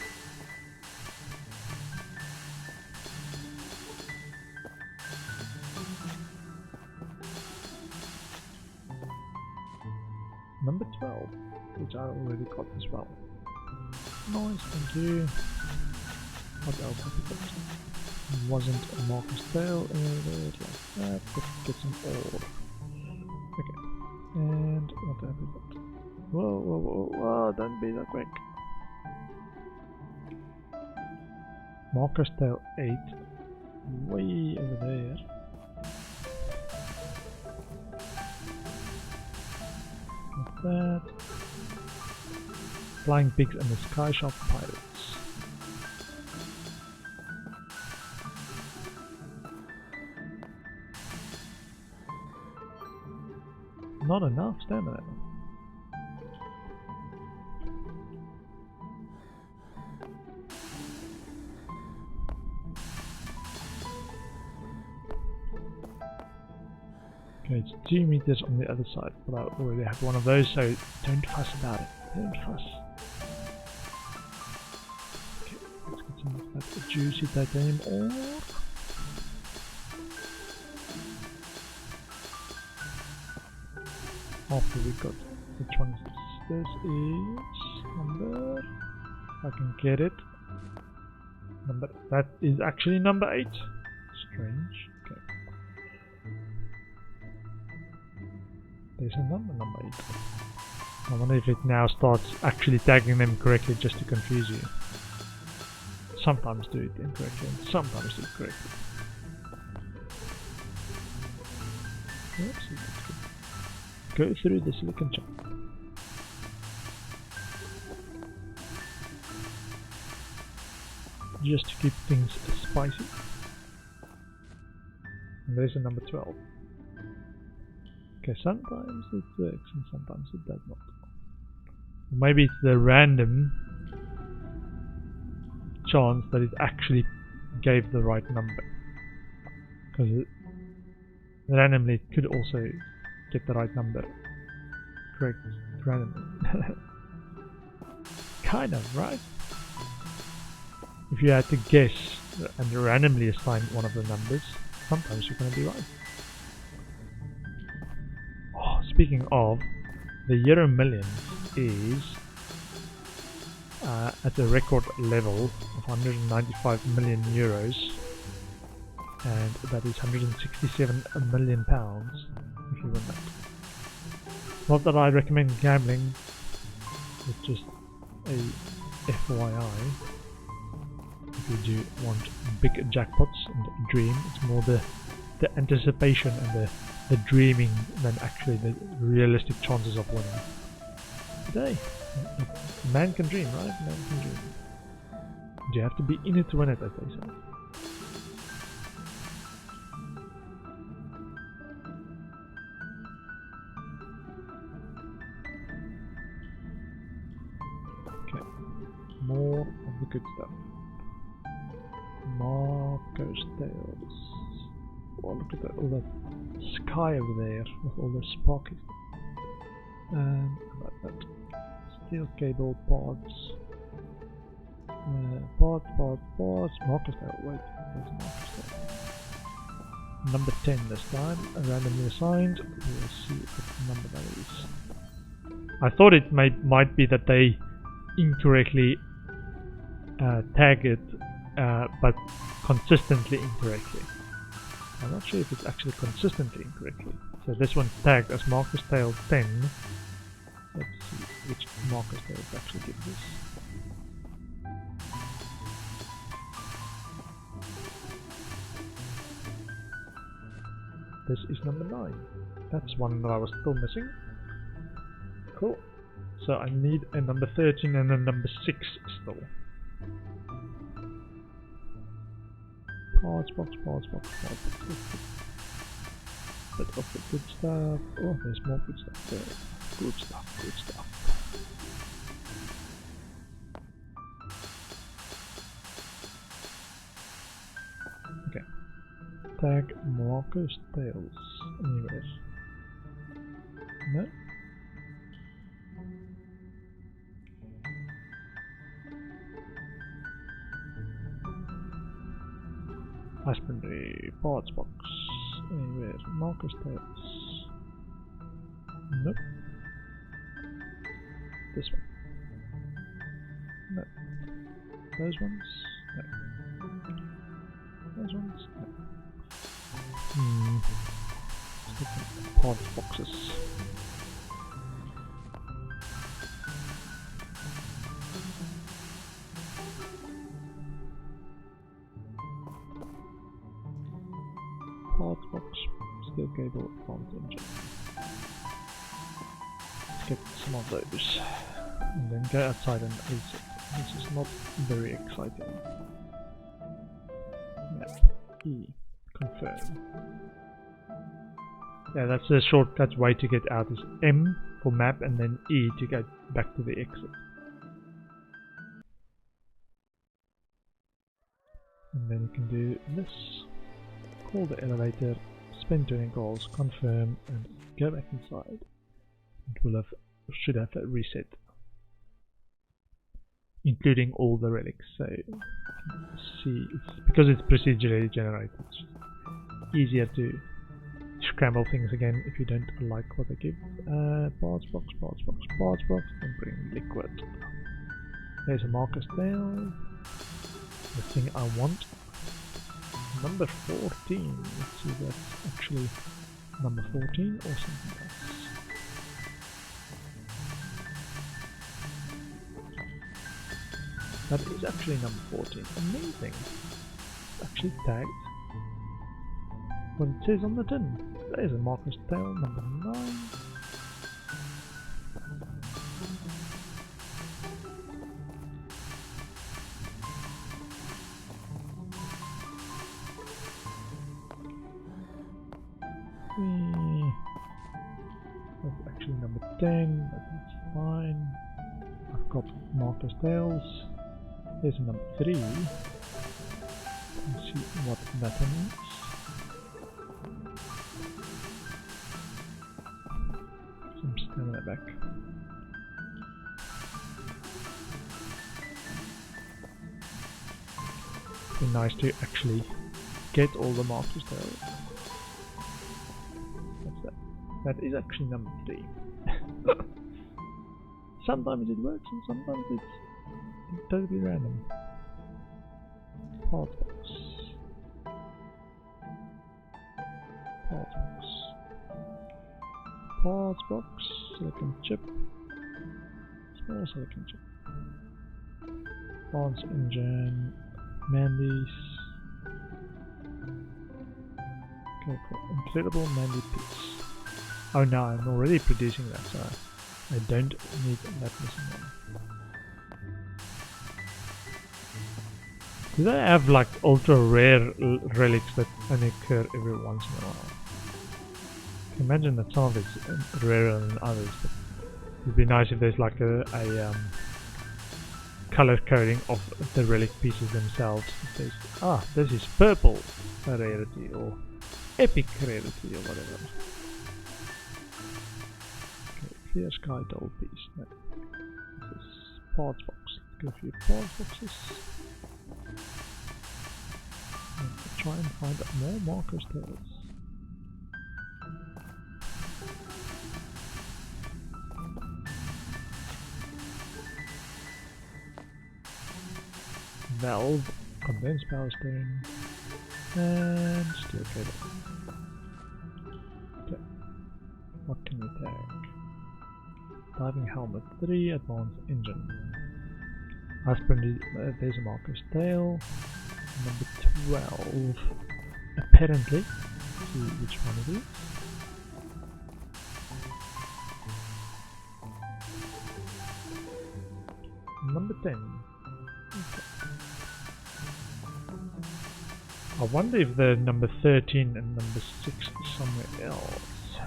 Number 12, which I already got as well. Nice, thank you. What else have we got? Wasn't a Marco's Tale, like that. Let's get some ore. Okay. And what have we got? Whoa, whoa, whoa, whoa, don't be that quick. Marco's Tale 8. Way over there. Like that. Flying Pigs and the Sky Shark Pirates. Not enough stamina. Okay, it's 2 meters on the other side, but I already have one of those, so don't fuss about it. Don't fuss. Okay, let's get some of that juicy titanium ore. After we got which one is this? This is number. If I can get it. Number that is actually number 8. Strange. Okay. There's a number 8. I wonder if it now starts actually tagging them correctly just to confuse you. Sometimes do it incorrectly and sometimes do it correctly. Let's see, that's good. Go through the silicon chunk. Just to keep things spicy. And there's a number 12. Okay, sometimes it works and sometimes it does not. Maybe it's the random chance that it actually gave the right number. because randomly it could also get the right number correct randomly. Kind of, right? If you had to guess and randomly assign one of the numbers, sometimes you're going to be right. Oh, speaking of, the Euro Millions is at a record level of 195 million euros, and that is 167 million pounds if you win that. Not that I recommend gambling, it's just a FYI. If you do want big jackpots and dream, it's more the anticipation and the dreaming than actually the realistic chances of winning. But hey, man can dream, right? Man can dream. And you have to be in it to win it, as they say. Okay, more of the good stuff. Marco's Tales. Oh, look at that, all that sky over there with all the sparkly stuff. About that. Steel cable parts. Parts. Marco's Tale. Wait, there's Marco's Tale. Number 10 this time, randomly assigned. We'll see what number that is. I thought it might be that they incorrectly tag it, but consistently incorrectly. I'm not sure if it's actually consistently incorrectly. So this one's tagged as Marcus Tale 10. Let's see which Marcus Tale actually gives this. This is number 9. That's one that I was still missing. Cool. So I need a number 13 and a number 6 still. Parts box. Bit of the good stuff. Oh, there's more good stuff there. Good stuff. Okay. Tag Marco's Tales. Anywhere. No? Husbandry, parts box, anywhere, Marcus Tales. Nope. This one. No. Those ones? No. Those ones? No. Parts boxes. Parts box, steel cable, front engine. Let's get some of those. And then go outside and ace it. This is not very exciting. Map. E. Confirm. Yeah, that's the shortcut way to get out is M for map and then E to go back to the exit. And then you can do this. Call the elevator, spend 20 goals, confirm, and go back inside. It will should have reset, including all the relics. So see, because it's procedurally generated, it's easier to scramble things again if you don't like what they give. Parts box, and bring liquid. There's a Marcus Tale. The thing I want. Number 14. Let's see if that's actually number 14 or something else. That is actually number 14. Amazing. It's actually tagged what it says on the tin. There's a Marcus Tale, number 9. That's actually number 10, but that's fine. I've got Marcus Tales. There's a number 3. Let's see what that one is. back. Be nice to actually get all the markers there. What's that? That is actually number 3. Sometimes it works and sometimes it's totally random. Parts box. Parts box. Parts box. Silicon chip. Small silicon chip. Parts engine. Mandy's. Okay, cool. Incredible Mandy piece. Oh no, I'm already producing that, so I don't need that missing one. Do they have like ultra rare relics that only occur every once in a while? I can imagine that some of it's rarer than others, but it'd be nice if there's like a color coding of the relic pieces themselves. It says, this is purple rarity or epic rarity or whatever. Okay, clear sky doll piece. No. This is parts box. Let's go through parts boxes. And try and find more markers tails. Valve, condensed power stone, and steel cable. Okay, what can we take? Diving helmet 3, advanced engine. Husbandry, there's a marker's tail. Number 12. Apparently, let's see which one it is. Number 10. Okay. I wonder if the number 13 and number 6 is somewhere else.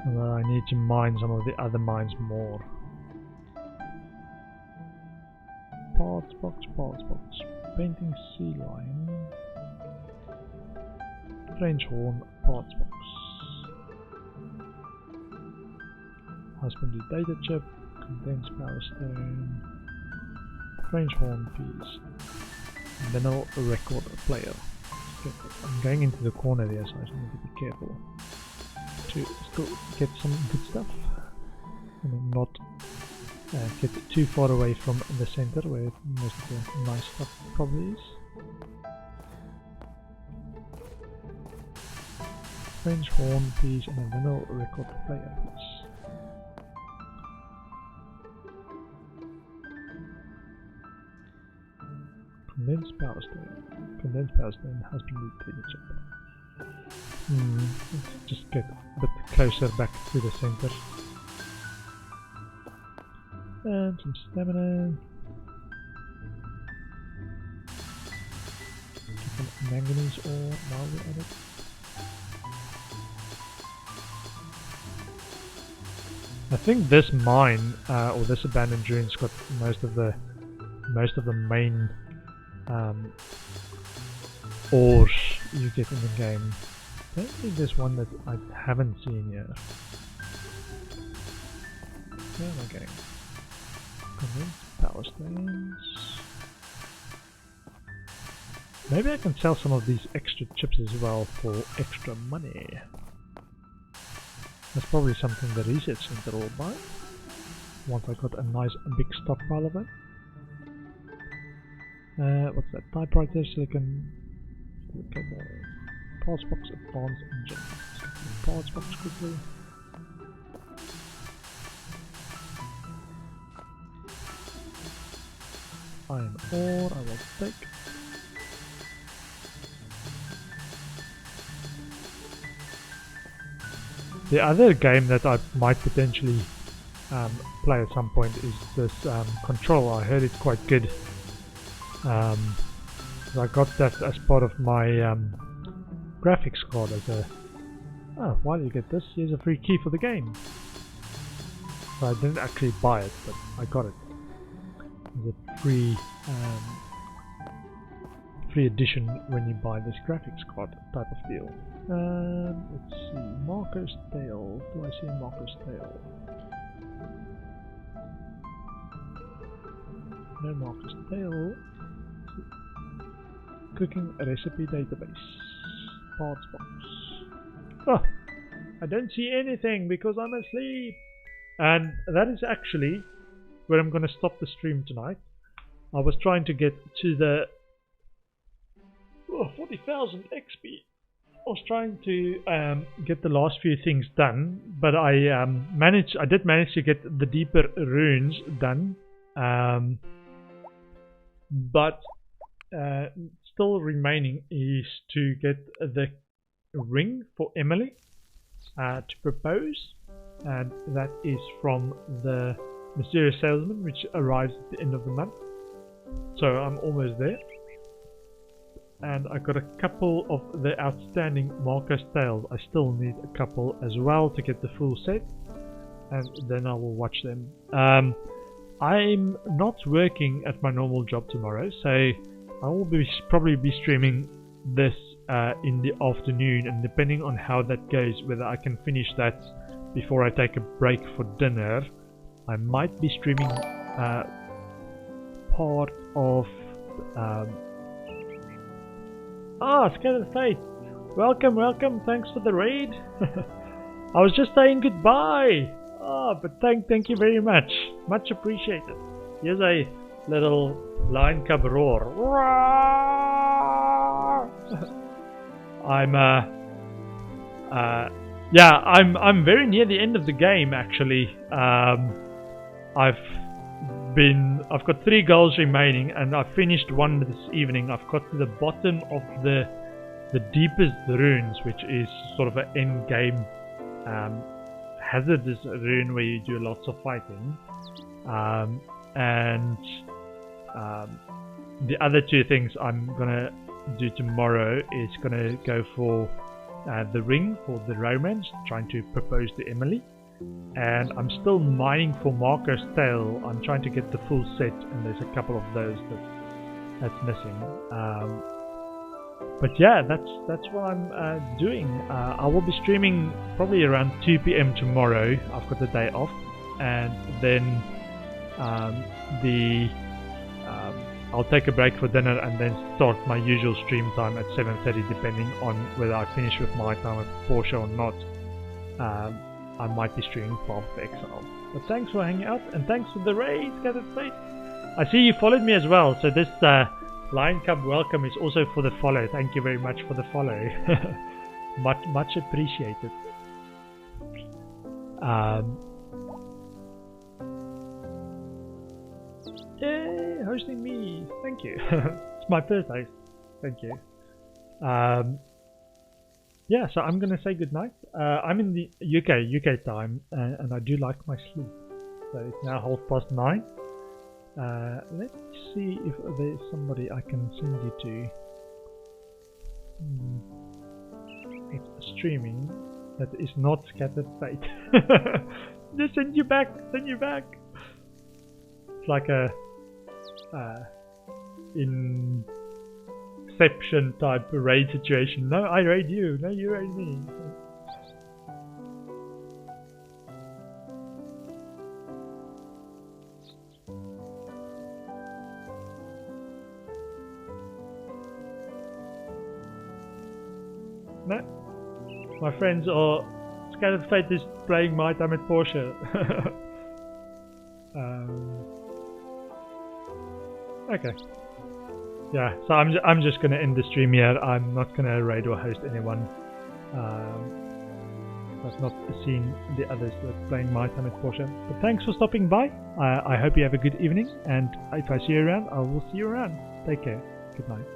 Although I need to mine some of the other mines more. Parts box, painting sea lion, French horn, parts box, husbandry data chip, condensed power stone, French horn piece, vinyl record player. Okay, I'm going into the corner there, so I just need to be careful to still get some good stuff and not get too far away from the center where most of the nice stuff probably is. French horn piece and a vinyl record player piece. Condensed power stone. Condensed power stone has been data chip. Let's just get a bit closer back to the center. And some stamina. Get some manganese ore while we're at it. I think this mine or this abandoned ruin's got most of the main ores you get in the game. I don't think there's one that I haven't seen yet. Where am I going? Power stones. Maybe I can sell some of these extra chips as well for extra money. That's probably something the research center will buy once I got a nice big stockpile of it. What's that? Typewriter, silicon, parts box, advanced engine. Parts box quickly. Iron ore, I will take. The other game that I might potentially play at some point is this Control. I heard it's quite good. I got that as part of my graphics card as a... Oh, why did you get this? Here's a free key for the game. So I didn't actually buy it, but I got it. As a free free edition when you buy this graphics card type of deal. Let's see, Marco's Tale. Do I see a Marco's Tale? No Marco's Tale. Cooking recipe database. Parts box. Oh, I don't see anything because I'm asleep. And that is actually where I'm going to stop the stream tonight. I was trying to get to the 40,000 XP. I was trying to get the last few things done, but I did manage to get the deeper runes done. But still remaining is to get the ring for Emily to propose, and that is from the mysterious salesman, which arrives at the end of the month. So I'm almost there, and I got a couple of the outstanding Marco's Tales. I still need a couple as well to get the full set, and then I will watch them. I'm not working at my normal job tomorrow, so I will probably be streaming this in the afternoon, and depending on how that goes, whether I can finish that before I take a break for dinner, I might be streaming part of Scattered Fate. Welcome, thanks for the raid. I was just saying goodbye. But thank you very much. Much appreciated. Here's a little lion cub roar. I'm very near the end of the game actually. I've got 3 goals remaining, and I finished one this evening. I've got to the bottom of the deepest runes, which is sort of an end game hazardous rune where you do lots of fighting, and the other 2 things I'm gonna do tomorrow is gonna go for the ring for the romance, trying to propose to Emily, and I'm still mining for Marco's Tale. I'm trying to get the full set, and there's a couple of those that's missing. But yeah, that's what I'm doing. I will be streaming probably around 2 PM tomorrow. I've got the day off, and then I'll take a break for dinner and then start my usual stream time at 7:30, depending on whether I finish with my time at Portia or not. I might be streaming Path of Exile. But thanks for hanging out, and thanks for the raid, Scattered Fate. I see you followed me as well, so this Lion Cub welcome is also for the follow. Thank you very much for the follow. much appreciated. Yay, hosting me. Thank you. It's my first host. Thank you. Yeah, so I'm gonna say goodnight. I'm in the UK time, and I do like my sleep. So it's now 9:30. Let's see if there's somebody I can send you to. It's streaming. That is not Scattered Fate. Just send you back. It's like a Inception type raid situation. No, I raid you. No, you raid me. No, my friends are Scattered Fate is playing my time at Portia. Okay. Yeah, so I'm just gonna end the stream here. I'm not gonna raid or host anyone. I've not seen the others that are playing my time at Portia. But thanks for stopping by. I hope you have a good evening, and if I see you around, I will see you around. Take care. Good night.